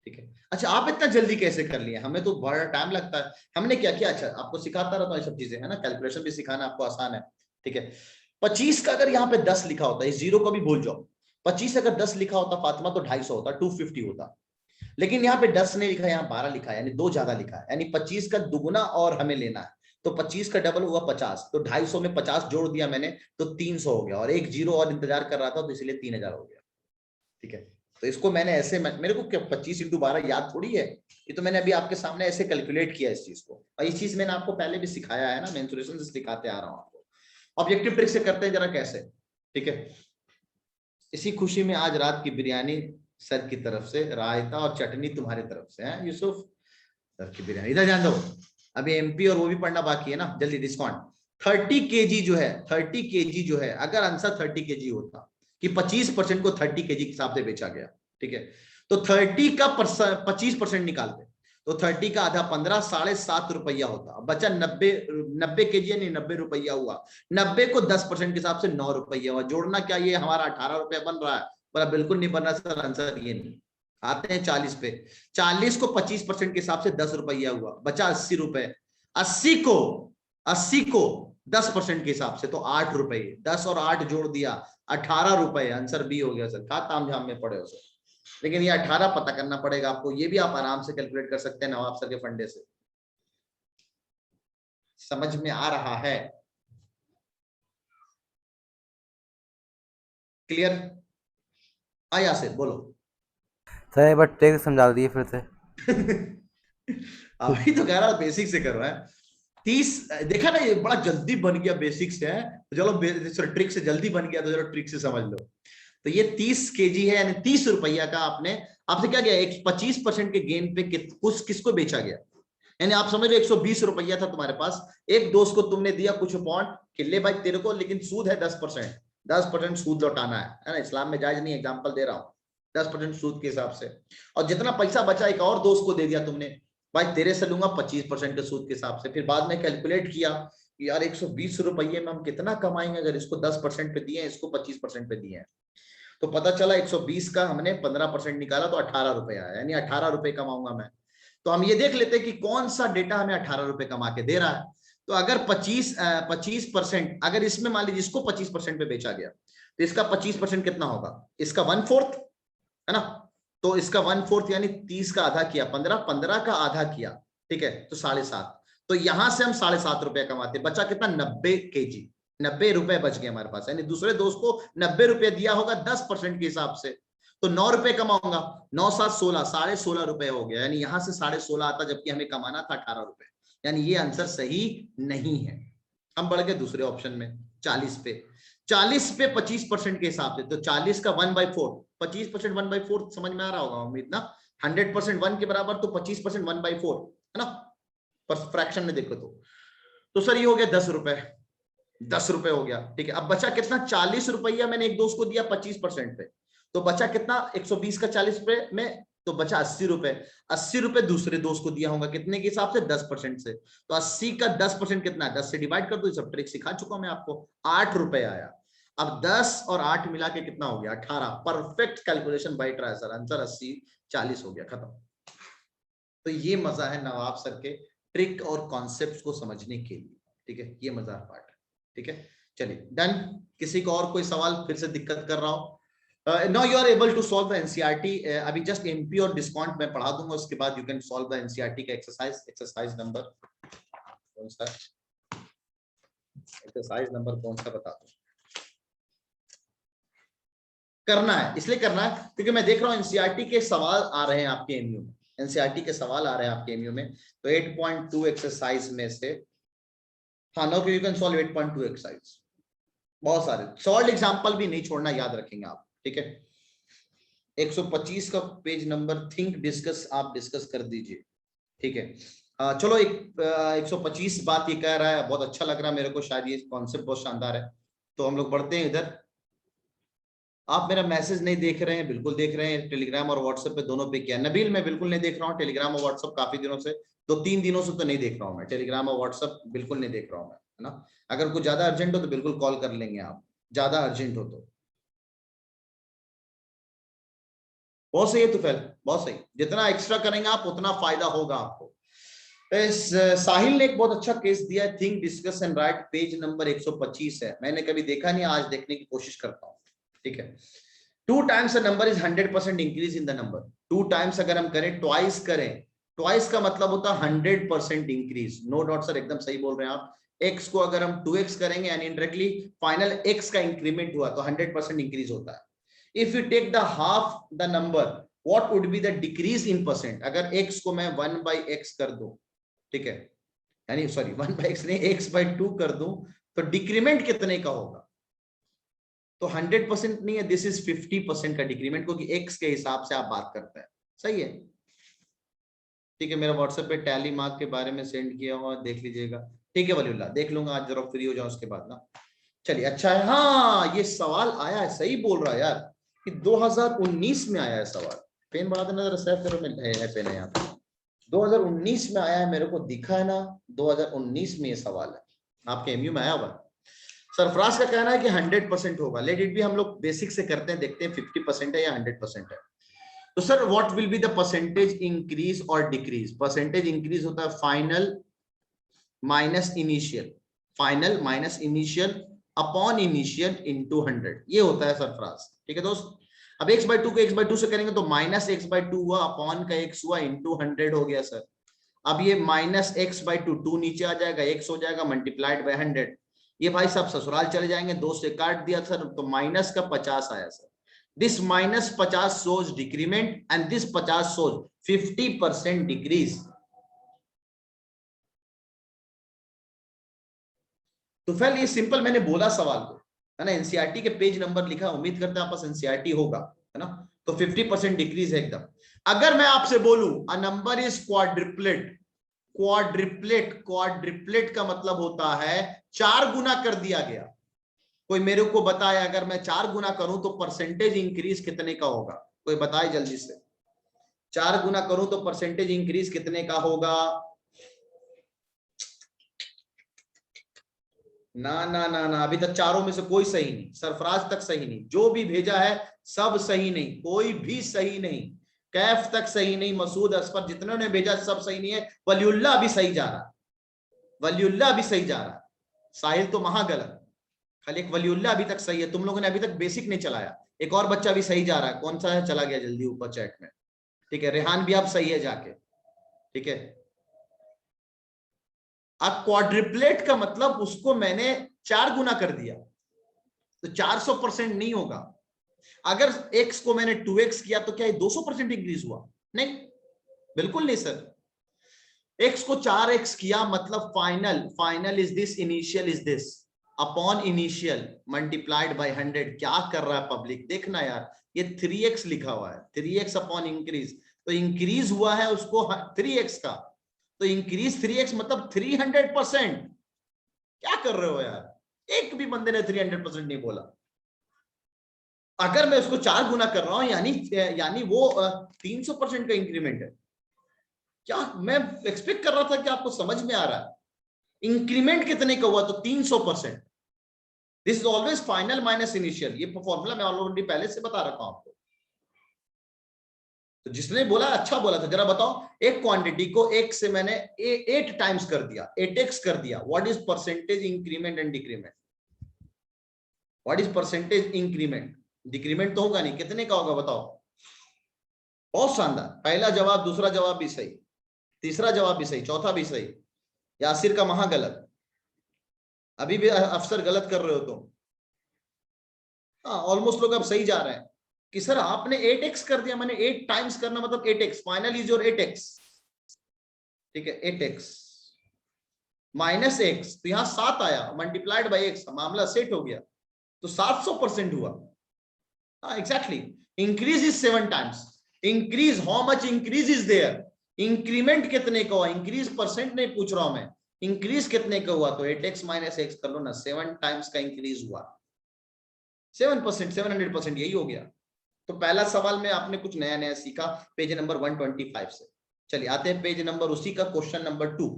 ठीक है। अच्छा आप इतना जल्दी कैसे कर लिए, हमें तो बड़ा टाइम लगता है, हमने क्या किया, अच्छा आपको सिखाता रहता हूँ ये सब चीजें, है ना, कैलकुलेशन भी सिखाना आपको आसान है, ठीक है। 25 का अगर यहाँ पे 10 लिखा होता है, इस जीरो को भी भूल जाओ, 25 अगर 10 लिखा होता फातिमा तो 250 होता, 250 होता, लेकिन यहाँ पे 10 नहीं लिखा, यहाँ 12 लिखा है, यानी 2 ज्यादा लिखा है, यानी 25 का दुगुना और हमें लेना है, तो 25 का डबल हुआ 50, तो 250 में 50 जोड़ दिया मैंने तो 300 हो गया, और एक जीरो और इंतजार कर रहा था तो इसलिए 3000 हो गया, ठीक है। तो इसको मैंने ऐसे, मेरे को क्या 25 × 12 याद थोड़ी है, ये तो मैंने अभी आपके सामने ऐसे कैलकुलेट किया इस चीज को, और इस चीज मैंने आपको पहले भी सिखाया है ना, मेंसुरेशन से सिखाते आ रहा हूँ आपको। ऑब्जेक्टिव ट्रिक से करते हैं जरा कैसे, ठीक है। इसी खुशी में आज रात की बिरयानी सर की तरफ से, रायता और चटनी तुम्हारी तरफ से है यूसुफ, सर की बिरयानी, इधर ध्यान दो, अभी एमपी और वो भी पढ़ना बाकी है ना, जल्दी डिस्काउंट। 30 केजी जो है, 30 केजी जो है, अगर आंसर 30 केजी होता कि 25% को 30 केजी के हिसाब से बेचा गया, ठीक है, तो 30 का 25% निकालते, तो 30 का आधा 15, 7.5 रुपया होता, बचा 90 केजी, यानी 90 रुपया हुआ, 90 को 10% के हिसाब से 9 रुपया हुआ, जोड़ना क्या ये हमारा 18 रुपया बन रहा है, बोला बिल्कुल नहीं बन रहा सर, आंसर ये नहीं। आते हैं 40 पे, 40 को 25% के हिसाब से 10 रुपया हुआ, बचा 80 रुपए, 80 को 10% के हिसाब से तो 8 रुपए, 10 और 8 जोड़ दिया 18 रुपए, आंसर बी हो गया सर, क्या ताम झाम में पड़े हो सर, लेकिन ये 18 पता करना पड़ेगा आपको, ये भी आप आराम से कैलकुलेट कर सकते हैं नवाब सर के फंडे से, समझ में आ रहा है, क्लियर? आया से बोलो सर एक बार ट्रिक समझा दिए फिर से। अभी तो कह रहा बेसिक से करो है, 30 देखा ना, ये बड़ा जल्दी बन गया बेसिक से, है तो चलो ट्रिक से जल्दी बन गया तो चलो ट्रिक से समझ लो। तो ये 30 केजी है, यानी 30 रुपया का आपने, आपसे क्या गया, एक 25% के गेन पे किसको बेचा गया, यानी आप समझ लो 120 रुपया था तुम्हारे पास, एक दोस्त को तुमने दिया कुछ पॉइंट कि ले भाई तेरे को, लेकिन सूद है 10%, 10% सूद लौटाना है ना, इस्लाम में जायज नहीं, एग्जांपल दे रहा हूं, 10% सूद के हिसाब से, और जितना पैसा बचा एक और दोस्त को दे दिया तुमने, भाई तेरे से लूंगा 25% के सूद के हिसाब से, फिर बाद में कैलकुलेट किया कि यार 120 रुपये में हम कितना कमाएंगे अगर इसको 10% पे दिए, इसको 25% पे दिए, तो पता चला 120 का हमने 15% निकाला तो 18 रुपए आया, यानी 18 रुपए कमाऊंगा मैं। तो हम ये देख लेते हैं कि कौन सा डेटा हमें 18 रुपए कमा के दे रहा है, तो अगर 25%, अगर इसमें मान लीजिए इसको 25% पे बेचा गया, तो इसका 25% कितना होगा, इसका 1/4 है ना, तो इसका 1/4 यानी 30 का आधा किया 15 का आधा किया, ठीक है, तो 7.5, तो यहां से हम 7.5 रुपया कमाते, बचा कितना 90 केजी, 90 रुपए बच गए हमारे पास, यानी दूसरे दोस्त को 90 रुपए दिया होगा 10% के हिसाब से, तो 9 रुपए कमाऊंगा, 9 7 16, 16.5 रुपए हो गया, यानी यहां से 16.5 आता, जबकि हमें कमाना था 18 रुपए, यानी ये आंसर सही नहीं है। हम बढ़ गए दूसरे ऑप्शन में 40 पे, 40 पे 25% के हिसाब से, तो 40 का 1/4, 25% 1/4 समझ में आ रहा होगा उम्मीद ना, 100% 1 के बराबर, तो 25% 1/4 है ना, पर फ्रैक्शन में देखो तो सर ये हो गया 10 रुपए, 10 रुपए हो गया, ठीक है। अब बचा कितना, 40 रुपया मैंने एक दोस्त को दिया 25% पे, तो बचा कितना 120 का 40 रुपए में, तो बचा 80 रुपए, 80 रुपए दूसरे दोस्त को दिया होगा कितने के हिसाब से, 10% से, तो 80 का 10% कितना है, 10 से डिवाइड कर दो, सब ट्रिक सिखा चुका हूं मैं आपको, 8 रुपए आया। अब 10 और 8 मिला के कितना हो गया, 18, परफेक्ट कैलकुलेशन बैठ रहा है सर, आंसर 80 40 हो गया, खत्म। तो ये मजा है नवाब सर के ट्रिक और कॉन्सेप्ट को समझने के लिए, ठीक है, ये मजा पार्ट है, ठीक है। चलिए डन, किसी को और कोई सवाल फिर से दिक्कत कर रहा हो now you are able to solve the NCERT. अभी जस्ट एमपी और डिस्काउंट मैं पढ़ा दूंगा, उसके बाद you can solve the NCERT का एक्सरसाइज नंबर कौन सा, एक्सरसाइज नंबर कौन सा बता दो, करना है इसलिए करना है क्योंकि मैं देख रहा हूं एनसीईआरटी के सवाल आ रहे हैं आपके एमयू में, एनसीईआरटी के सवाल आ रहे हैं आपके एमयू में। तो 8.2 एक्सरसाइज में से, हाँ no you can solve 8.2 exercise, बहुत सारे सॉल्व एग्जांपल भी नहीं छोड़ना, याद रखेंगे आप, ठीक है। 125 का पेज नंबर थिंक डिस्कस, आप डिस्कस कर दीजिए, ठीक है। चलो 125 बात ये कह रहा है, बहुत अच्छा लग रहा है मेरे को, शायद ये कॉन्सेप्ट बहुत शानदार है। तो हम लोग बढ़ते हैं इधर। आप मेरा मैसेज नहीं देख रहे हैं, बिल्कुल देख रहे हैं, टेलीग्राम और व्हाट्सएप पे दोनों पे किया। नबील मैं बिल्कुल नहीं देख रहा हूँ टेलीग्राम और व्हाट्सएप, काफी दिनों से, 2-3 दिनों से तो नहीं देख रहा हूँ मैं टेलीग्राम और व्हाट्सएप, बिल्कुल नहीं देख रहा हूँ मैं, है ना। अगर कुछ ज्यादा अर्जेंट हो तो बिल्कुल कॉल कर लेंगे आप, ज्यादा अर्जेंट हो तो। बहुत सही है तुफैल, बहुत सही, जितना एक्स्ट्रा करेंगे आप उतना फायदा होगा आपको। साहिल ने एक बहुत अच्छा केस दिया है, think discuss and right, page number 125 है, मैंने कभी देखा नहीं, आज देखने की कोशिश करता हूँ, ठीक है। 2 times a number is 100% increase in the number. 2 times अगर हम करें, ट्वाइस करें, ट्वाइस का मतलब होता है 100% इंक्रीज। नो डाउट सर, एकदम सही बोल रहे हैं आप। x को अगर हम 2x करेंगे यानी इनडायरेक्टली फाइनल x का इंक्रीमेंट हुआ तो 100% इंक्रीज होता है। If you take the half the number, what would be the decrease in percent. अगर x को मैं 1/x कर दूं, ठीक है, यानी सॉरी 1/x नहीं, x/2 कर दूं, तो डिक्रीमेंट कितने का होगा। तो 100% नहीं है, दिस इज 50% का डिक्रीमेंट, क्योंकि x के हिसाब से आप बात करते हैं, सही है, ठीक है। मेरा व्हाट्सएप पे टैली मार्क के बारे में सेंड किया हुआ, देख लीजिएगा, ठीक है वलीउल्लाह, देख लूंगा आज जरा फ्री हो जाऊं उसके बाद ना। चलिए अच्छा है, हाँ ये सवाल आया है, सही बोल रहा है यार, कि 2019 में आया है सवाल। पेन बढ़ा देना जरा, सेफ करो, है पेन है यहाँ पे, 2019 में आया है, मेरे को दिखा है ना, 2019 में ये सवाल है, आपके एमयू में आया हुआ। सरफराज का कहना है कि 100% होगा, लेट इट भी, हम लोग बेसिक से करते हैं, देखते हैं 50% है या 100% है। तो sir what will be the percentage increase और डिक्रीज। परसेंटेज इंक्रीज होता है final minus initial, final minus initial upon initial into 100, ये होता है सरफराज, ठीक है दोस्त। अब x/2 को x/2 से करेंगे तो माइनस x/2 हुआ, अपॉन का x हुआ, इंटू 100 हो गया सर। अब ये माइनस x/2, 2 नीचे आ जाएगा, x हो जाएगा, मल्टीप्लाइड बाय 100। ये भाई साहब ससुराल चले जाएंगे, 2 से काट दिया सर, तो माइनस का 50 आया sir. This minus 50 shows decrement and this 50 shows 50% decrease. तो फिर ये सिंपल मैंने बोला सवाल को, है ना, एनसीईआरटी के पेज नंबर लिखा, उम्मीद करते हैं आप पास एनसीईआरटी होगा, है ना। तो 50% डिक्रीज है एकदम। अगर मैं आपसे बोलूं अ नंबर इज क्वाड्रिपलेट, क्वाड्रिपलेट, क्वाड्रिपलेट का मतलब होता है 4 गुना कर दिया गया। कोई मेरे को बताए अगर मैं 4 गुना करूं तो परसेंटेज इंक्रीज कितने का होगा, कोई बताए जल्दी से। 4 गुना करूं तो परसेंटेज इंक्रीज कितने का होगा। ना ना ना ना, अभी तक चारों में से कोई सही नहीं, सरफराज तक सही नहीं, जो भी भेजा है सब सही नहीं, कोई भी सही नहीं, कैफ तक सही नहीं, मसूद असफर जितने ने भेजा सब सही नहीं है, वलीउल्लाह भी सही जा रहा, वलीउल्लाह भी सही जा रहा, साहिल तो महा गलत, खाली एक वलीउल्लाह अभी तक सही है। तुम लोगों ने अभी तक बेसिक नहीं चलाया, एक और बच्चा भी सही जा रहा है, कौन सा है, चला गया जल्दी ऊपर चैट में, ठीक है, रेहान भी आप सही है जाके, ठीक है। अब क्वाड्रिपलेट का मतलब उसको मैंने 4 गुना कर दिया, तो 400% नहीं होगा। अगर x को मैंने 2x किया तो क्या ये 200% इंक्रीज हुआ, नहीं, बिल्कुल नहीं सर। x को 4x किया मतलब final, final is this, initial is this, upon initial multiplied by 100। क्या कर रहा है पब्लिक, देखना यार, ये 3x लिखा हुआ है, 3x अपॉन इंक्रीज, तो इंक्रीज हुआ है उसको 3x का, तो इंक्रीज 3x मतलब 300%। क्या कर रहे हो यार, एक भी बंदे ने 300% नहीं बोला। अगर मैं उसको 4 गुना कर रहा हूं यानी वो 300% का इंक्रीमेंट है। क्या मैं एक्सपेक्ट कर रहा था कि आपको समझ में आ रहा है, इंक्रीमेंट कितने का हुआ, तो 300%। This is always final minus initial, ये फॉर्मूला मैं ऑलरेडी पहले से बता रखा हूं आपको। तो जिसने बोला अच्छा बोला था, जरा बताओ, एक क्वांटिटी को एक से मैंने 8 टाइम्स कर दिया, 8x कर दिया, what is percentage increment and decrement, what is percentage increment, decrement तो होगा नहीं, कितने का होगा बताओ? बहुत शानदार, पहला जवाब, दूसरा जवाब भी सही, तीसरा जवाब भी सही, चौथा भी सही। यासिर का महा गलत, अभी भी अफसर गलत कर रहे हो तुम। हाँ ऑलमोस्ट लोग अब सही जा रहे हैं कि सर आपने 8x कर दिया, मैंने 8 टाइम्स करना मतलब 8x, final is your 8x। ठीक है, 8x माइनस x, तो यहां 7 आया, मल्टीप्लाइड बाई x, मामला सेट हो गया, तो 700% हुआ। हाँ exactly, increase is 7 times. Increase, how much increase is there, increment कितने का हुआ, इंक्रीज परसेंट नहीं पूछ रहा हूं मैं, इंक्रीज कितने का हुआ, तो 8x माइनस x कर लो ना, 7 टाइम्स का इंक्रीज हुआ, 7%, 700%, यही हो गया। तो पहला सवाल में आपने कुछ नया नया सीखा पेज नंबर 125 से। चलिए आते हैं पेज नंबर उसी का क्वेश्चन नंबर 2।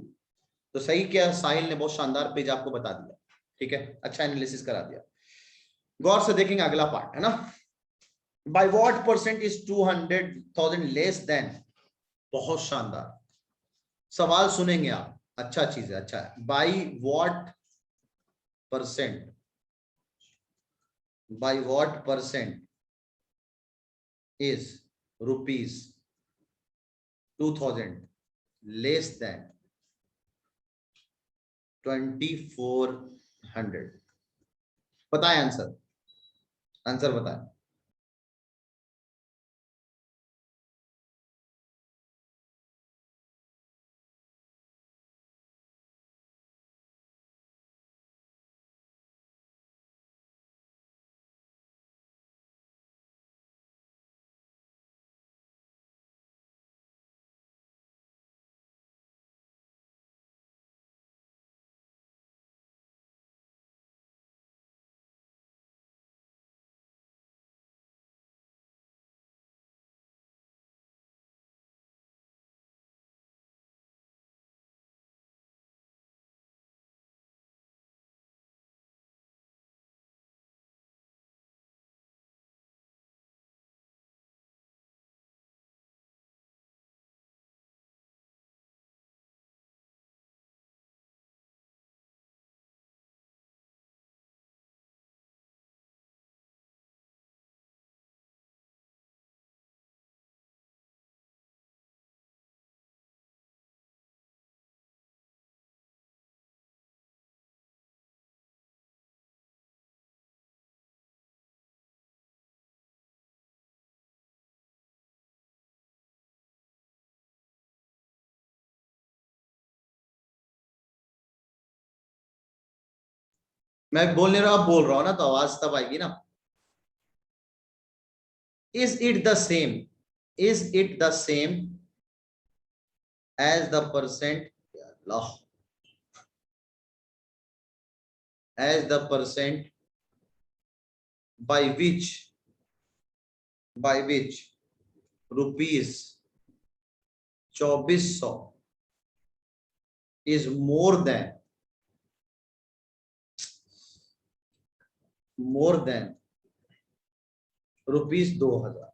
तो सही क्या, साहिल ने बहुत शानदार पेज आपको बता दिया, ठीक है, अच्छा एनालिसिस करा दिया। गौर से देखेंगे अगला पार्ट है ना, by what percent is 200,000 less than, बहुत शानदार सवाल सुनेंगे आप, अच्छा चीज है, अच्छा है। By what percent, by what percent is rupees 2,000 less than 2,400, बताएं आंसर, आंसर बताएं। मैं बोल नहीं रहा, आप बोल रहा हूं ना, तो आवाज तब आएगी ना। Is it the same, is it the same as the percent, as the percent by which rupees 2,400 is more than rupees 2,000।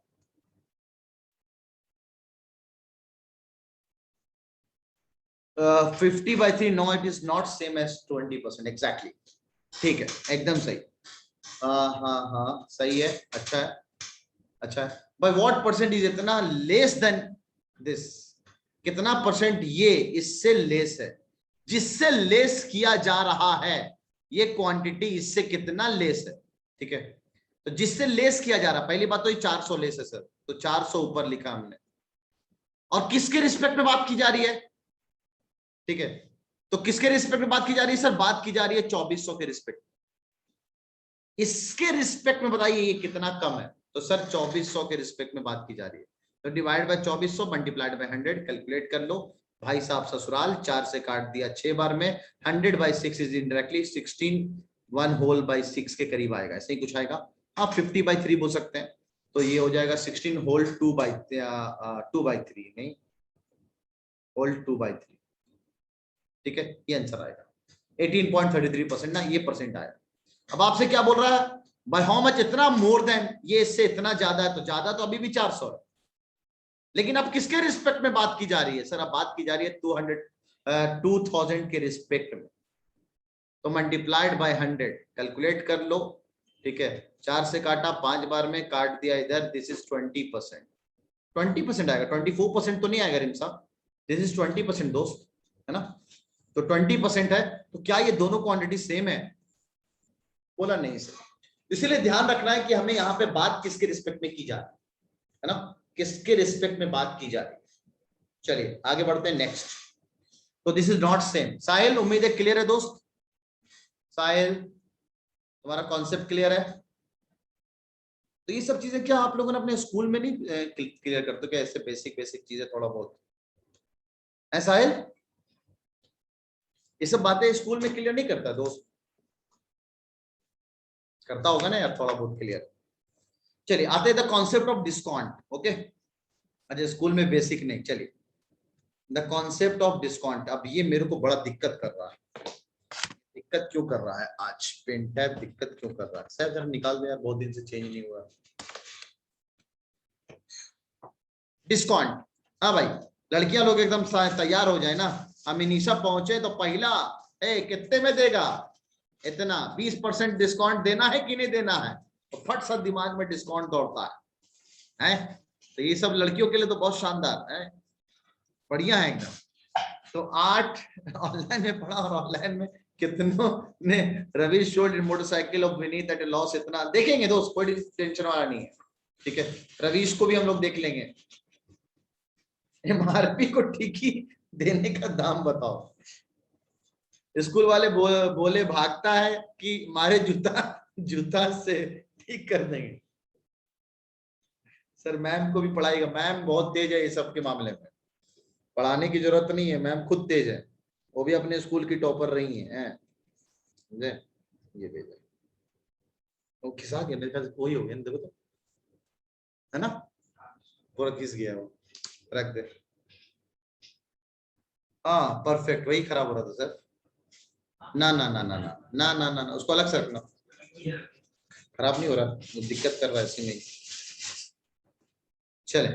50/3, no it is not same as 20%, exactly, ठीक है, एकदम सही। हाँ हाँ हाँ सही है, अच्छा है, अच्छा है। बाय व्हाट परसेंट इज, इतना लेस देन दिस, कितना परसेंट ये इससे लेस है, जिससे लेस किया जा रहा है, ये क्वांटिटी इससे कितना लेस है, ठीक है। तो जिससे लेस किया जा रहा है, पहली बात तो ये 400 लेस है सर, तो 400 ऊपर लिखा हमने, और किसके रिस्पेक्ट में बात की जा रही है, ठीक है, तो किसके रिस्पेक्ट में बात की जा रही है सर, बात की जा रही है 2,400 के रिस्पेक्ट, इसके रिस्पेक्ट में बताइए ये कितना कम है, तो सर 2,400 के रिस्पेक्ट में बात की जा रही है, तो divide by 2,400 multiplied by 100, calculate कर लो भाई साहब ससुराल, 4 से काट दिया 6 बार में, 100/6 इज इनडायरेक्टली 16, 1 होल बाय 6 के करीब आएगा, ऐसे ही कुछ आएगा, आप 50/3 बोल सकते हैं, तो ये हो जाएगा 16 होल 2/3, नहीं होल 2/3, ठीक है, ये आंसर आएगा 18.33% ना, ये परसेंट आएगा। अब आपसे क्या बोल रहा है, बाय हाउ मच, इतना मोर देन, ये इससे इतना ज्यादा है, तो ज्यादा तो अभी भी 400 है, लेकिन अब किसके रिस्पेक्ट में बात की जा रही है सर, अब बात की जा रही है 2,000 के रिस्पेक्ट में, तो मल्टीप्लाइड बाय 100, कैलकुलेट कर लो ठीक है, 4 से काटा, 5 बार में काट दिया इधर, दिस इज 20%। 20% आएगा, 24% तो नहीं आएगा रिम साहब, दिस इज 20% दोस्त, है ना। तो 20% है, तो क्या ये दोनों क्वांटिटी सेम है? बोला नहीं सर। इसीलिए ध्यान रखना है कि हमें यहाँ पे बात किसके रिस्पेक्ट में की जा रही है ना, किसके रिस्पेक्ट में बात की जा रही है। चलिए आगे बढ़ते हैं नेक्स्ट। तो दिस इज नॉट सेम। साहिल, उम्मीद है क्लियर है दोस्त? साहिल, तुम्हारा कॉन्सेप्ट क्लियर है? तो ये सब चीजें क्या आप लोगों ने अपने स्कूल में नहीं क्लियर करते क्या? ऐसे बेसिक बेसिक चीजें थोड़ा बहुत है साहिल, ये सब बातें स्कूल में क्लियर नहीं करता दोस्त? करता होगा ना यार, थोड़ा बहुत क्लियर। चलिए आते हैं the concept of discount. Okay, अच्छा स्कूल में बेसिक नहीं। चलिए द कॉन्सेप्ट ऑफ डिस्काउंट। अब ये मेरे को बड़ा दिक्कत कर रहा है। दिक्कत क्यों कर रहा है आज पेन टैब, दिक्कत क्यों कर रहा है? सर जरा निकाल दो यार, बहुत दिन से चेंज नहीं हुआ। डिस्काउंट, हाँ भाई, लड़कियां लोग एकदम तैयार हो जाए ना। अमीनिशा पहुंचे तो पहला, कितने में देगा? इतना, 20% डिस्काउंट देना है कि नहीं देना है? तो फट सा दिमाग में डिस्काउंट दौड़ता है? तो ये सब लड़कियों के लिए तो बहुत शानदार है, बढ़िया है एकदम। तो 8 ऑनलाइन में पढ़ा, और ऑनलाइन में कितनों ने Ravish sold motorcycle of Vineet at loss, इतना देखेंगे दोस्त, कोई टेंशन वाला नहीं है। ठीक है, रवीश को भी हम लोग देख लेंगे। एमआरपी को ठीक ही देने का दाम बताओ। स्कूल वाले बोले भागता है कि मारे जूता, जूता से ठीक कर देंगे। सर मैम को भी पढ़ाएगा, मैम बहुत तेज है ये सब के मामले में, पढ़ाने की जरूरत नहीं है, मैम खुद तेज है, वो भी अपने स्कूल की टॉपर रही है। ये भेजा, वो खिसा गया मेरे ख्याल से, वही हो गया देखो तो, है ना, पूरा खिस गया वो, रख दे। हाँ परफेक्ट, वही खराब हो रहा था सर। ना ना ना ना ना ना ना ना, ना उसको अलग से रखना, खराब नहीं हो रहा, वो दिक्कत कर रहा है इसी में। चले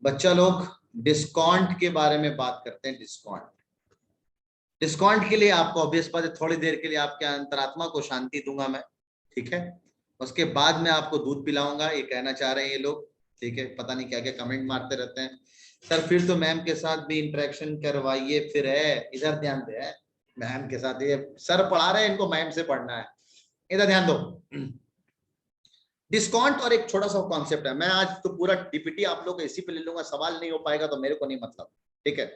बच्चा लोग, डिस्काउंट के बारे में बात करते हैं। डिस्काउंट, डिस्काउंट के लिए आपको ऑब्वियस बात है, थोड़ी देर के लिए आपके अंतरात्मा को शांति दूंगा मैं, ठीक है। उसके बाद में आपको दूध पिलाऊंगा, ये कहना चाह रहे हैं ये लोग, ठीक है। पता नहीं क्या क्या कमेंट मारते रहते हैं सर, फिर तो मैम के साथ भी इंटरेक्शन करवाइए फिर, है इधर ध्यान दे, मैम के साथ, ये सर पढ़ा रहे हैं, इनको मैम से पढ़ना है, इधर ध्यान दो। डिस्काउंट और एक छोटा सा कॉन्सेप्ट है, मैं आज तो पूरा डीपीटी आप लोग इसी पे ले लूंगा, सवाल नहीं हो पाएगा तो मेरे को नहीं मतलब, ठीक है।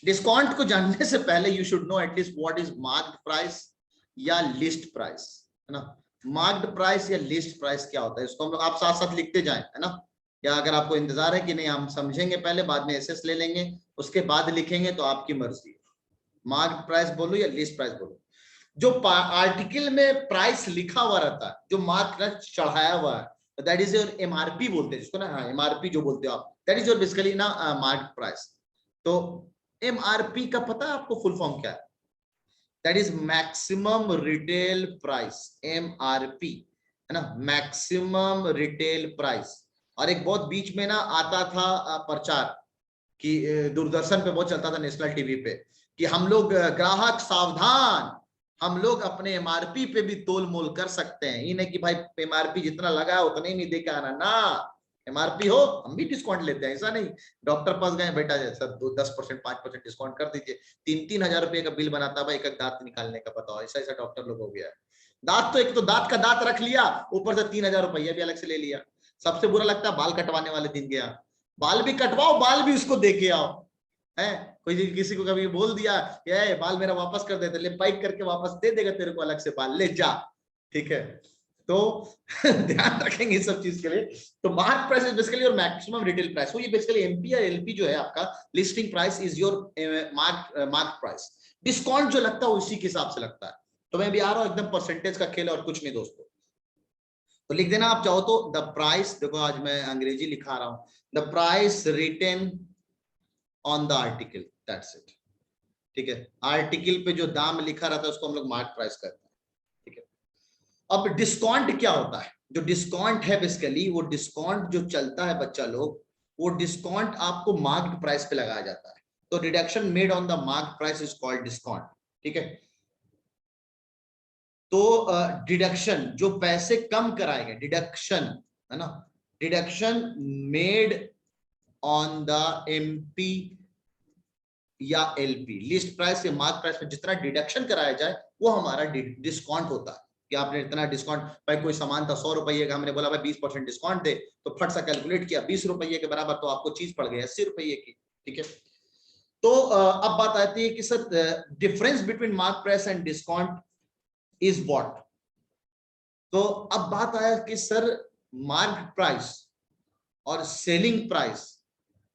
डिस्काउंट को जानने से पहले you should know at least what is marked price या लिस्ट प्राइस, है ना। मार्क्ड प्राइस या लिस्ट प्राइस क्या होता है, इसको हम लोग आप साथ साथ लिखते जाएं, है ना। या अगर आपको इंतजार है कि नहीं हम समझेंगे पहले, बाद में एसएस ले लेंगे, उसके बाद लिखेंगे, तो आपकी मर्जी। मार्क्ड प्राइस बोलो या लिस्ट प्राइस बोलो, जो आर्टिकल में प्राइस लिखा हुआ रहता है, जो मार्क चढ़ाया हुआ है, दैट इज योर एमआरपी बोलते हैं जिसको ना, हाँ एमआरपी जो बोलते हो आप, दैट इज योर बेसिकली ना मार्क्ड प्राइस। तो एमआरपी का पता है आपको फुल फॉर्म क्या है? That is maximum retail price, MRP, है ना, मैक्सिमम रिटेल प्राइस। और एक बहुत बीच में ना आता था प्रचार कि दूरदर्शन पे बहुत चलता था, नेशनल टीवी पे, कि हम लोग ग्राहक सावधान, हम लोग अपने एमआरपी पे भी तोल मोल कर सकते हैं, ये नहीं कि भाई एमआरपी जितना लगा है उतना ही नहीं दे के आना ना, एमआरपी हो हम भी डिस्काउंट लेते हैं, ऐसा नहीं। डॉक्टर पास गए, बेटा सर 10% 5% डिस्काउंट कर दीजिए, 3-3 हजार रुपए का बिल बनाता भाई, एक दांत निकालने का, बताओ ऐसा ऐसा डॉक्टर लोग हो गया है। दांत तो एक तो दांत का दांत रख लिया, ऊपर से 3,000 रुपया भी अलग से ले लिया। सबसे बुरा लगता है बाल कटवाने वाले दिन गया, बाल भी कटवाओ, बाल भी उसको दे के आओ, है कोई किसी को कभी बोल दिया कि बाल मेरा वापस कर देते, ले बाइक करके वापस दे देगा तेरे को, अलग से बाल ले जा, ठीक है। तो ध्यान रखेंगे इस सब चीज के लिए। तो mark price is basically your maximum retail price, वो ये बेसिकली एमपी या एलपी जो है आपका listing price is your mark price. Discount जो लगता है उसी के हिसाब से लगता है। तो मैं भी आ रहा हूं, एकदम परसेंटेज का खेल और कुछ नहीं दोस्तों। तो लिख देना आप चाहो तो, द प्राइस, देखो आज मैं अंग्रेजी लिखा रहा हूं, the price written on the article, that's it, ठीक है। आर्टिकल पे जो दाम लिखा रहता है उसको हम लोग मार्क प्राइस कहते हैं, ठीक है। अब डिस्काउंट क्या होता है? जो डिस्काउंट है बेसिकली, वो डिस्काउंट जो चलता है बच्चा लोग, वो डिस्काउंट आपको मार्क्ड प्राइस पे लगाया जाता है। तो reduction made on the mark price is called discount, ठीक है। तो डिडक्शन जो पैसे कम कराए गए, डिडक्शन है ना, deduction made on the MP या एलपी, लिस्ट प्राइस या मार्क प्राइस में जितना डिडक्शन कराया जाए वो हमारा डिस्काउंट होता है कि आपने इतना डिस्काउंट, भाई कोई सामान था 100 रुपये का, हमने बोला भाई 20% डिस्काउंट दे, तो फट सा कैलकुलेट किया 20 रुपये के बराबर, तो आपको चीज पड़ गई 80 रुपये की। ठीक है, तो अब बात आती है कि sir difference between mark price and discount is what. तो अब बात आया कि सर मार्क प्राइस और सेलिंग प्राइस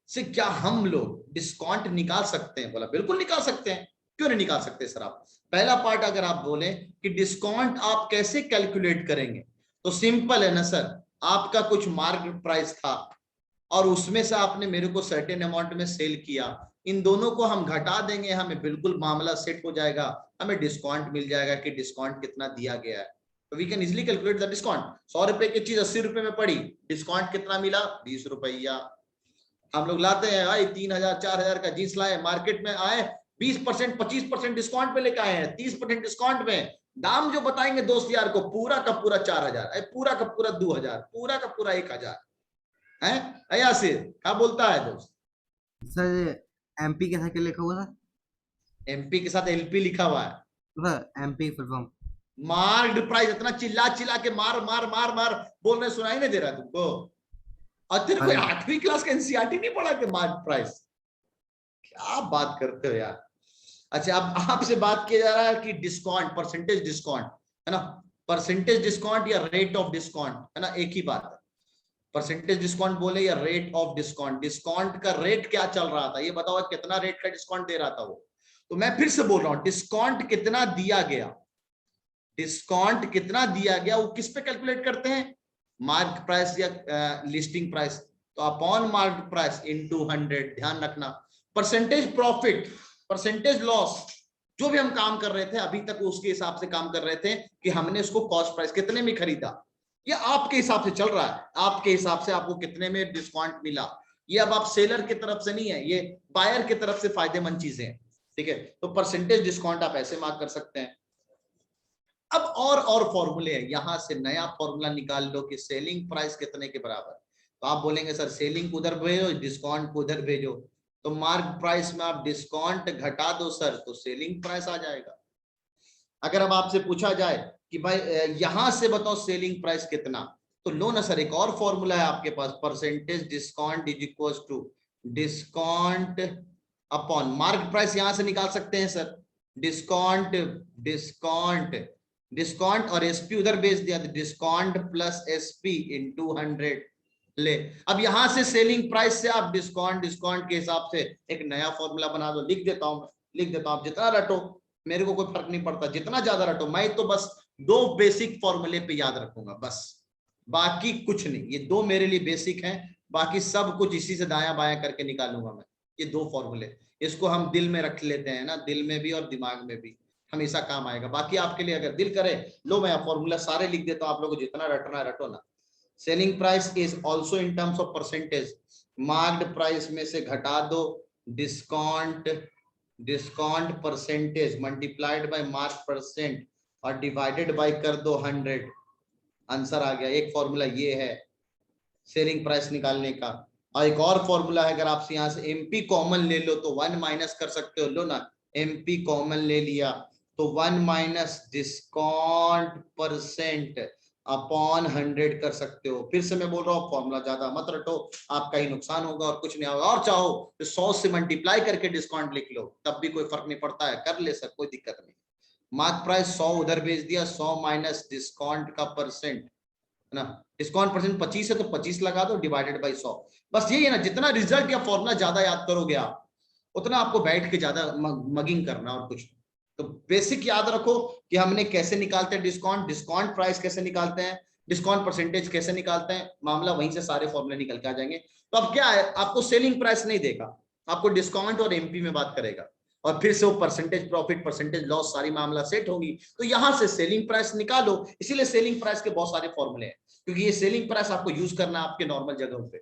से क्या हम लोग डिस्काउंट निकाल सकते हैं? बोला बिल्कुल निकाल सकते हैं, क्यों नहीं निकाल सकते सर आप। पहला पार्ट अगर आप बोले कि डिस्काउंट आप कैसे कैलकुलेट करेंगे, तो सिंपल है ना सर, आपका कुछ मार्क प्राइस था और उसमें से आपने मेरे को सर्टेन अमाउंट में सेल किया, इन दोनों को हम घटा देंगे, हमें बिल्कुल मामला सेट हो जाएगा, हमें डिस्काउंट मिल जाएगा कि डिस्काउंट कितना दिया गया है। तो we can easily calculate the discount. 100 रुपए की चीज 80 रुपए में पड़ी, डिस्काउंट कितना मिला? 20 रुपया। हम लोग लाते हैं भाई 3000 4000 का जींस लाए, मार्केट में आए 20% 25% डिस्काउंट पे लेके आए हैं, 30% डिस्काउंट में दाम जो बताएंगे दोस्त यार को, पूरा का पूरा 4000, पूरा का पूरा 2000, पूरा का पूरा 1000 है। यासिर क्या बोलता है दोस्त? सर एमपी के साथ क्या लिखा हुआ था? एमपी के साथ एलपी लिखा हुआ है। Sir MP full form marked price. इतना चिल्ला चिल्ला के मार मार मार मार बोल रहे, सुनाई नहीं दे रहा तुमको? और तेरे को 8वीं क्लास का एनसीईआरटी नहीं पढ़ा कि मार्क प्राइस? क्या बात करते हो यार। अच्छा, अब आपसे बात किया जा रहा है कि डिस्काउंट, परसेंटेज डिस्काउंट है ना, परसेंटेज डिस्काउंट या रेट ऑफ डिस्काउंट है ना, एक ही बात है। परसेंटेज डिस्काउंट बोले या रेट ऑफ डिस्काउंट, डिस्काउंट का रेट क्या चल रहा था ये बताओ, कितना रेट का डिस्काउंट दे रहा था वो। तो मैं फिर से बोल रहा हूं, डिस्काउंट कितना दिया गया, डिस्काउंट कितना दिया गया वो किस पे कैलकुलेट करते हैं? मार्क प्राइस या लिस्टिंग प्राइस। तो अपॉन मार्क प्राइस इनटू 100, ध्यान रखना। परसेंटेज प्रॉफिट, परसेंटेज लॉस, जो भी हम काम कर रहे थे अभी तक उसके हिसाब से काम कर रहे थे कि हमने उसको कॉस्ट प्राइस कितने में खरीदा, ये आपके हिसाब से चल रहा है, आपके हिसाब से आपको कितने में डिस्काउंट मिला, ये अब आप सेलर की तरफ से नहीं है, ये बायर की तरफ से फायदेमंद चीजें हैं। ठीक है, तो परसेंटेज डिस्काउंट आप ऐसे मार्क कर सकते हैं। अब और फॉर्मूले हैं, यहां से नया फॉर्मूला निकाल लो कि सेलिंग प्राइस कितने के बराबर। तो आप बोलेंगे सर सेलिंग को उधर भेजो, डिस्काउंट को उधर भेजो, तो मार्क प्राइस में आप डिस्काउंट घटा दो सर, तो सेलिंग प्राइस आ जाएगा। अगर अब आपसे पूछा जाए कि भाई यहां से बताओ सेलिंग प्राइस कितना, तो लो ना सर, एक और फॉर्मूला है आपके पास, percentage discount is equal to discount upon mark price, यहां से निकाल सकते हैं सर। डिस्काउंट डिस्काउंट डिस्काउंट और एसपी उधर भेज दिया, तो डिस्काउंट प्लस एसपी इनटू 100 ले। अब यहां से सेलिंग प्राइस से आप डिस्काउंट के हिसाब से एक नया फॉर्मूला बना दो, लिख देता हूं, जितना रटो मेरे को कोई फर्क नहीं पड़ता, जितना ज्यादा रटो, मैं तो बस 2 बेसिक फॉर्मूले पे याद रखूंगा बस, बाकी कुछ नहीं। ये 2 मेरे लिए बेसिक हैं, बाकी सब कुछ इसी से दायां बायां करके निकालूंगा मैं। ये 2 फॉर्मूले, इसको हम दिल में रख लेते हैं ना, दिल में भी और दिमाग में भी, हमेशा काम आएगा। बाकी आपके लिए अगर दिल करे, लो मैं फॉर्मूला सारे लिख देता हूं, आप लोगों को जितना रटना है रटो ना। Selling price is also in terms of percentage, marked price में से घटा दो discount percentage multiplied by mark percent और डिवाइडेड बाय कर दो 100, आंसर आ गया। एक फॉर्मूला ये है सेलिंग प्राइस निकालने का। और एक और फॉर्मूला है, अगर आप यहाँ से एमपी कॉमन ले लो तो 1 माइनस कर सकते हो, लो ना, एमपी कॉमन ले लिया तो 1 माइनस डिस्काउंट परसेंट अपॉन 100 कर सकते हो। फिर से मैं बोल रहा हूँ, फॉर्मूला ज्यादा मत रटो, आपका ही नुकसान होगा और कुछ नहीं होगा। और चाहो तो 100 से मल्टीप्लाई करके डिस्काउंट लिख लो, तब भी कोई फर्क नहीं पड़ता है, कर ले सर, कोई दिक्कत नहीं। मार्क प्राइस 100 उधर भेज दिया, 100 माइनस डिस्काउंट का परसेंट है ना, डिस्काउंट परसेंट 25 है तो 25 लगा दो डिवाइडेड बाय 100। बस यही है ना, जितना रिजल्ट या फॉर्मूला ज्यादा याद करोगे आप, उतना आपको बैठ के ज्यादा मगिंग करना और कुछ। तो बेसिक याद रखो कि हमने कैसे निकालते हैं डिस्काउंट प्राइस कैसे निकालते हैं, डिस्काउंट परसेंटेज कैसे निकालते हैं, मामला वहीं से सारे फॉर्मूले निकल के आ जाएंगे। तो अब क्या है, आपको सेलिंग प्राइस नहीं देगा, आपको डिस्काउंट और एमपी में बात करेगा, और फिर से वो परसेंटेज प्रॉफिट परसेंटेज लॉस सारी मामला सेट होगी। तो यहां से सेलिंग प्राइस निकालो, इसीलिए सेलिंग प्राइस के बहुत सारे फॉर्मूले हैं, क्योंकि ये सेलिंग प्राइस आपको यूज करना है आपके नॉर्मल जगहों पे।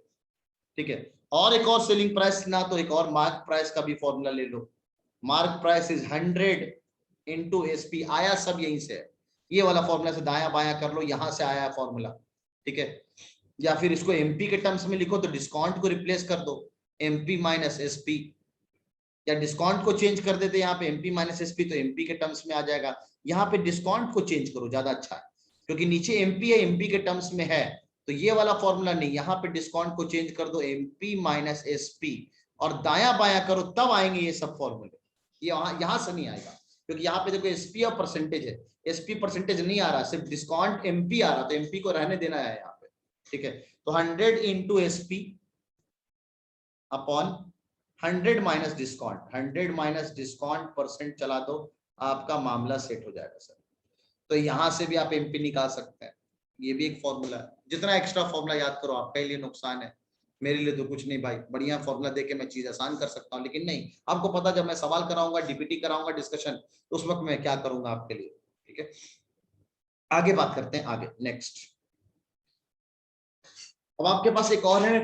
ठीक है, और एक और सेलिंग प्राइस ना, तो एक और मार्क प्राइस का भी फॉर्मूला ले लो। Mark price is 100 into SP, आया सब यहीं से है। ये वाला फॉर्मूला से दाया बाया कर लो, यहां से आया है फॉर्मूला, ठीक है। या फिर इसको एमपी के टर्म्स में लिखो तो डिस्काउंट को रिप्लेस कर दो, एमपी माइनस एसपी, या डिस्काउंट को चेंज कर देते यहाँ पे एमपी माइनस एसपी, तो एमपी के टर्म्स में आ जाएगा। यहाँ पे डिस्काउंट को चेंज करो, ज्यादा अच्छा है, क्योंकि नीचे एमपी है, एमपी के टर्म्स में है, तो ये वाला फॉर्मूला नहीं, यहाँ पे डिस्काउंट को चेंज कर दो एमपी माइनस एसपी, और दाया बाया करो, तब आएंगे ये सब फॉर्मूले। ये यहां से नहीं आएगा, क्योंकि यहाँ पे देखो एसपी और परसेंटेज है, एसपी परसेंटेज नहीं आ रहा, सिर्फ डिस्काउंट एमपी आ रहा, तो एमपी को रहने देना है यहाँ पे, ठीक है। तो 100 into SP upon 100 minus discount, 100 minus discount percent चला दो, आपका मामला सेट हो जाएगा सर। तो यहां से भी आप एमपी निकाल सकते हैं, ये भी एक फॉर्मूला है। जितना एक्स्ट्रा फॉर्मूला याद करो आपके लिए नुकसान है, मेरे लिए तो कुछ नहीं भाई, बढ़िया फॉर्मूला देके मैं चीज आसान कर सकता हूँ, लेकिन नहीं, आपको पता जब मैं सवाल कराऊंगा, डीपीटी कराऊंगा, डिस्कशन, तो उस वक्त मैं क्या करूंगा आपके लिए, ठीक है। आगे बात करते हैं, आगे नेक्स्ट। अब आपके पास एक और है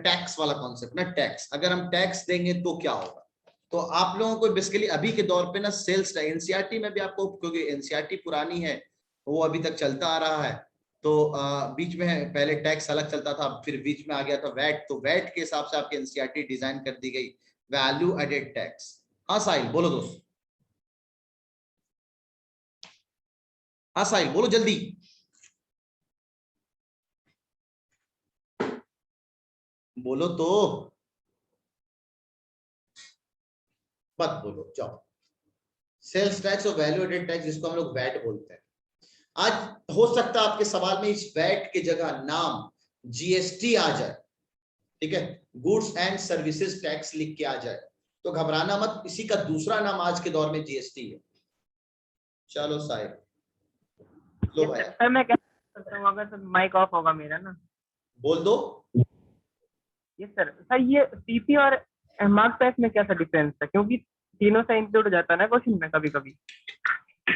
टैक्स वाला कॉन्सेप्ट ना, टैक्स। अगर हम टैक्स देंगे तो क्या होगा, तो आप लोगों को बेसिकली अभी के दौर पे ना सेल्स, एनसीईआरटी में भी आपको, क्योंकि एनसीईआरटी पुरानी है, वो अभी तक चलता आ रहा है, तो बीच में पहले टैक्स अलग चलता था, फिर बीच में आ गया था वैट, तो वैट के हिसाब से आपकी एनसीईआरटी डिजाइन कर दी गई, वैल्यू एडेड टैक्स। हाँ साहिल बोलो दोस्त, हाँ साहिल बोलो जल्दी, बोलो तो, मत बोलो जाओ। सेल्स टैक्स और वैल्यू एडेड टैक्स, जिसको हम लोग वैट बोलते हैं। आज हो सकता है आपके सवाल में इस वैट के जगह नाम जीएसटी आ जाए, ठीक है, गुड्स एंड सर्विसेज टैक्स लिख के आ जाए, तो घबराना मत, इसी का दूसरा नाम आज के दौर में जीएसटी है। चलो साहिब, लो भाई सर मैं क्या करता हूँ अगर सर माइक ऑफ होगा मेरा ना, बोल दो। ये सर ये सीपी और मार्क टैक्स में क्या सा डिफरेंस है, क्योंकि तीनों से इंक्लूड हो जाता है ना क्वेश्चन में कभी कभी।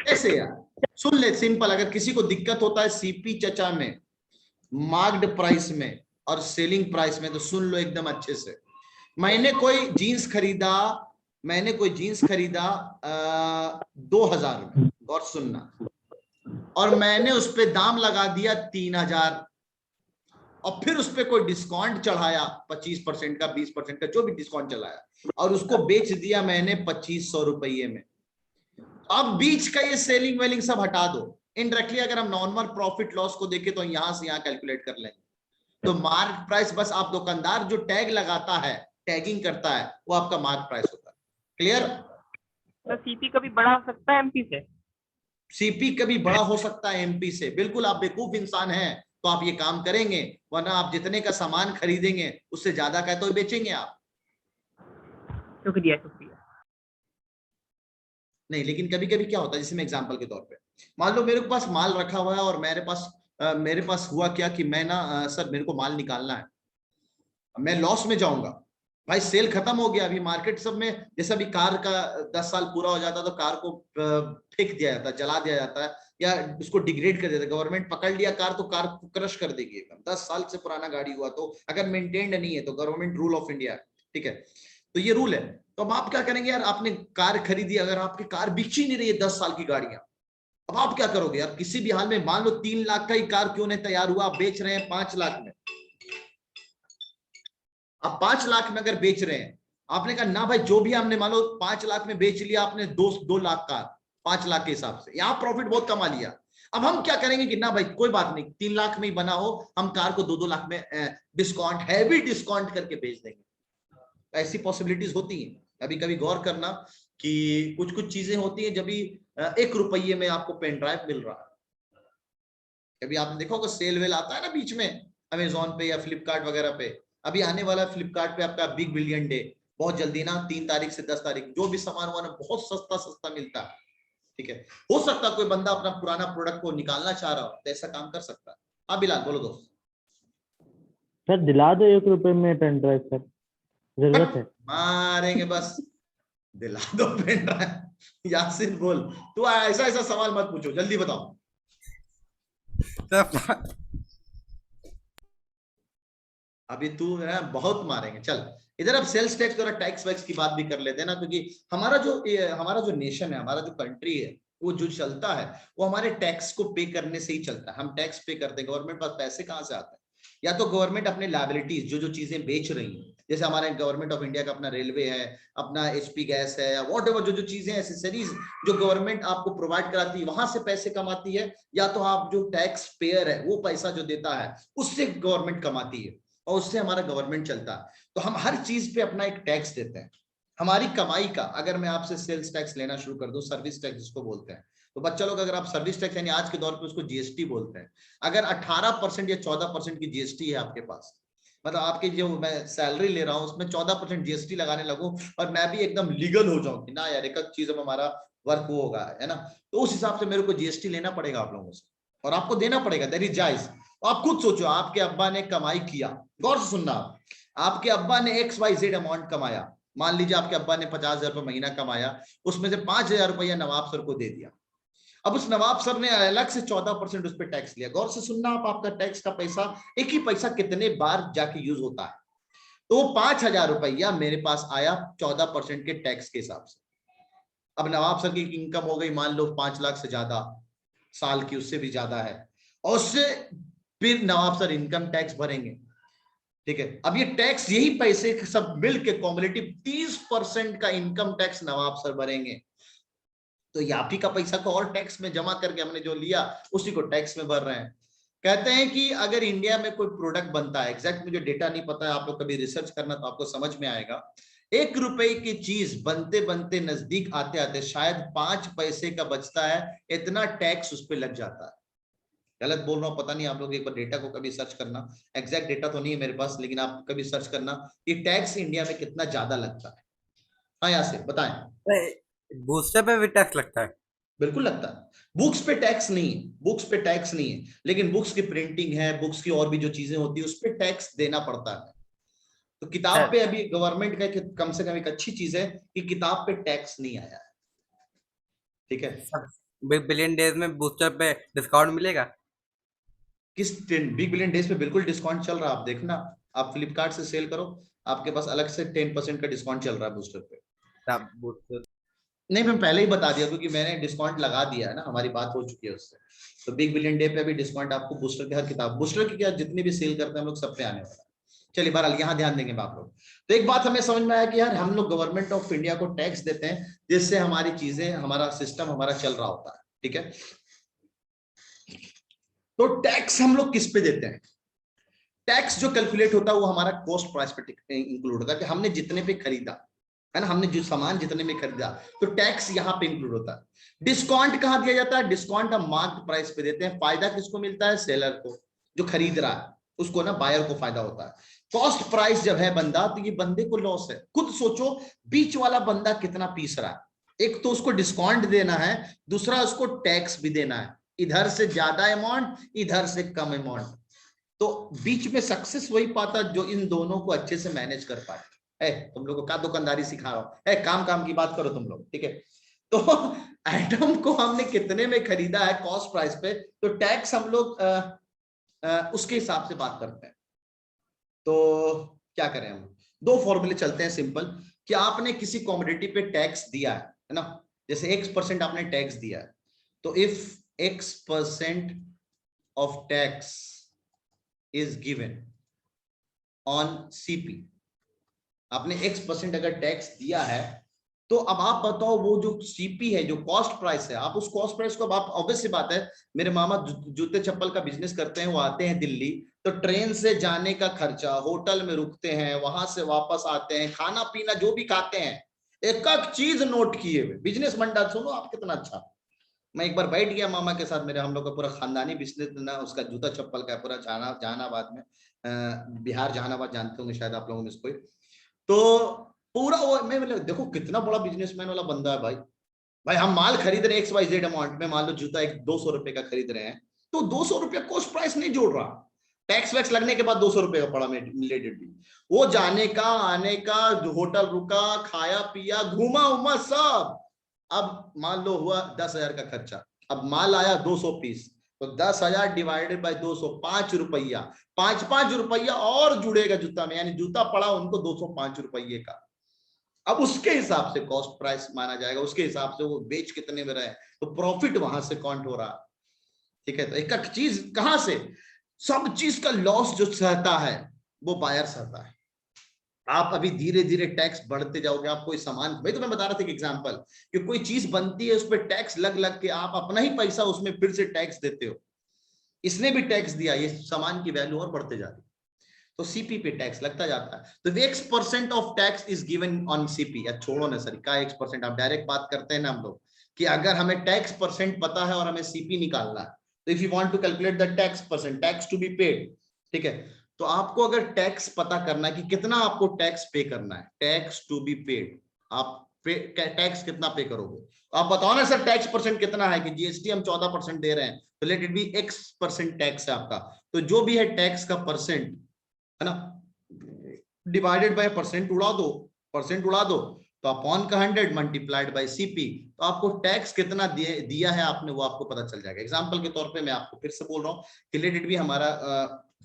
ऐसे यार सुन ले, सिंपल, अगर किसी को दिक्कत होता है सीपी चचा में, मार्क्ड प्राइस में और सेलिंग प्राइस में, तो सुन लो एकदम अच्छे से। मैंने कोई जीन्स खरीदा, 2000 में, और सुनना, और मैंने उस पे दाम लगा दिया 3000, और फिर उस पे कोई डिस्काउंट चढ़ाया 25% का, 20% का, जो भी डिस्काउंट चलाया, और उसको बेच दिया मैंने 2500 रुपये में। अब बीच का ये सेलिंग वेलिंग सब हटा दो, इनडायरेक्टली अगर हम नॉर्मल प्रॉफिट लॉस को देखें तो यहां से यहां कैलकुलेट कर लेंगे। तो मार्क प्राइस, बस आप दुकानदार जो टैग लगाता है, टैगिंग करता है, वो आपका मार्क प्राइस होता है। क्लियर? तो सीपी कभी बड़ा हो सकता है एमपी से? सीपी कभी बड़ा हो सकता है एमपी से, बिल्कुल। आप बेवकूफ इंसान हैं तो आप ये काम करेंगे, वरना आप जितने का सामान खरीदेंगे उससे ज्यादा का तो बेचेंगे आप। शुक्रिया शुक्रिया। नहीं, लेकिन कभी कभी क्या होता है, जैसे मैं एग्जांपल के तौर पे, मान लो मेरे पास माल रखा हुआ है, और मेरे पास हुआ क्या कि मैं ना सर मेरे को माल निकालना है, मैं लॉस में जाऊंगा भाई, सेल खत्म हो गया। अभी मार्केट सब में, जैसे अभी कार का 10 साल पूरा हो जाता है तो कार को फेंक दिया जाता है, जला दिया जाता है, या उसको डिग्रेड कर देता है, गवर्नमेंट पकड़ लिया कार तो कार को क्रश कर देगी एकदम। 10 साल से पुराना गाड़ी हुआ तो अगर मेंटेन्ड नहीं है तो, गवर्नमेंट रूल ऑफ इंडिया, ठीक है, तो ये रूल है। तो अब आप क्या करेंगे यार, आपने कार खरीदी, अगर आपकी कार बिक ही नहीं रही है 10 साल की गाड़ियां, अब आप क्या करोगे यार? किसी भी हाल में, मान लो 3 लाख का ही कार क्यों नहीं तैयार हुआ, आप बेच रहे हैं 5 लाख में, आप 5 लाख में अगर बेच रहे हैं, आपने कहा ना भाई जो भी हमने मान लो 5 लाख में बेच लिया, आपने 2 लाख कार 5 लाख के हिसाब से, यहां प्रॉफिट बहुत कमा लिया। अब हम क्या करेंगे कि ना भाई कोई बात नहीं, 3 लाख में ही बना हो, हम कार को 2 लाख में डिस्काउंट, हैवी डिस्काउंट करके बेच देंगे। ऐसी पॉसिबिलिटीज होती हैं, कभी कभी गौर करना कि कुछ कुछ चीजें होती हैं जब भी 1 रुपये में आपको पेन ड्राइव मिल रहा है। कभी आपने देखा होगा सेल वेल आता है ना बीच में, अमेजोन पे या फ्लिपकार्ट वगैरह पे, अभी आने वाला फ्लिपकार्ट पे आपका बिग बिलियन डे, बहुत जल्दी ना, 3 तारीख से 10 तारीख, जो भी सामान हुआ ना बहुत सस्ता सस्ता मिलता है, ठीक है। हो सकता है कोई बंदा अपना पुराना प्रोडक्ट को निकालना चाह रहा हो, तो ऐसा काम कर सकता है। हाँ बिलाल बोलो दोस्त। सर दिला दो 1 रुपए में पेन ड्राइव सर, जरूरत है। मारेंगे बस, दिला दो पेन ड्राइव। यासिन बोल, तू ऐसा ऐसा सवाल मत पूछो, जल्दी बताओ। अभी तू है बहुत मारेंगे। चल इधर अब सेल्स टैक्स और टैक्स वैक्स की बात भी कर लेते हैं ना, क्योंकि हमारा जो नेशन है, हमारा जो कंट्री है, वो जो चलता है वो हमारे टैक्स को पे करने से ही चलता है। हम टैक्स पे करते हैं, गवर्नमेंट पास पैसे कहाँ से आते हैं? या तो गवर्नमेंट अपने लायबिलिटीज जो जो चीजें बेच रही है, जैसे हमारे गवर्नमेंट ऑफ इंडिया का अपना रेलवे है, अपना एचपी गैस है, या वॉट एवर जो जो चीजें एसेसरीज जो गवर्नमेंट आपको प्रोवाइड कराती है वहां से पैसे कमाती है, या तो आप जो टैक्स पेयर है वो पैसा जो देता है उससे गवर्नमेंट कमाती है और उससे हमारा गवर्नमेंट चलता है। तो हम हर चीज पे अपना एक टैक्स देते हैं। हमारी कमाई का अगर मैं आपसे सेल्स टैक्स लेना शुरू कर दूं, सर्विस टैक्स जिसको बोलते हैं, तो बच्चा लोग अगर आप सर्विस टैक्स यानी आज के दौर पे उसको जीएसटी बोलते हैं, अगर 18% या 14% की जीएसटी है आपके पास, मतलब आपकी जो मैं सैलरी ले रहा हूँ उसमें 14% जीएसटी लगाने लगूं और मैं भी एकदम लीगल हो जाऊं कि ना यार एक चीज में हमारा वर्क वो होगा, है ना, तो उस हिसाब से मेरे को जीएसटी लेना पड़ेगा आप लोगों से और आपको देना पड़ेगा, दैट इज जायज। आप खुद सोचो, आपके अब्बा ने कमाई किया, गौर से सुनना, आपके अब्बा ने XYZ अमाउंट कमाया, मान लीजिए आपके अब्बा ने 50,000 रुपये महीना कमाया, उसमें से 5,000 रुपया नवाब सर को दे दिया। अब उस नवाब सर ने अलग से 14% उस पर टैक्स लिया। गौर से सुनना, आपका टैक्स का पैसा एक ही पैसा कितने बार जाके यूज होता है, तो 5,000 रुपया मेरे पास आया 14% के टैक्स के हिसाब से। अब नवाब सर की इनकम हो गई मान लो 5 लाख से ज्यादा साल की, उससे भी ज्यादा है, और उससे फिर नवाब सर इनकम टैक्स भरेंगे, ठीक है। अब ये टैक्स यही पैसे सब मिल के कॉम्युलेटिव 30% का इनकम टैक्स नवाब सर भरेंगे। तो ये आप ही का पैसा को और टैक्स में जमा करके हमने जो लिया उसी को टैक्स में भर रहे हैं। कहते हैं कि अगर इंडिया में कोई प्रोडक्ट बनता है, एग्जैक्ट मुझे डेटा नहीं पता है, आप लोग कभी रिसर्च करना तो आपको समझ में आएगा, 1 रुपए की चीज बनते बनते नजदीक आते आते शायद 5 पैसे का बचता है, इतना टैक्स उस पर लग जाता है। गलत बोल रहा हूँ पता नहीं, आप लोग एक बार डेटा को कभी सर्च करना, एग्जैक्ट डेटा तो नहीं है मेरे पास, लेकिन आप कभी सर्च करना कि टैक्स इंडिया में कितना ज्यादा लगता है। हाँ यहाँ से बताएं। बूस्टर पे भी टैक्स लगता है? बिल्कुल लगता है। बुक्स पे टैक्स नहीं है, बुक्स पे टैक्स नहीं है, लेकिन बुक्स की प्रिंटिंग है, बुक्स की और भी जो चीजें होती है उस पे टैक्स देना पड़ता है। तो किताब पे अभी गवर्नमेंट का कम से कम एक अच्छी चीज है कि किताब पे टैक्स नहीं आया है, ठीक है। बिग बिलियन डेज में बूस्टर पे डिस्काउंट मिलेगा? किस बिग बिलियन डेज पे बिल्कुल डिस्काउंट चल रहा है, आप देखना, आप फ्लिपकार्ट से सेल करो, आपके पास अलग से 10% का डिस्काउंट चल रहा है बूस्टर पे। बूस्टर नहीं, मैं पहले ही बता दिया क्योंकि मैंने डिस्काउंट लगा दिया है ना, हमारी बात हो चुकी है उससे। तो बिग बिलियन डे पे अभी डिस्काउंट आपको बूस्टर के हर किताब, बूस्टर की क्या जितनी भी सेल करते हैं हम लोग सब पे आने वाला है। चलिए बहरहाल यहाँ ध्यान देंगे आप लोग। तो एक बात हमें समझ में आया कि यार हम लोग गवर्नमेंट ऑफ इंडिया को टैक्स देते हैं जिससे हमारी चीजें, हमारा सिस्टम हमारा चल रहा होता है, ठीक है। तो टैक्स हम लोग किस पे देते हैं? टैक्स जो कैलकुलेट होता है वो हमारा कॉस्ट प्राइस पे इंक्लूड होता है, कि हमने जितने पे खरीदा है ना, हमने जो सामान जितने में खरीदा, तो टैक्स यहाँ पे इंक्लूड होता है। डिस्काउंट कहाँ दिया जाता है? डिस्काउंट हम मार्केट प्राइस पे देते हैं। फायदा किसको मिलता है? सेलर को, जो खरीद रहा है उसको ना, बायर को फायदा होता है। कॉस्ट प्राइस जब है बंदा, तो ये बंदे को लॉस है। खुद सोचो बीच वाला बंदा कितना पीस रहा है, एक तो उसको डिस्काउंट देना है, दूसरा उसको टैक्स भी देना है, इधर से ज्यादा अमाउंट, इधर से कम अमाउंट। तो बीच में सक्सेस वही पाता जो इन दोनों को अच्छे से मैनेज कर पाए। तुम लोगों को क्या दुकानदारी सिखा रहा हूं, काम काम की बात करो तुम लोग, ठीक है। तो आइटम को हमने कितने में खरीदा है कॉस्ट प्राइस पे, तो टैक्स हम लोग उसके हिसाब से बात करते हैं। तो क्या करें हम, 2 फॉर्मूले चलते हैं सिंपल, कि आपने किसी कॉमोडिटी पे टैक्स दिया है ना, जैसे X% आपने टैक्स दिया है, तो if X% of tax is given on CP, आपने X% अगर टैक्स दिया है, तो अब आप बताओ वो जो CP है, जो कॉस्ट प्राइस है, आप उस कॉस्ट प्राइस को, अब आप ऑब्वियस सी बात है, मेरे मामा जूते चप्पल का बिजनेस करते हैं, वो आते हैं दिल्ली, तो ट्रेन से जाने का खर्चा, होटल में रुकते हैं, वहां से वापस आते हैं, खाना पीना जो भी खाते हैं, एक एक चीज नोट किए हुए बिजनेस मंडा। सुनो आप कितना अच्छा, मैं एक बार बैठ गया मामा के साथ, मेरे हम लोग का पूरा खानदानी बिजनेस ना, उसका जूता चप्पल का पूरा जहानाबाद में, बिहार जहानाबाद जानते होंगे शायद आप लोगों में इसको। तो पूरा वो, मैं बोले देखो कितना बड़ा बिजनेसमैन वाला बंदा है भाई। भाई हम माल खरीद रहे हैं XYZ अमाउंट में, मान लो जूता 200 रुपए का खरीद रहे हैं, तो 200 रुपया कॉस्ट प्राइस नहीं जोड़ रहा, टैक्स वैक्स लगने के बाद 200 रुपए का पड़ा रिलेटेड भी, वो जाने का, आने का, होटल रुका, खाया पिया, घूमा उमा सब। अब मान लो हुआ 10,000 का खर्चा, अब माल आया 200 पीस, तो 10,000 डिवाइडेड बाय 200, 5 रुपया, 5 रुपया और जुड़ेगा जूता में, यानी जूता पड़ा उनको 205 रुपये का। अब उसके हिसाब से कॉस्ट प्राइस माना जाएगा, उसके हिसाब से वो बेच कितने में रहे, तो प्रॉफिट वहां से काउंट हो रहा है। ठीक है, तो एक एक चीज कहां से, सब चीज का लॉस जो सहता है वो बायर सहता है। आप अभी धीरे धीरे टैक्स बढ़ते जाओगे, आप कोई सामान, भाई तो मैं बता रहा था कि एग्जांपल कि कोई चीज बनती है उस पर टैक्स लग लग के आप अपना ही पैसा उसमें फिर से टैक्स देते हो, इसने भी टैक्स दिया, ये सामान की वैल्यू और बढ़ते जाती है, तो सीपी पे टैक्स लगता जाता है। तो X% of tax is given on CP. या छोड़ो ना सर, का X%, आप डायरेक्ट बात करते हैं ना हम लोग कि अगर हमें टैक्स परसेंट पता है और हमें सीपी निकालना है, तो if you want to calculate the tax percent, tax to be paid, ठीक है, तो आपको अगर टैक्स पता करना है कि कितना आपको टैक्स पे करना है, टैक्स टू बी पेड, आप टैक्स कितना पे करोगे, तो आप बताओ ना सर टैक्स परसेंट कितना है, कि जीएसटी हम 14% दे रहे हैं, तो let it be X% tax है आपका, तो जो भी है टैक्स का परसेंट है ना, डिवाइडेड बाय परसेंट उड़ा दो, परसेंट उड़ा दो, तो अपॉन का 100 मल्टीप्लाइड बाय सीपी, तो आपको टैक्स कितना दिया है आपने वो आपको पता चल जाएगा। एग्जांपल के तौर पे मैं आपको फिर से बोल रहा हूँ कि लेट इट बी हमारा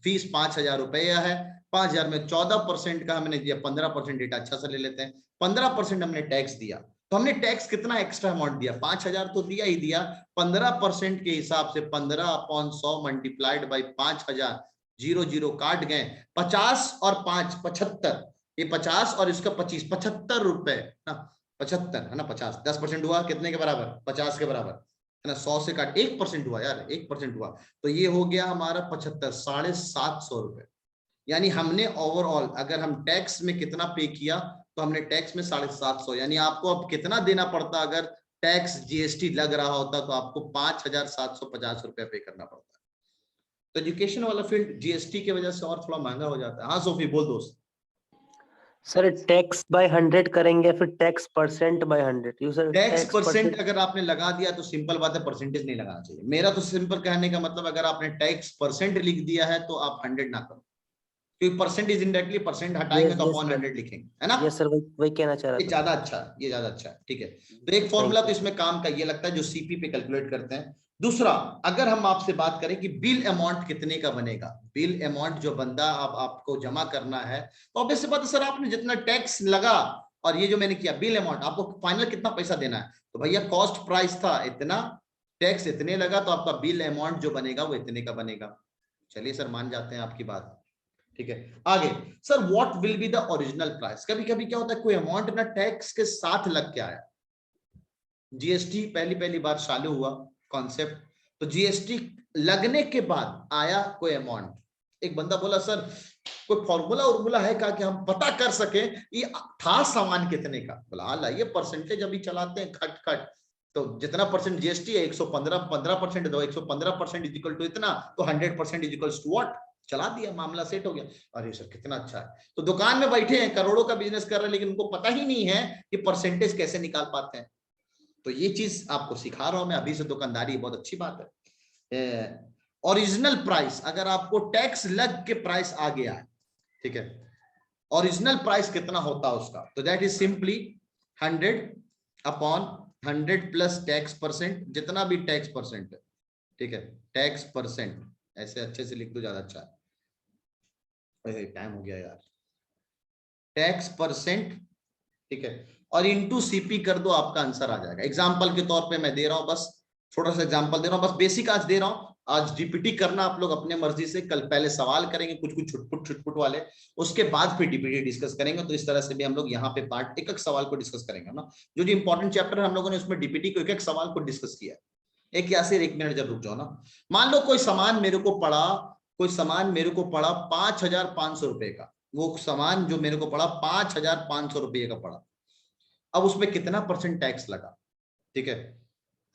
फीस 5,000 रुपया है, 5,000 में 14% का हमने दिया, 15% डेटा अच्छा से ले लेते हैं, 15% हमने टैक्स दिया, तो हमने टैक्स कितना एक्स्ट्रा अमाउंट दिया, 5,000 तो दिया ही दिया, 15% के हिसाब से 15/100 मल्टीप्लाइड बाई 5,000, 0 काट गए, 50 और 5 75, ये 50 और इसका 25 75 रुपए ना, 75 है ना, 50 10% हुआ कितने के बराबर, 50 के बराबर है ना, 100 से काट 1% हुआ यार, 1% हुआ, तो ये हो गया हमारा 75, 750 रुपए। यानी हमने ओवरऑल अगर हम टैक्स में कितना पे किया, तो हमने टैक्स में 750, यानी आपको अब कितना देना पड़ता, अगर टैक्स जीएसटी लग रहा होता तो आपको 5,750 रुपया पे करना पड़ता। तो एजुकेशन वाला फील्ड जीएसटी की वजह से और थोड़ा महंगा हो जाता है। हाँ सोफी बोल दोस्त। सर टैक्स बाय 100 करेंगे, फिर tax percent by 100, you sir tax percent अगर आपने लगा दिया तो सिंपल बात है, परसेंटेज नहीं लगाना चाहिए। मेरा तो सिंपल कहने का मतलब, अगर आपने टैक्स परसेंट लिख दिया है तो आप 100 ना करो, क्योंकि परसेंटेज इनडायरेक्टली परसेंट हटाएंगे तो अपॉन 100 लिखेंगे, है ना। यस सर, वही कहना चाह रहा ये था। ज्यादा अच्छा है, ये ज्यादा अच्छा है, ठीक है। तो एक फॉर्मूला तो इसमें काम का ये लगता है जो सीपी पे कैलकुलेट करते हैं। दूसरा, अगर हम आपसे बात करें कि बिल अमाउंट कितने का बनेगा, बिल अमाउंट जो बंदा आपको जमा करना है, तो ऑब्वियस बात है सर, आपने जितना टैक्स लगा और ये जो मैंने किया बिल अमाउंट, आपको फाइनल कितना पैसा देना है, तो भैया कॉस्ट प्राइस था इतना, टैक्स इतने लगा, तो आपका बिल अमाउंट जो बनेगा वो इतने का बनेगा। चलिए सर मान जाते हैं आपकी बात, ठीक है। आगे sir, what will be the original price. कभी कभी क्या होता है, कोई अमाउंट ना टैक्स के साथ लग के आया, जीएसटी पहली बार चालू हुआ कॉन्सेप्ट, तो जीएसटी लगने के बाद आया कोई अमाउंट, एक बंदा बोला सर कोई फॉर्मूला है क्या कि हम पता कर सके ये था सामान कितने का, बोला हाँ लाइए परसेंटेज अभी चलाते हैं खट खट, तो जितना परसेंट जीएसटी है 115 15% दो, 115% इज इक्वल टू इतना, तो 100% इज इक्वल टू व्हाट, चला दिया, मामला सेट हो गया। अरे सर कितना अच्छा है, तो दुकान में बैठे हैं करोड़ों का बिजनेस कर रहे हैं, लेकिन उनको पता ही नहीं है कि परसेंटेज कैसे निकाल पाते हैं। तो ये चीज आपको सिखा रहा हूं मैं अभी से, दुकानदारी बहुत अच्छी बात है। ओरिजिनल प्राइस, अगर आपको टैक्स लग के प्राइस आ गया है, ठीक है, ओरिजिनल प्राइस कितना होता है उसका, तो that is simply 100/100 plus tax percent, जितना भी टैक्स परसेंट है, ठीक है, टैक्स परसेंट, ऐसे अच्छे से लिख दो ज्यादा अच्छा है, टाइम हो गया यार, टैक्स परसेंट, ठीक है, और इनटू सीपी कर दो, आपका आंसर आ जाएगा। एग्जांपल के तौर पे मैं दे रहा हूं, बस छोटा सा एग्जांपल दे रहा हूं, बस बेसिक आज दे रहा हूं, आज डीपीटी करना आप लोग अपने मर्जी से, कल पहले सवाल करेंगे कुछ कुछ छुटपुट वाले, उसके बाद फिर डीपीटी डिस्कस करेंगे। तो इस तरह से भी हम लोग यहाँ पे पार्ट एक एक सवाल को डिस्कस करेंगे ना, जो जो इंपॉर्टेंट चैप्टर हम लोगों ने उसमें डीपीटी को एक एक सवाल को डिस्कस किया। एक या सिर्फ 1 मिनट जब रुक जाओ ना, मान लो कोई सामान मेरे को पड़ा, कोई सामान मेरे को पड़ा 5,500 रुपए का, वो सामान जो मेरे को पड़ा 5,500 रुपये का पड़ा, अब उसमें कितना परसेंट टैक्स लगा, ठीक है,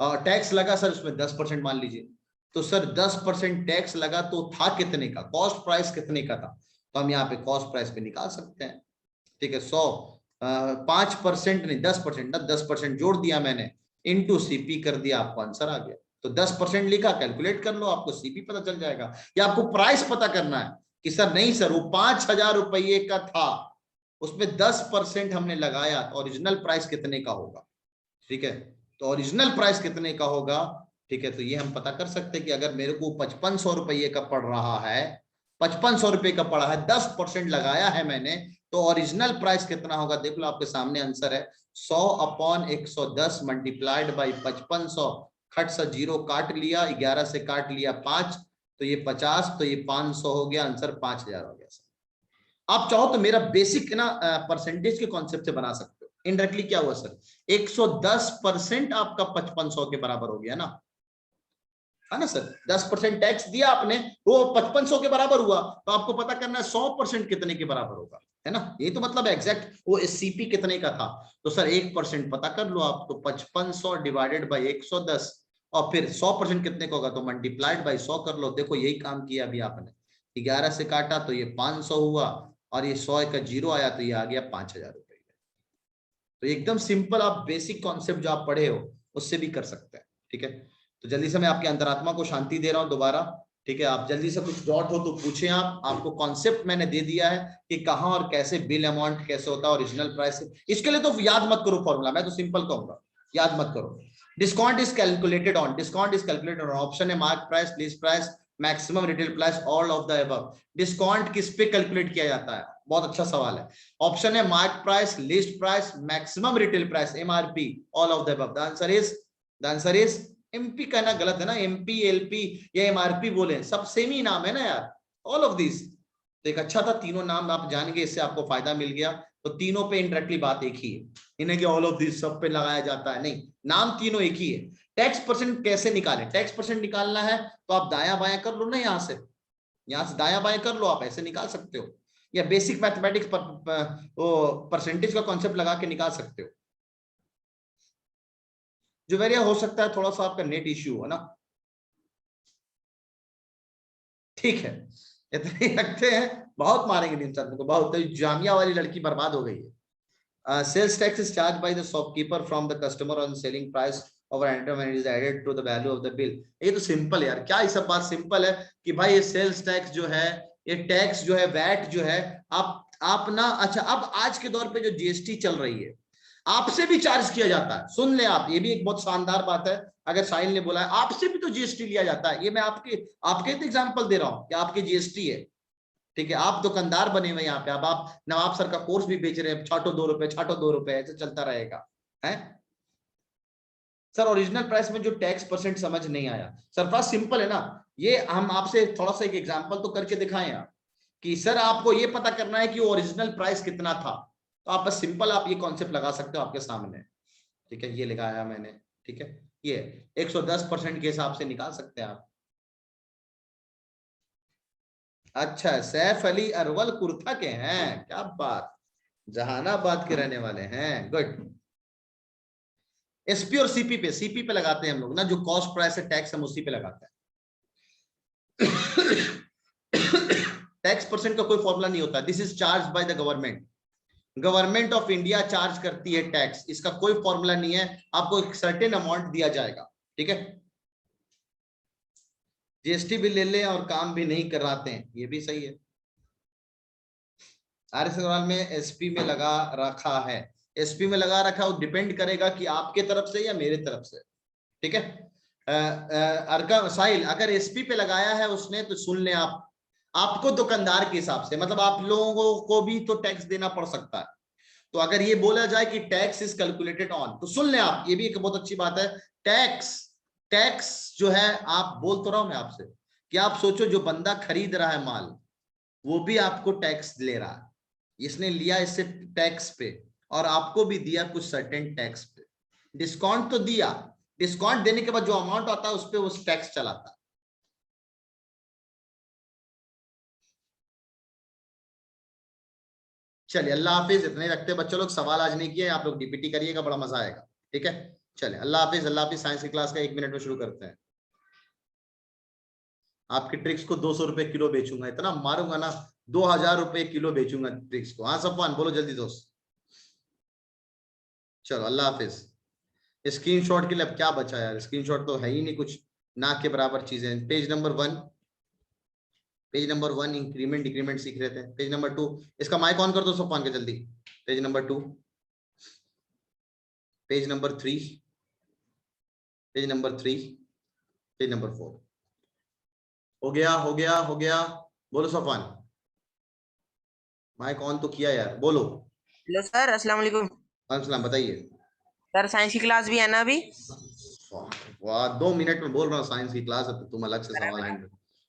टैक्स लगा सर उसमें 10% मान लीजिए, तो सर 10% टैक्स लगा तो था कितने का, कॉस्ट प्राइस कितने का था, तो हम यहाँ पे कॉस्ट प्राइस पे निकाल सकते हैं, ठीक है। 5% नहीं 10% ना, 10% जोड़ दिया मैंने, इनटू सीपी कर दिया, आपको आंसर आ गया। तो 10% लिखा, कैलकुलेट कर लो, आपको सीपी पता चल जाएगा। या आपको प्राइस पता करना है कि सर नहीं सर वो 5,000 रुपये का था, उसमें 10% हमने लगाया, तो ओरिजिनल प्राइस कितने का होगा, ठीक है, तो ओरिजिनल प्राइस कितने का होगा, ठीक है, तो ये हम पता कर सकते हैं कि अगर मेरे को 5,500 रुपये का पड़ रहा है, 5500 रुपए का पड़ा है, 10% लगाया है मैंने, तो ओरिजिनल प्राइस कितना होगा देख लो, आपके सामने आंसर है 100/110 मल्टीप्लाइड बाई 5500, खट सा जीरो काट लिया, 11 से काट लिया 5, तो ये 50, तो ये 500 हो गया, आंसर 5000 हो गया सर। आप चाहो तो मेरा बेसिक ना परसेंटेज के कॉन्सेप्ट से बना सकते हो। इनडायरेक्टली क्या हुआ सर, 110% आपका 5500 के बराबर हो गया ना, है ना सर, 10% टैक्स दिया आपने, वो 5500 के बराबर हुआ, तो आपको पता करना है 100% कितने के बराबर होगा, है ना, ये तो मतलब एग्जैक्ट वो सीपी कितने का था, तो सर 1% पता कर लो आप, तो 5500 डिवाइडेड बाई 110, और फिर 100% कितने का होगा, तो मल्टीप्लाइड बाई 100 कर लो। देखो यही काम किया अभी आपने, 11 से काटा तो ये 500 हुआ, और ये 100 का जीरो आया तो ये आ गया 5000 रुपए। तो एकदम सिंपल, आप बेसिक कॉन्सेप्ट जो आप पढ़े हो उससे भी कर सकते हैं, ठीक है। तो जल्दी से मैं आपकी अंतरात्मा को शांति दे रहा हूं दोबारा, ठीक है। आप जल्दी से कुछ डॉट हो तो पूछें, आपको कॉन्सेप्ट मैंने दे दिया है कि कहां और कैसे बिल अमाउंट कैसे होता है, ओरिजिनल प्राइस। इसके लिए तो याद मत करो फॉर्मूला, मैं तो सिंपल कहूंगा, याद मत करो। Discount is calculated on, discount is calculated on, option है mark price, list price, maximum retail price, all of the above. Discount किस पे कैलकुलेट किया जाता है, बहुत अच्छा सवाल है। ऑप्शन है mark price, list price, maximum retail price, MRP, all of the above. The answer is MP. कहना गलत है ना, एमपी, एलपी या एमआरपी बोले, सब सेम ही नाम है ना यार, ऑल ऑफ दिस। तो एक अच्छा था, तीनों नाम आप जान गए, इससे आपको फायदा मिल गया। तो तीनों पे इंडायरेक्टली बात एक ही है, इन्हें कि ऑल ऑफ दिस सब पे लगाया जाता है, नहीं, नाम तीनों एक ही है। टैक्स परसेंट कैसे निकालें, टैक्स परसेंट निकालना है तो आप दाया बाया कर लो ना, यहां से दाया बाया कर लो, आप ऐसे निकाल सकते हो, या बेसिक मैथमेटिक्स वो परसेंटेज का कॉन्सेप्ट लगा के निकाल सकते हो। जो वेरिया हो सकता है थोड़ा सा आपका नेट इश्यू है ना, ठीक है, इतने ही रखते हैं, बहुत मारेंगे दिन चांद को, बहुत। जामिया वाली लड़की बर्बाद हो गई है। Sales tax is charge by the shopkeeper from the customer on selling price of an item and is added to the value of the bill. ये तो सिंपल है यार, क्या ये सब बात सिंपल है कि भाई ये सेल्स टैक्स जो है, ये टैक्स जो है, वैट जो है, आप ना, अच्छा अब आज के दौर पे जो जीएसटी चल रही है, आपसे भी चार्ज किया जाता है। सुन ले आप, ये भी एक बहुत शानदार बात है, अगर साहिल ने बोला है आपसे भी तो जीएसटी लिया जाता है, ये मैं आपके एग्जांपल दे रहा हूं कि आपके जीएसटी है, ठीक है। आप दुकानदार बने हुए यहाँ पे, अब आप नवाब सर का कोर्स भी बेच रहे हैं, छाटो 2 रुपए, छाटो 2 रुपए, ऐसे चलता रहेगा, है सर। ओरिजिनल प्राइस में जो टैक्स परसेंट समझ नहीं आया सर, बस सिंपल है ना, ये हम आपसे थोड़ा सा एक एग्जांपल तो करके दिखाएं आप कि सर आपको ये पता करना है कि ओरिजिनल प्राइस कितना था, तो आप बस सिंपल आप ये कॉन्सेप्ट लगा सकते हो आपके सामने, ठीक है। ये लगाया मैंने, ठीक है, ये 110% के हिसाब से निकाल सकते हैं आप। अच्छा, सैफ अली अरवल कुर्था के हैं, क्या बात, जहानाबाद के रहने वाले हैं, गुड। एसपी और सीपी पे लगाते हैं हम लोग ना, जो कॉस्ट प्राइस है, टैक्स हम उसी पे लगाते हैं। टैक्स परसेंट का कोई फॉर्मूला नहीं होता, this is charge by the government, government of India charge करती है टैक्स, इसका कोई फॉर्मूला नहीं है, आपको एक सर्टेन अमाउंट दिया जाएगा, ठीक है। जीएसटी भी ले लें और काम भी नहीं कराते हैं, ये भी सही है। आर्य सवाल में एसपी में लगा रखा है, एसपी में लगा रखा, वो डिपेंड करेगा कि आपके तरफ से या मेरे तरफ से, ठीक है। अर्का साहिल, अगर एसपी पे लगाया है उसने तो सुन लें आप, आपको दुकानदार के हिसाब से, मतलब आप लोगों को भी तो टैक्स देना पड़ सकता है। तो अगर ये बोला जाए कि टैक्स इज कैलकुलेटेड ऑन, तो सुन लें आप, ये भी एक बहुत अच्छी बात है। टैक्स जो है, आप बोल तो रहा हूं मैं आपसे कि आप सोचो जो बंदा खरीद रहा है माल, वो भी आपको टैक्स ले रहा है, इसने लिया इससे टैक्स पे, और आपको भी दिया कुछ सर्टेन टैक्स पे, डिस्काउंट तो दिया, डिस्काउंट देने के बाद जो अमाउंट आता है उस पे उस टैक्स चलाता है। चलिए अल्लाह हाफिज, इतने रखते बच्चों लोग, सवाल आज नहीं किए, आप लोग डीपीटी करिएगा, बड़ा मजा आएगा, ठीक है। चलिए अल्लाह हाफिज, अल्लाह हाफिज। साइंस की क्लास का 1 मिनट में शुरू करते हैं। आपकी ट्रिक्स को 200 रुपए किलो बेचूंगा, इतना मारूंगा ना, 2000 रुपए किलो बेचूंगा ट्रिक्स को। हाँ सफवान बोलो जल्दी दोस्त। चलो अल्लाह हाफिज। स्क्रीनशॉट के लिए अब क्या बचा यार, स्क्रीनशॉट तो है ही नहीं कुछ, ना के बराबर चीजें। Page number 1, page number 1 increment decrement सीख रहे थे। पेज नंबर 2, इसका माइक ऑन कर दो सफवान के जल्दी। Page number 2, page number 3, page number 3, page number 4। हो गया हो गया हो गया बोलो सफान, माइक ऑन तो किया यार, बोलो। हेलो सर, अस्सलाम वालेकुम। अस्सलाम, बताइए। सर साइंस की क्लास भी है ना अभी? वाह, 2 मिनट में बोल रहा हूँ साइंस की क्लास है, तो तुम अलग से सवाल हैंडल